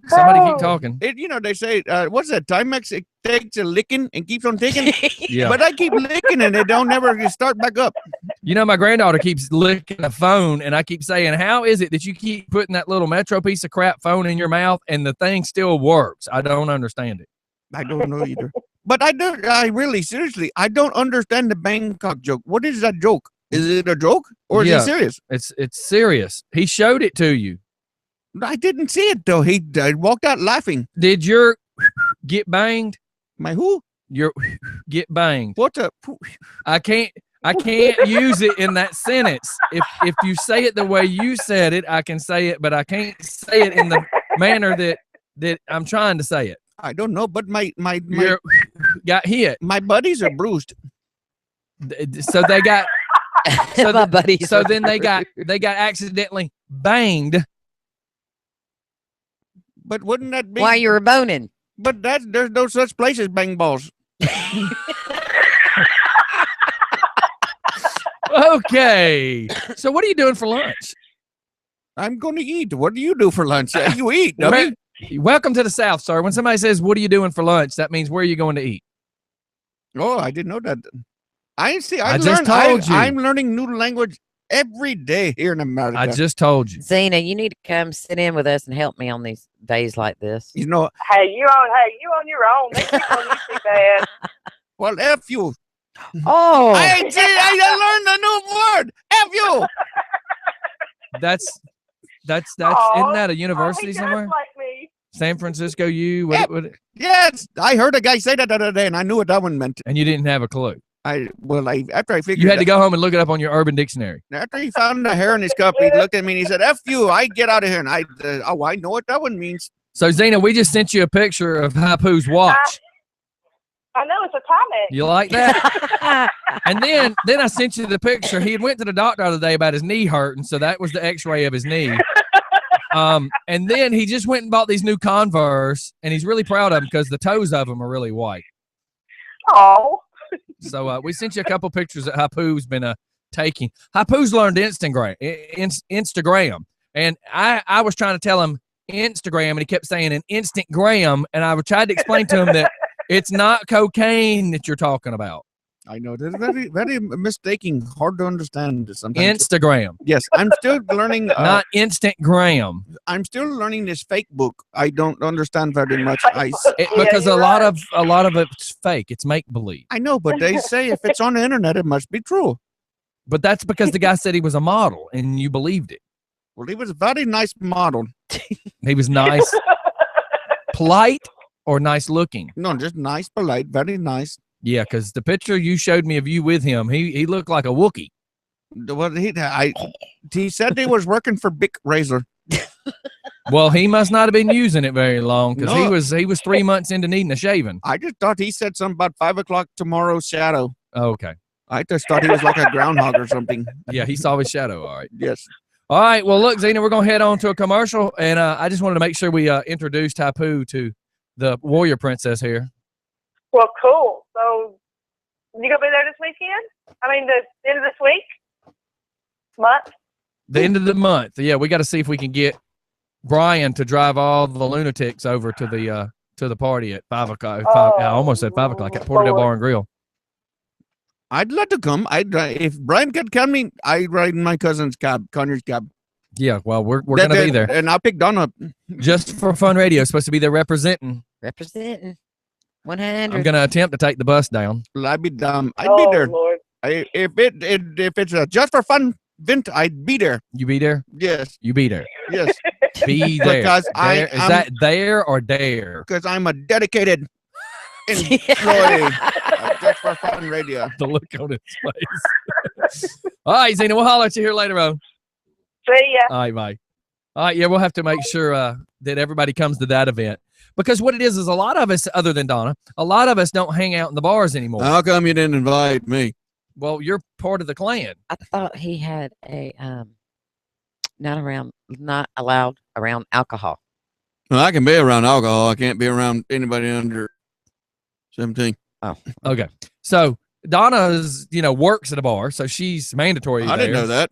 Somebody keep talking. They say, what's that? Timex, it takes a licking and keeps on ticking. Yeah. But I keep licking and it don't ever start back up. You know, my granddaughter keeps licking the phone, and I keep saying, how is it that you keep putting that little Metro piece of crap phone in your mouth and the thing still works? I don't understand it. I don't know either. But I really, seriously, I don't understand the Bangkok joke. What is that joke? Is it a joke or is Yeah. it serious? It's serious. He showed it to you. I didn't see it though. He walked out laughing. Did your get banged? My who? Your get banged. What the? I can't use it in that sentence. If you say it the way you said it, I can say it, but I can't say it in the manner that I'm trying to say it. I don't know, but my Your got hit. my buddies are bruised. So they got so My buddies. so then they got accidentally banged. But wouldn't that be? While you were boning. But there's no such place as bang balls. Okay. So what are you doing for lunch? I'm going to eat. What do you do for lunch? You eat, dummy. Welcome to the South, sir. When somebody says, "What are you doing for lunch?" that means where are you going to eat? Oh, I didn't know that. I see. I just told you. I'm learning new language every day here in America. I just told you. Zena, you need to come sit in with us and help me on these days like this. You know. Hey, you on your own. They keep on you too bad. Well, F you. Oh, I learned a new word. F you. That's Aw. isn't that a Oh, university he does somewhere? like me. San Francisco U. Yeah. What, Yes, I heard a guy say that the other day, and I knew what that one meant. and you didn't have a clue. After I figured You had to go home and look it up on your Urban Dictionary. after he found the hair in his cup, he looked at me and he said, "F you, I get out of here." And I know what that one means. So, Zena, we just sent you a picture of Hapu's watch. I know it's a Timex. You like that? And then I sent you the picture. He had went to the doctor the other day about his knee hurting, so that was the X-ray of his knee. And then he just went and bought these new Converse, and he's really proud of them because the toes of them are really white. Oh. So we sent you a couple pictures that Hapu's been taking. Hapu's learned Instagram, and I was trying to tell him Instagram, and he kept saying an Instagram, and I tried to explain to him that it's not cocaine that you're talking about. I know that's very, very mistaking, hard to understand sometimes. Instagram. Yes, I'm still learning. Not Instagram. I'm still learning this fake book. I don't understand very much. Because a lot of it's fake. It's make believe. I know, but they say if it's on the internet, it must be true. But that's because the guy said he was a model, and you believed it. Well, he was a very nice model. He was nice, polite, or nice looking. No, just nice, polite, very nice. Yeah, because the picture you showed me of you with him, he looked like a Wookiee. Well, he said he was working for Bic Razor. Well, he must not have been using it very long because No. he was 3 months into needing a shaving. I just thought he said something about 5 o'clock tomorrow shadow. Oh, okay. I just thought he was like a groundhog or something. Yeah, he saw his shadow. All right. Yes. All right. Well, look, Zena, we're going to head on to a commercial, and I just wanted to make sure we introduced Hapu to the warrior princess here. Well, cool. So, you gonna be there this weekend? I mean, the end of this week? Month? The end of the month. Yeah, we got to see if we can get Brian to drive all the lunatics over to the party at 5 o'clock. I almost said 5 o'clock at Porterdale Bar and Grill. I'd love to come. If Brian could come, I'd ride in my cousin's cab, Connor's cab. Yeah, well, we're going to be there. And I'll pick Don up. Just for Fun Radio. Supposed to be there representing. 100. I'm going to attempt to take the bus down. Well, I'd be there. Lord. If it's a just for fun event, I'd be there. You be there? Yes. You be there. Yes. Be there. Because is that there or dare? Because I'm a dedicated employee of Just for Fun Radio. The look on his face. All right, Zena, we'll holler at you here later on. See ya. All right, bye. All right, yeah, we'll have to make sure that everybody comes to that event. Because what it is a lot of us, other than Donna, a lot of us don't hang out in the bars anymore. How come you didn't invite me? Well, you're part of the clan. I thought he had a not allowed around alcohol. Well, I can be around alcohol. I can't be around anybody under 17. Oh, okay. So Donna's, works at a bar, so she's mandatory. I didn't know that.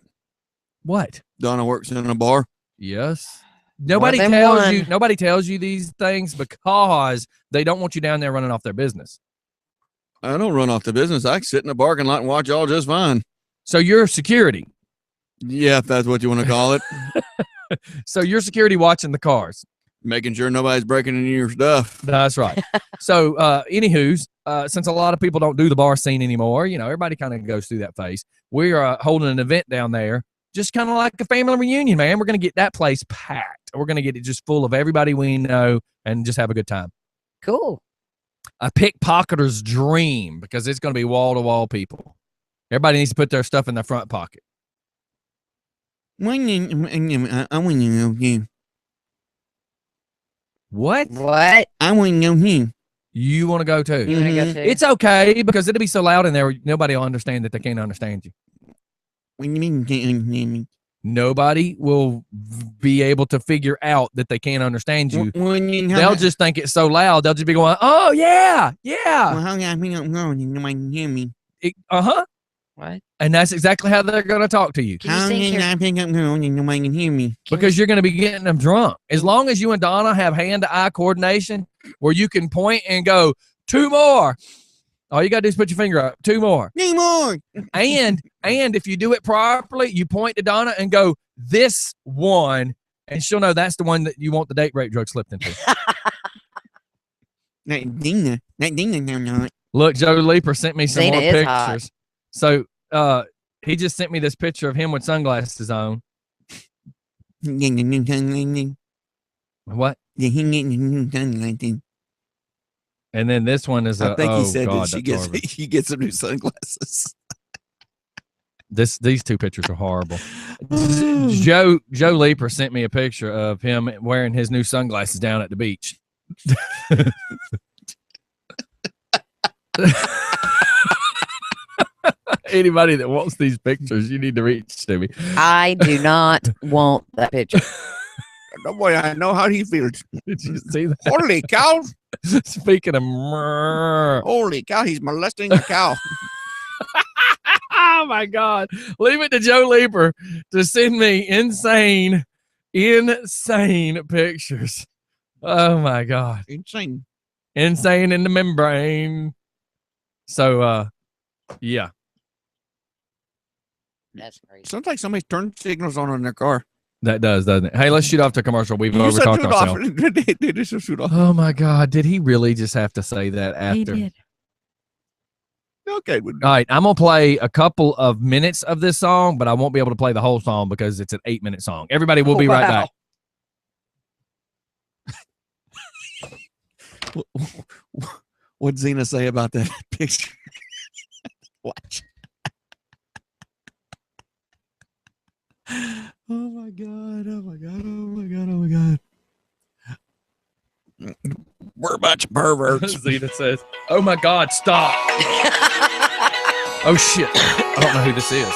What? Donna works in a bar. Yes. Nobody tells you these things because they don't want you down there running off their business. I don't run off the business. I can sit in the parking lot and watch y'all just fine. So you're security. Yeah, if that's what you want to call it. So you're security watching the cars. Making sure nobody's breaking into your stuff. That's right. So, anywho's, since a lot of people don't do the bar scene anymore, everybody kind of goes through that phase. We're holding an event down there, just kind of like a family reunion, man. We're going to get that place packed. We're going to get it just full of everybody we know and just have a good time. cool. A pickpocketer's dream because it's going to be wall-to-wall people. Everybody needs to put their stuff in their front pocket. What? What? I want to go here. You want to go too? You want to go too? It's okay because it'll be so loud in there, nobody will understand that they can't understand you. What do you mean you can't understand me? Nobody will be able to figure out that they can't understand you. They'll just think it's so loud. They'll just be going, "Oh yeah, yeah." Well, how can I pick up phone and nobody can hear me? What? And that's exactly how they're going to talk to you. How can I pick up phone and nobody can hear me? Because you're going to be getting them drunk. As long as you and Donna have hand-to-eye coordination where you can point and go, 2 more. All you got to do is put your finger up. 2 more. 2 more. And if you do it properly, you point to Donna and go, this one, and she'll know that's the one that you want the date rape drug slipped into. That Dina, not. Look, Joe Leaper sent me some Zena more is pictures. hot. So he just sent me this picture of him with sunglasses on. What? Yeah, he getting new sunglasses. And then this one is I think oh he said God, that she that's gets horrible. he gets some new sunglasses. These two pictures are horrible. Joe Leaper sent me a picture of him wearing his new sunglasses down at the beach. Anybody that wants these pictures, you need to reach to me. I do not want that picture. No boy, I know how he feels. Did you see that? Holy cow! Speaking of murr. Holy cow! He's molesting a cow. Oh my God. Leave it to Joe Leaper to send me insane pictures. Oh my God. Insane. Insane in the membrane. So yeah. That's crazy. Sounds like somebody's turn signals on in their car. That does, doesn't it? Hey, let's shoot off to commercial. We've You said overtalked shoot off. ourselves. They just shoot off. Oh my God. Did he really just have to say that after? He did. Okay. All right, I'm gonna play a couple of minutes of this song, but I won't be able to play the whole song because it's an 8-minute song. Everybody, we'll be right back. What'd Xena say about that picture? Watch. Oh my God! Oh my God! Oh my God! Oh my God! We're a bunch of perverts. Xena says, "Oh my God, stop!" Oh shit! I don't know who this is.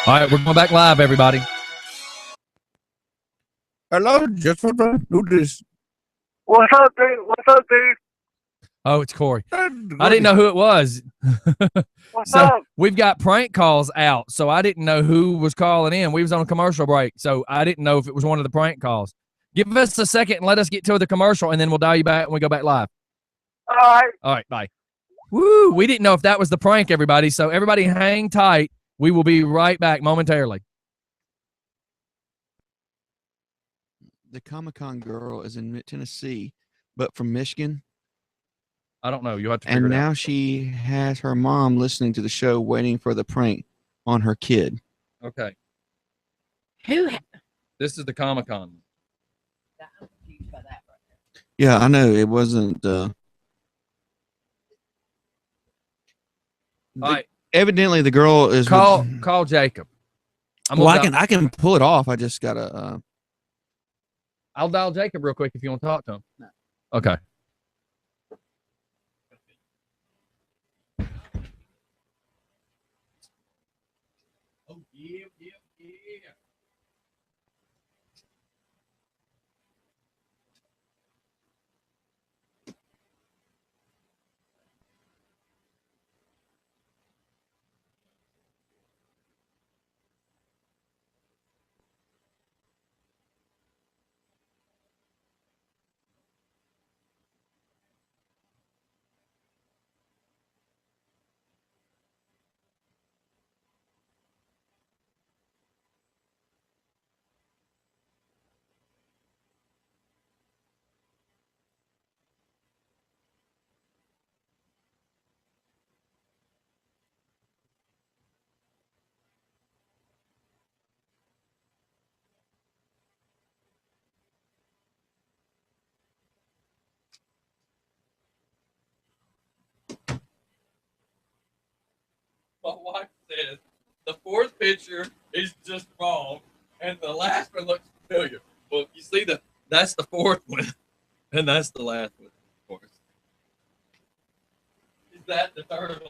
All right, we're going back live, everybody. Hello, just for do this. What's up, dude? What's up, dude? Oh, it's Corey. I didn't know who it was. What's So up? we've got prank calls out, so I didn't know who was calling in. We was on a commercial break, so I didn't know if it was one of the prank calls. Give us a second and let us get to the commercial, and then we'll dial you back when we go back live. All right. All right, bye. Woo! We didn't know if that was the prank, everybody. So everybody, hang tight. We will be right back momentarily. The Comic-Con girl is in Tennessee, but from Michigan. I don't know. You have to figure And it out. now she has her mom listening to the show, waiting for the prank on her kid. Okay. Who? This is the Comic-Con. I'm confused by that right there. Yeah, I know it wasn't. All right. Evidently, the girl is. Call Jacob. Well, I can pull it off. I just gotta. I'll dial Jacob real quick if you want to talk to him. No. Okay. Oh, yeah. My wife says the fourth picture is just wrong, and the last one looks familiar. Well, you see that's the fourth one, and that's the last one, of course. Is that the third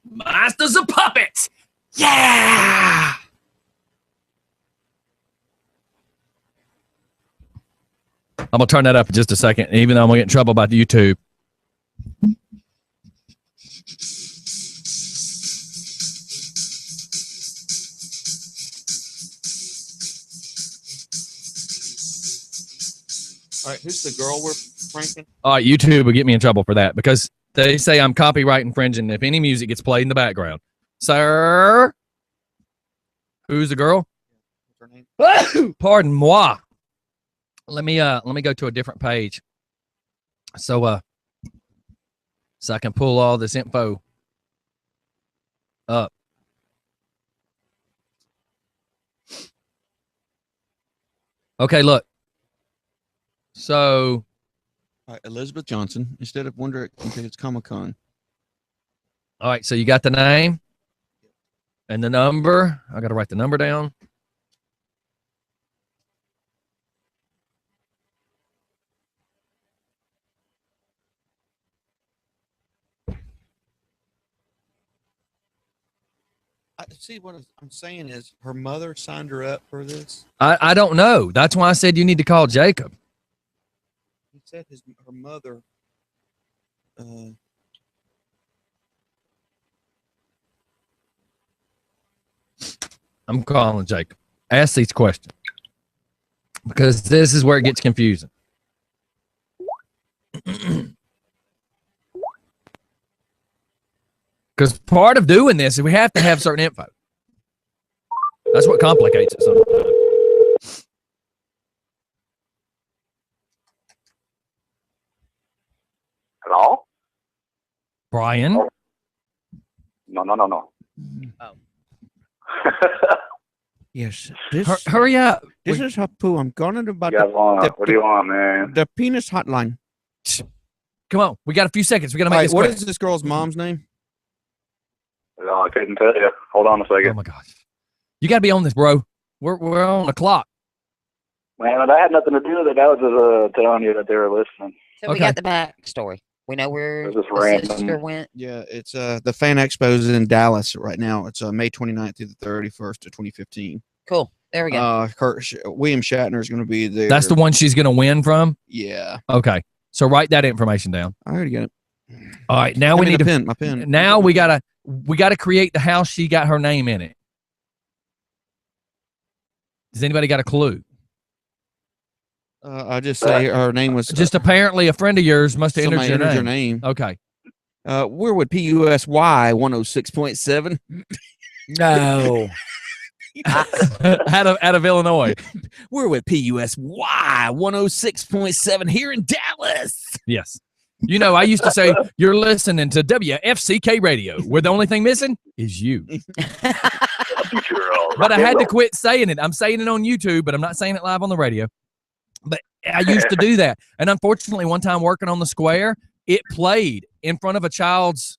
one? Masters of Puppets! Yeah! I'm gonna turn that up in just a second, even though I'm gonna get in trouble by YouTube. All right, who's the girl we're pranking? All right, YouTube will get me in trouble for that because they say I'm copyright infringing if any music gets played in the background. Sir, who's the girl? What's her name? Pardon moi. Let me go to a different page, so I can pull all this info up. Okay, look. So All right, Elizabeth Johnson instead of Wonder. I think it's Comic Con. all right, so you got the name and the number. I got to write the number down. See what I'm saying is her mother signed her up for this. I don't know. That's why I said you need to call Jacob. He said her mother. I'm calling Jacob. Ask these questions because this is where it gets confusing. Because part of doing this is we have to have certain info. That's what complicates it sometimes. Hello? Brian? No. Oh. Yes. Hurry up. This is Hapu. I'm calling about You guys want, what do you want, man? the penis hotline. Come on. We got a few seconds. We got to make All right, this what quick. is this girl's mom's name? Oh, I couldn't tell you. Hold on a second. Oh, my gosh. You got to be on this, bro. We're on the clock. Man, that had nothing to do with it. That was just telling you that they were listening. So we Okay. got the backstory. We know where It was just the random. sister went. Yeah, it's the Fan Expo is in Dallas right now. It's May 29th through the 31st of 2015. Cool. There we go. William Shatner is going to be there. That's the one she's going to win from? Yeah, Okay. So write that information down. I already got it. All right. Now Give we me need the to pen. My pen. Now we gotta create the house she got her name in it. Does anybody got a clue? I just say her name was Just apparently a friend of yours must have entered somebody your entered name. your name. Okay. We're with PUSY 106.7. No. out of Illinois. We're with PUSY 106.7 here in Dallas. Yes. You know, I used to say you're listening to WFCK radio, where the only thing missing is you. But I had to quit saying it. I'm saying it on YouTube, but I'm not saying it live on the radio. But I used to do that. And unfortunately, one time working on the square, it played in front of a child's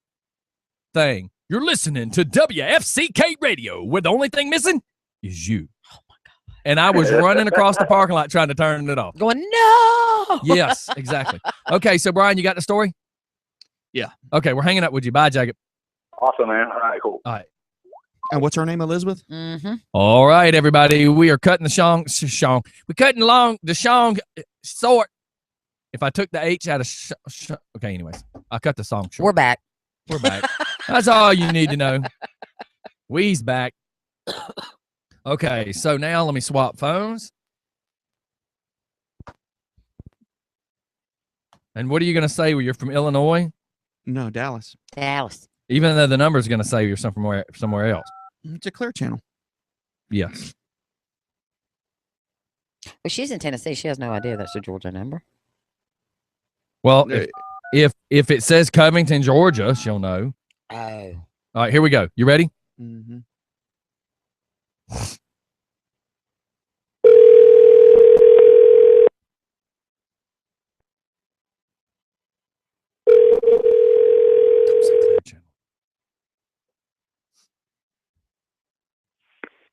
thing. You're listening to WFCK radio, where the only thing missing is you. Oh my God. And I was running across the parking lot trying to turn it off. Going, no. Yes, exactly. Okay, so Brian, you got the story? Yeah. Okay, we're hanging up with you. Bye, Jacob. Awesome, man. All right, cool. All right. And what's her name, Elizabeth? Mm-hmm. All right, everybody. We are cutting the We're cutting along the song short. If I took the H out of okay, anyways, I cut the song short. We're back. We're back. That's all you need to know. We's back. Okay, so now let me swap phones. And what are you going to say when you're from Illinois? No, Dallas. Dallas. Even though the number is going to say you're somewhere else. It's a Clear Channel. Yes. Well, she's in Tennessee. She has no idea that's a Georgia number. Well, if it says Covington, Georgia, she'll know. Oh. All right, here we go. You ready? Mm-hmm.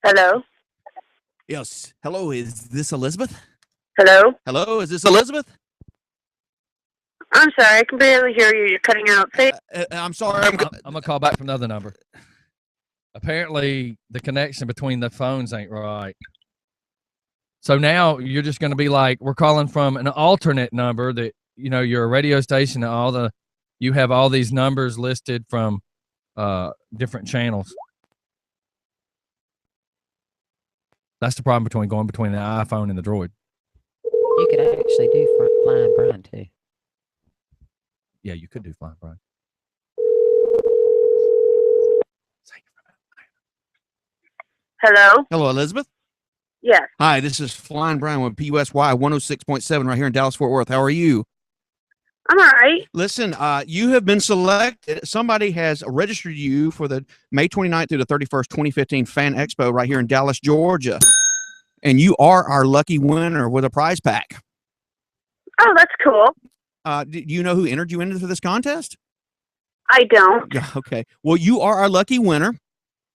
Hello? Yes. Hello, is this Elizabeth? Hello? Hello, is this Elizabeth? I'm sorry, I can barely hear you. You're cutting out. Say I'm sorry. I'm going to call back from the other number. Apparently, the connection between the phones ain't right. So now you're just going to be like, we're calling from an alternate number that, you know, you're a radio station and you have all these numbers listed from different channels. That's the problem going between the iPhone and the Droid. You could actually do Flying Brian, too. Yeah, you could do Flying Brian. hello? Hello, Elizabeth. Yes. Hi, this is Flying Brian with PUSY 106.7 right here in Dallas, Fort Worth. How are you? I'm all right. Listen, you have been selected. Somebody has registered you for the May 29th through the 31st, 2015 Fan Expo right here in Dallas, Georgia. And you are our lucky winner with a prize pack. Oh, that's cool. Do you know who entered you into this contest? I don't. Okay. Well, you are our lucky winner.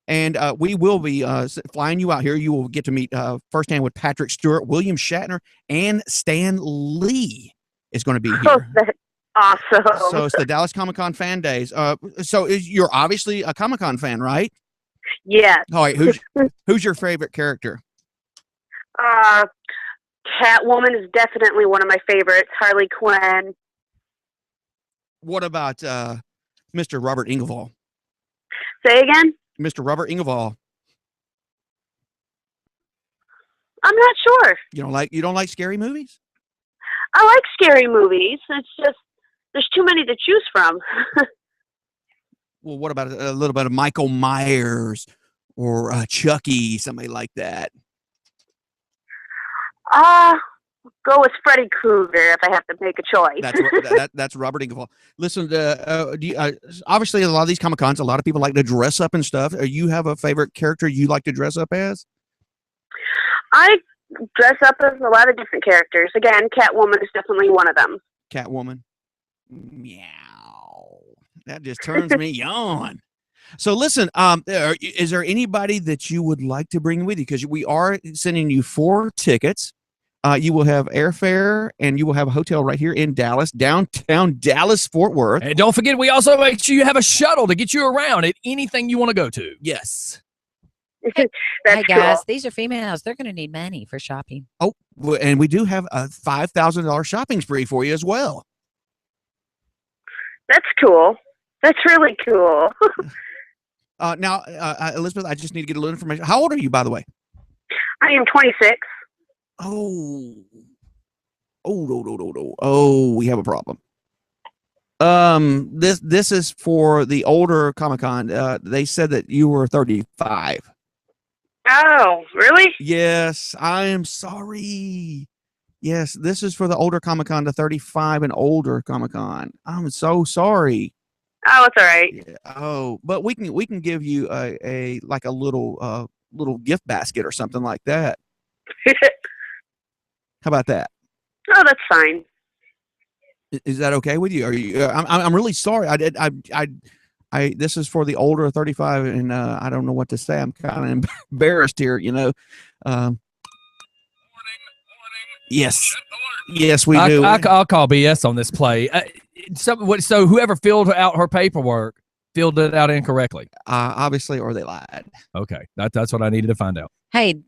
And we will be flying you out here. You will get to meet firsthand with Patrick Stewart, William Shatner, and Stan Lee is going to be here. Oh, that's awesome. So it's the Dallas Comic-Con Fan Days. You're obviously a Comic-Con fan, right? Yes. All right. Who's your favorite character? Catwoman is definitely one of my favorites. Harley Quinn. What about Mr. Robert Ingevall? Say again? Mr. Robert Ingevall. I'm not sure. You don't like scary movies? I like scary movies. It's just there's too many to choose from. Well, what about a little bit of Michael Myers or Chucky, somebody like that? Go with Freddy Krueger if I have to make a choice. That's Robert Ingevall. Listen, obviously a lot of these Comic Cons, a lot of people like to dress up and stuff. You have a favorite character you like to dress up as? I dress up as a lot of different characters. Again, Catwoman is definitely one of them. Catwoman. Meow. That just turns me on. So listen, is there anybody that you would like to bring with you? Because we are sending you 4 tickets. You will have airfare and you will have a hotel right here in Dallas, downtown Dallas, Fort Worth. And don't forget, we also make sure you have a shuttle to get you around at anything you want to go to. Yes. Hey guys, cool. these are females. They're going to need money for shopping. Oh, and we do have a $5,000 shopping spree for you as well. That's cool. That's really cool. Now, Elizabeth, I just need to get a little information. How old are you, by the way? I am 26. Oh, we have a problem. This is for the older Comic-Con. They said that you were 35. Oh, really? Yes, I am sorry. Yes, this is for the older Comic-Con, the 35 and older Comic-Con. I'm so sorry. Oh, it's all right. Yeah, but we can give you a little gift basket or something like that. How about that? Oh, that's fine. Is that okay with you? Are you? I'm really sorry. This is for the older 35, and I don't know what to say. I'm kind of embarrassed here. Yes, we do. I'll call BS on this play. So whoever filled out her paperwork filled it out incorrectly. Obviously, or they lied. Okay, that's what I needed to find out. Hey,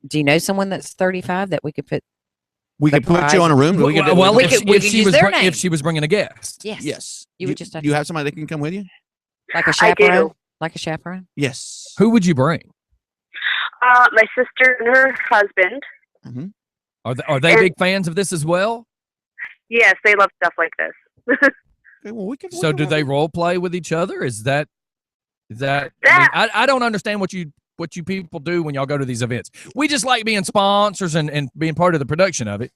do you know someone that's 35 that we could put? We could put you on a room. If she was bringing a guest. Yes. You would just have do you have somebody that can come with you? Like a chaperone? Like a chaperone? Yes. Who would you bring? My sister and her husband. Mm-hmm. Are they big fans of this as well? Yes, they love stuff like this. Okay, well, so do they role play with each other? Is that? I don't understand what you people do when y'all go to these events. We just like being sponsors and being part of the production of it.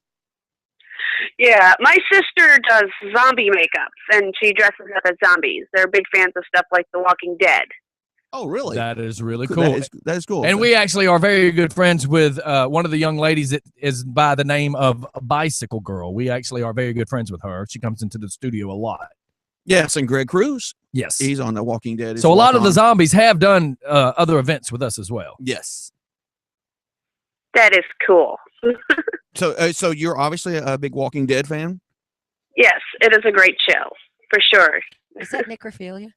Yeah, my sister does zombie makeups, and she dresses up as zombies. They're big fans of stuff like The Walking Dead. Oh, really? That is really cool. That is cool. And we actually are very good friends with one of the young ladies that is by the name of Bicycle Girl. We actually are very good friends with her. She comes into the studio a lot. Yes, and Greg Cruz. Yes. He's on The Walking Dead. So a lot of the zombies have done other events with us as well. Yes. That is cool. So you're obviously a big Walking Dead fan? Yes, it is a great show, for sure. Is that necrophilia?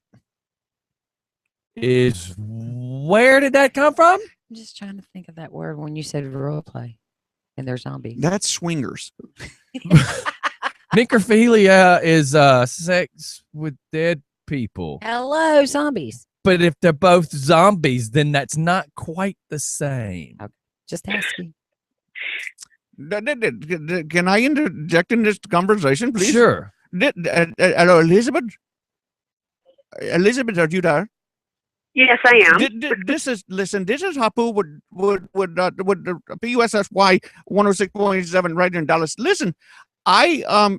Where did that come from? I'm just trying to think of that word when you said role play and they're zombies. That's swingers. Necrophilia is sex with dead people. Hello, zombies. But if they're both zombies, then that's not quite the same. Okay. Just asking. Can I interject in this conversation, please? Sure. Hello, Elizabeth. Elizabeth, are you there? Yes, I am. This is Hapu with PUSSY 106.7 right in Dallas. Listen, I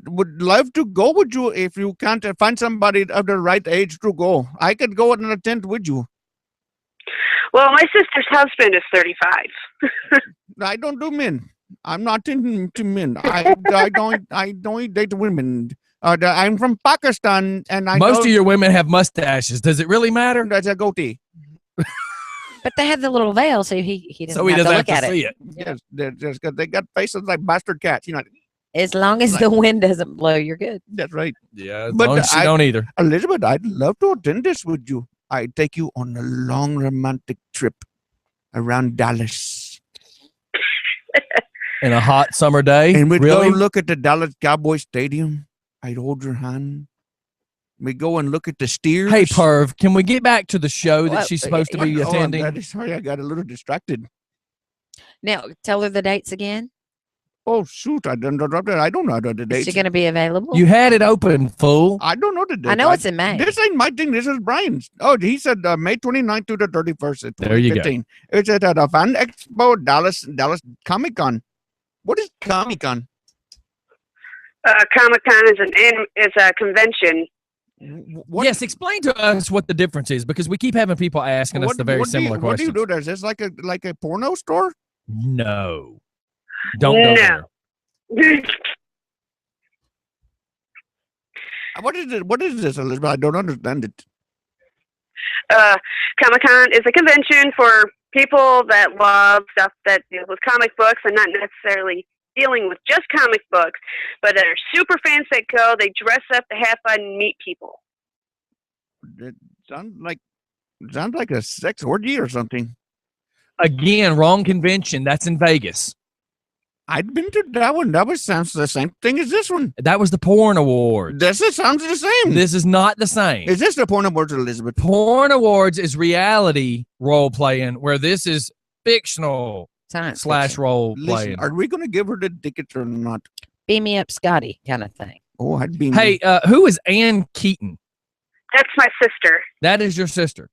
would love to go with you if you can't find somebody of the right age to go. I could go and attend with you. Well, my sister's husband is 35. I don't do men. I'm not into men. I don't date women. I'm from Pakistan, and Most of your women have mustaches. Does it really matter? That's a goatee. But they have the little veil, so he doesn't have to look at see it. Yes, they got faces like bastard cats. You know. As long as the wind doesn't blow, you're good. That's right. Yeah, as long as you don't either. Elizabeth, I'd love to attend this with you. I'd take you on a long romantic trip around Dallas. In a hot summer day? And we'd really? go look at the Dallas Cowboy Stadium. I'd hold your hand. We'd go and look at the steers. Hey, Perv, can we get back to the show that she's supposed to be attending? Sorry, I got a little distracted. Now, tell her the dates again. Oh, shoot. I don't know the dates. Is she going to be available? You had it open, fool. I don't know the date. I know it's in May. This ain't my thing. This is Brian's. Oh, he said May 29th to the 31st. There you go. It's at the Fan Expo, Dallas Comic-Con. What is Comic-Con? Comic-Con is a convention. Yes, explain to us what the difference is, because we keep having people asking us the very similar questions. What do you do? Is this like a porno store? No. Don't go there. What is it? What is this, Elizabeth? I don't understand it. Comic-Con is a convention for people that love stuff that deals with comic books and not necessarily dealing with just comic books, but that are super fans that go. They dress up to have fun and meet people. It sounds like a sex orgy or something. Again, wrong convention. That's in Vegas. I'd been to that one. That sounds the same thing as this one. That was the Porn Awards. Sounds the same. This is not the same. Is this the Porn Awards, Elizabeth? Porn Awards is reality role playing, where this is fictional / role playing. Are we going to give her the tickets or not? Beam me up, Scotty, kind of thing. Oh, I'd beam. Hey, who is Ann Keaton? That's my sister. That is your sister.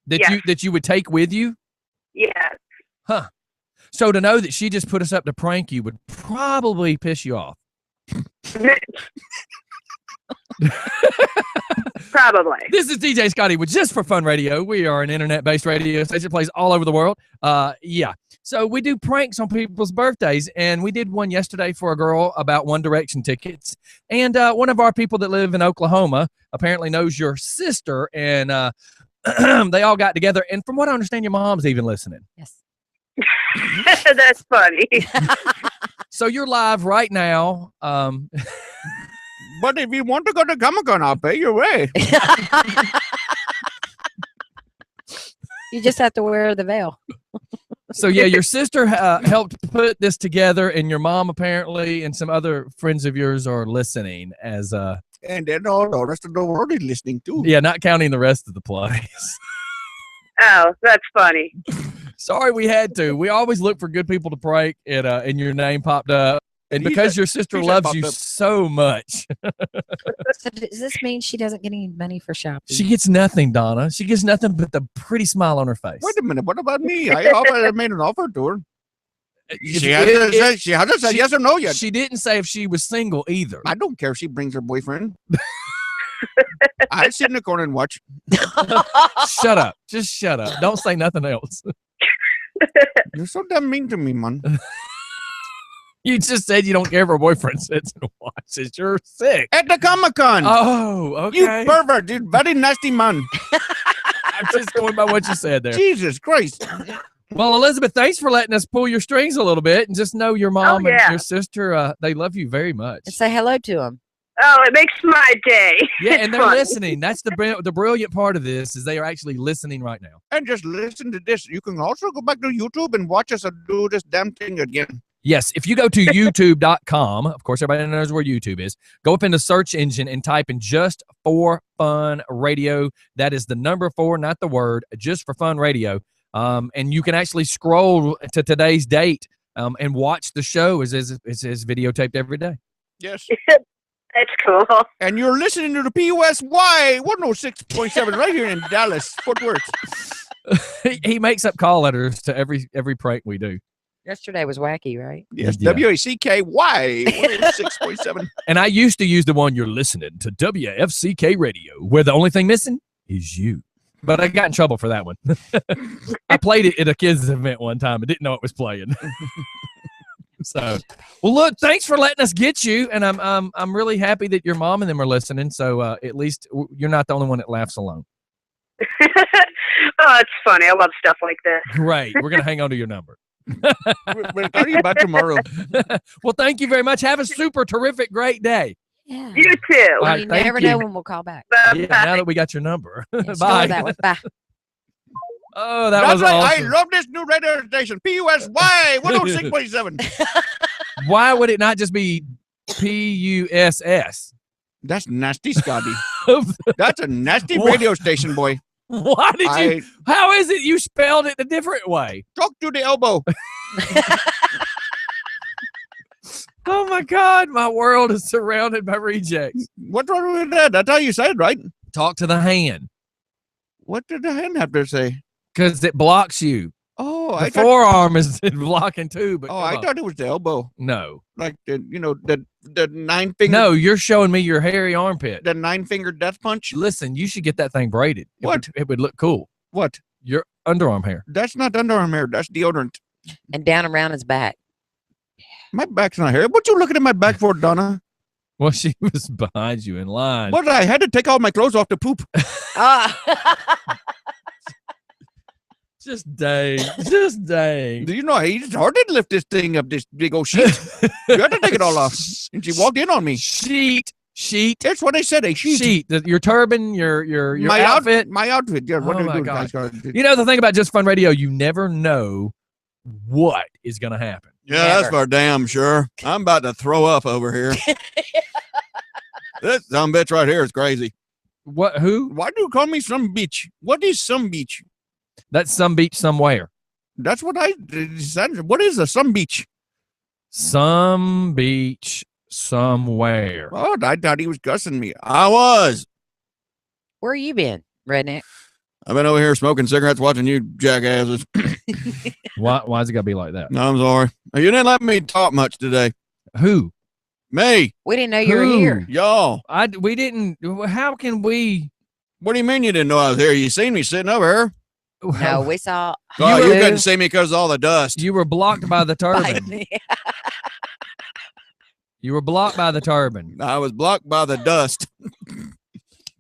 That you would take with you? Yeah. Huh. So to know that she just put us up to prank you would probably piss you off. Probably. This is DJ Scotty with Just for Fun Radio. We are an internet-based radio station that plays all over the world. Yeah. So we do pranks on people's birthdays, and we did one yesterday for a girl about One Direction tickets. And one of our people that live in Oklahoma apparently knows your sister, and they all got together. And from what I understand, your mom's even listening. Yes. That's funny. So you're live right now. But if you want to go to Comic-Con, I'll pay your way. You just have to wear the veil. So yeah, your sister helped put this together, and your mom apparently and some other friends of yours are listening as and then all the rest of the world is listening too. Yeah, not counting the rest of the place. Oh, that's funny. Sorry, we had to. We always look for good people to prank, and your name popped up. And because your sister loves you so much. So does this mean she doesn't get any money for shopping? She gets nothing, Donna. She gets nothing but the pretty smile on her face. Wait a minute. What about me? I made an offer to her. She hasn't said yes or no yet. She didn't say if she was single either. I don't care if she brings her boyfriend. I sit in the corner and watch. Shut up. Just shut up. Don't say nothing else. You're so damn mean to me, man. You just said you don't care if her boyfriend sits and watches. You're sick. At the Comic-Con. Oh, okay. You pervert, dude. Very nasty man. I'm just going by what you said there. Jesus Christ. Well, Elizabeth, thanks for letting us pull your strings a little bit, and just know your mom and your sister, they love you very much. And say hello to them. Oh, it makes my day. Yeah, and they're listening. That's the brilliant part of this, is they are actually listening right now. And just listen to this. You can also go back to YouTube and watch us do this damn thing again. Yes, if you go to youtube.com, of course, everybody knows where YouTube is. Go up in the search engine and type in Just for Fun Radio. That is the number 4, not the word, Just for Fun Radio. And you can actually scroll to today's date and watch the show as videotaped every day. Yes. That's cool. And you're listening to the PUSY 106.7 right here in Dallas, Fort Worth. He makes up call letters to every prank we do. Yesterday was wacky, right? Yes, yeah. WACKY 106.7. And I used to use the one, you're listening to WFCK Radio, where the only thing missing is you. But I got in trouble for that one. I played it at a kids event one time and didn't know it was playing. So, well, look, thanks for letting us get you, and I'm really happy that your mom and them are listening. So at least you're not the only one that laughs alone. Oh, it's funny. I love stuff like this. Great. We're gonna hang on to your number. We'll call you back tomorrow. Well, thank you very much. Have a super terrific, great day. Yeah. You too. All right, You thank never you. know when we'll call back. Bye. Yeah, now that we got your number. Yeah, just Bye. go that way. Bye. Oh, that That's was right. awesome. I love this new radio station, PUSY 106.7. Why would it not just be PUSS? That's nasty, Scotty. That's a nasty What? radio station, boy. Why did you? I How is it you spelled it a different way? talk to the elbow. Oh my God, my world is surrounded by rejects. What's wrong with that? That's how you say it, right? Talk to the hand What did the hand have to say? because it blocks you. Oh, The I thought. forearm is blocking too, but Oh, come I on. thought it was the elbow, No, like the the 9-finger. no, you're showing me your hairy armpit. The 9-finger death punch. Listen, you should get that thing braided. What? It would look cool. What? Your underarm hair. That's not underarm hair. That's deodorant. And down around his back. My back's not hair. What you looking at my back for, Donna? Well, she was behind you in line. What? I had to take all my clothes off to poop. Ah. Just dang. Just dang. Do you know it's hard to lift this thing up, this big old sheet? You had to take it all off. And she walked in on me. Sheet. That's what I said. A sheet. Your turban, your my outfit. My outfit. Yeah. What Oh did my you do? gosh. Guys? You know the thing about Just Fun Radio, you never know what is going to happen. Yeah, that's Never. for damn sure. I'm about to throw up over here. This some bitch right here is crazy. What? Who? Why do you call me some bitch? What is some beach? That's some beach somewhere. That's what I decided. What is a some beach? Some beach somewhere. Oh, I thought he was cussing me. I was. Where you been, redneck? I've been over here smoking cigarettes, watching you jackasses. Why's it got to be like that? No, I'm sorry. You didn't let me talk much today. Who? Me, We didn't know you were Who? here. y'all. We didn't. How can we? What do you mean you didn't know I was here? You seen me sitting over here? No, we saw. Oh, you were- couldn't see me because of all the dust. You were blocked by the turban. You were blocked by the turban. I was blocked by the dust.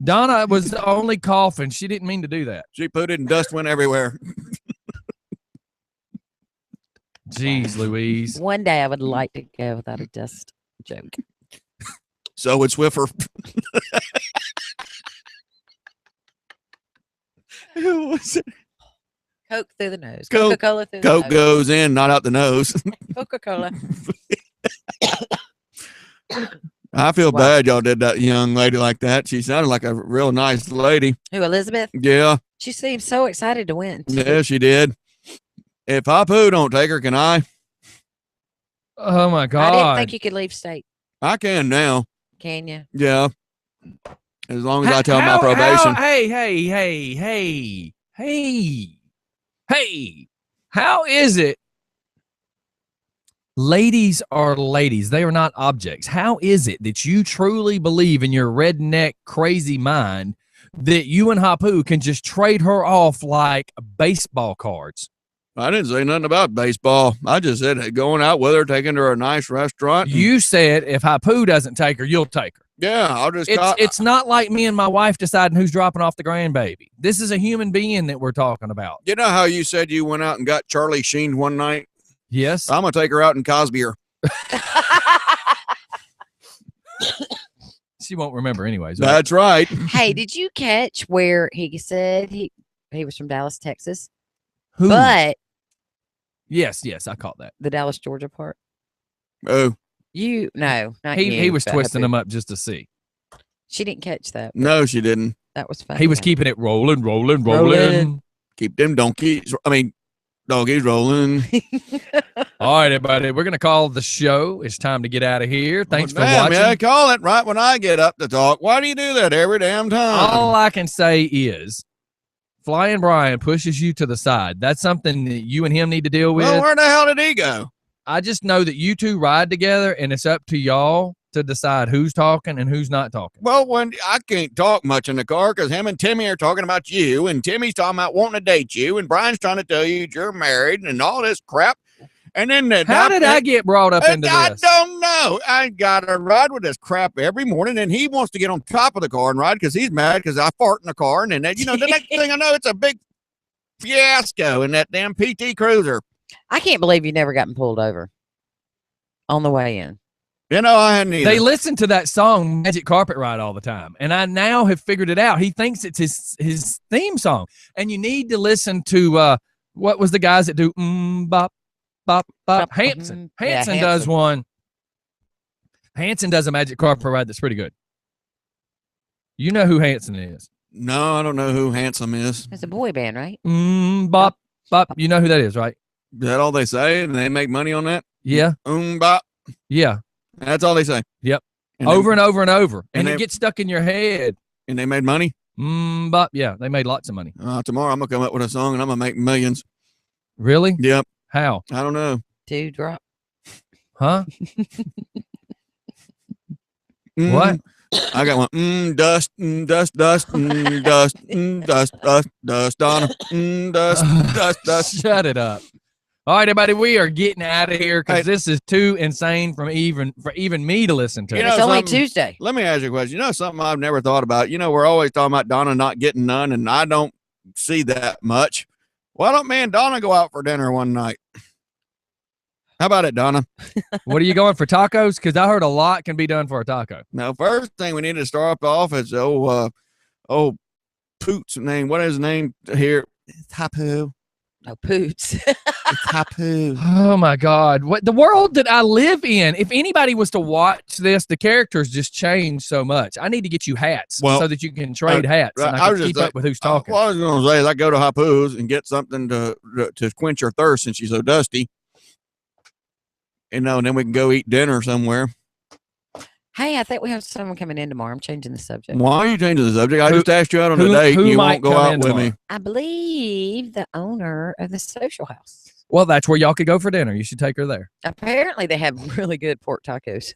Donna was only coughing. She didn't mean to do that. She put it and dust went everywhere. Jeez, Louise. One day I would like to go without a dust joke. So would Swiffer. Who was it? Coke through the nose. Coke- Coca-Cola through Coke the nose. goes in, not out the nose. Coca-Cola. I feel Wow. bad y'all did that young lady like that. She sounded like a real nice lady. Who, Elizabeth? Yeah, She seems so excited to win. yeah, she did. If Hapu don't take her, can I? Oh my I God. didn't think you could leave state. I can now. Can you? Yeah. As long as I How- tell my how- probation. Hey. How is it? Ladies are ladies. They are not objects. How is it that you truly believe in your redneck crazy mind that you and Hapu can just trade her off like baseball cards? I didn't say nothing about baseball. I just said going out with her, taking her to a nice restaurant. You said if Hapu doesn't take her, you'll take her. Yeah, I'll just It's not like me and my wife deciding who's dropping off the grandbaby. This is a human being that we're talking about. You know how you said you went out and got Charlie Sheen one night? Yes. I'm gonna take her out in Cosby. She won't remember anyways. right? That's right. Hey, did you catch where he said he was from Dallas, Texas, Who? but Yes, I caught that. the Dallas, Georgia part? Oh, You no, not He you, was but twisting Hapu. them up just to see. She didn't catch that. no, she didn't. That was funny. He was keeping it rolling. Rolling. Keep them doggies rolling. All right, everybody. We're gonna call the show. It's time to get out of here. Thanks for Damn, watching. Yeah, call it right when I get up to talk. Why do you do that every damn time? All I can say is Flying Brian pushes you to the side. That's something that you and him need to deal with. Well, where the hell did he go? I just know that you two ride together, and it's up to y'all to decide who's talking and who's not talking? Well, when I can't talk much in the car because him and Timmy are talking about you, and Timmy's talking about wanting to date you, and Brian's trying to tell you you're married and all this crap. And then How did I get brought up into I this? don't know. I got to ride with this crap every morning, and he wants to get on top of the car and ride because he's mad because I fart in the car. And then, the next thing I know, it's a big fiasco in that damn PT Cruiser. I can't believe you never gotten pulled over on the way in. I hadn't either. They listen to that song Magic Carpet Ride all the time, and I now have figured it out. He thinks it's his theme song, and you need to listen to what was the guys that do bop bop bop. Hanson. Hanson does one. Hanson does a Magic Carpet Ride that's pretty good. You know who Hanson is? No, I don't know who Handsome is. It's a boy band, right? Bop bop. You know who that is, right? Is that all they say? And they make money on that? Yeah. Bop. Yeah. That's all they say. Yep. And over and over and over. And they it gets stuck in your head. And they made money? Bop. Yeah. They made lots of money. Tomorrow I'm going to come up with a song and I'm going to make millions. Really? Yep. How? I don't know. Dewdrop. Huh? Mm. What? I got one. Dust, dust, dust, dust, dust, dust, Donna. Dust. Shut it up. All right, everybody, we are getting out of here because this is too insane for even me to listen to. It's only Tuesday. Let me ask you a question. Something I've never thought about. We're always talking about Donna not getting none, and I don't see that much. Why don't me and Donna go out for dinner one night? How about it, Donna? What are you going for, tacos? Because I heard a lot can be done for a taco. Now, first thing we need to start off is Poot's name. What is his name here? It's Hapu. Oh, Poots. It's Hapu. Oh my God! What the world that I live in? If anybody was to watch this, the characters just change so much. I need to get you hats so that you can trade hats and I can keep up with who's talking. What I was going to say is I go to Hapu's and get something to quench her thirst since she's so dusty. And then we can go eat dinner somewhere. Hey, I think we have someone coming in tomorrow. I'm changing the subject. Why are you changing the subject? I just asked you out on a date and you won't go out with me. I believe the owner of the social house. Well, that's where y'all could go for dinner. You should take her there. Apparently, they have really good pork tacos.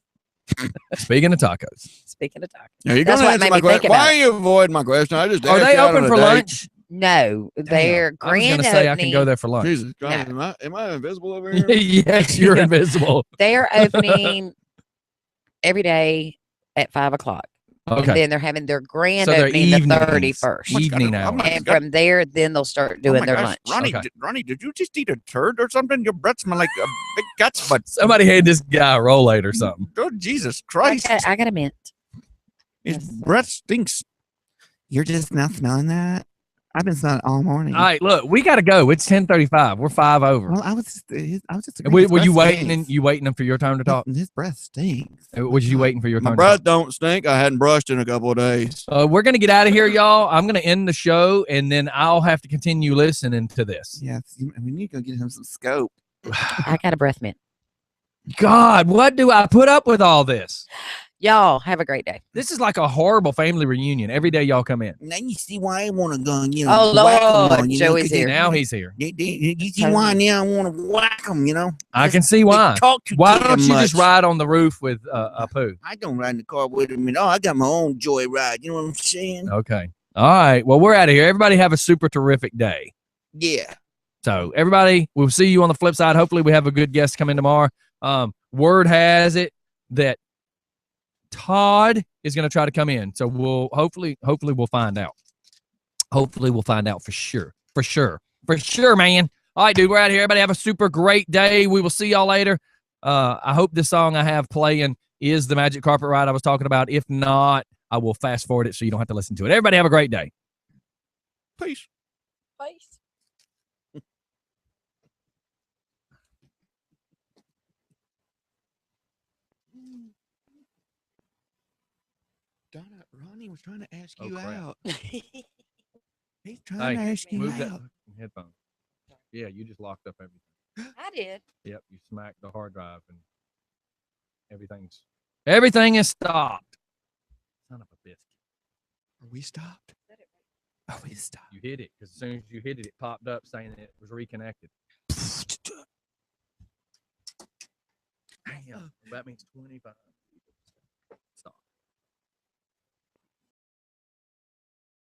Speaking of tacos. Speaking of tacos. Are you going to answer my question? Why are you avoiding my question? I just asked Are they you out open on a for date. lunch? No, they're grand. I was going to say I can go there for lunch. Jesus Christ, No. am I invisible over here? Yes, you're invisible. They're opening every day at 5 o'clock. Okay. And then they're having their grand So they're opening the evenings. 31st. Evening hours. And from there, then they'll start doing their lunch. Ronnie, Ronnie, did you just eat a turd or something? Your breath smell like a big guts, but Somebody hand this guy a Rolade or something. oh, Jesus Christ. I got a mint. His breath stinks. You're just now smelling that? I've been smelling it all morning. All right, look, we got to go. It's 10:35. We're 5 over. Well, I was just. Were you waiting for your time to talk? His breath stinks. Was you waiting for your My turn? breath don't stink. I hadn't brushed in a couple of days. We're gonna get out of here, y'all. I'm gonna end the show, and then I'll have to continue listening to this. Yes, we need to go get him some scope. I got a breath mint. God, what do I put up with all this? Y'all have a great day. This is like a horrible family reunion. Every day y'all come in. Now you see why I want to go. Oh Lord, Joey's here. Now he's here. You see why now I want to whack him? I can see why. Why don't you just ride? ride on the roof with a poo? I don't ride in the car with him at all. I got my own joy ride. You know what I'm saying? Okay. All right. Well, we're out of here. Everybody have a super terrific day. Yeah. So everybody, we'll see you on the flip side. Hopefully we have a good guest come in tomorrow. Word has it that Todd is going to try to come in. So we'll hopefully we'll find out. Hopefully we'll find out for sure. For sure, man. All right, dude, we're out of here. Everybody have a super great day. We will see y'all later. I hope this song I have playing is the Magic Carpet Ride I was talking about. If not, I will fast forward it so you don't have to listen to it. Everybody have a great day. Peace. Peace. Donna, Ronnie was trying to ask you crap. out. He's trying to ask you Move that out. headphone. Yeah, you just locked up everything. I did. Yep, you smacked the hard drive and everything is stopped. Son of a biscuit. Are we stopped? Are we stopped? You hit it because as soon as you hit it, it popped up saying it was reconnected. Damn, that means 25.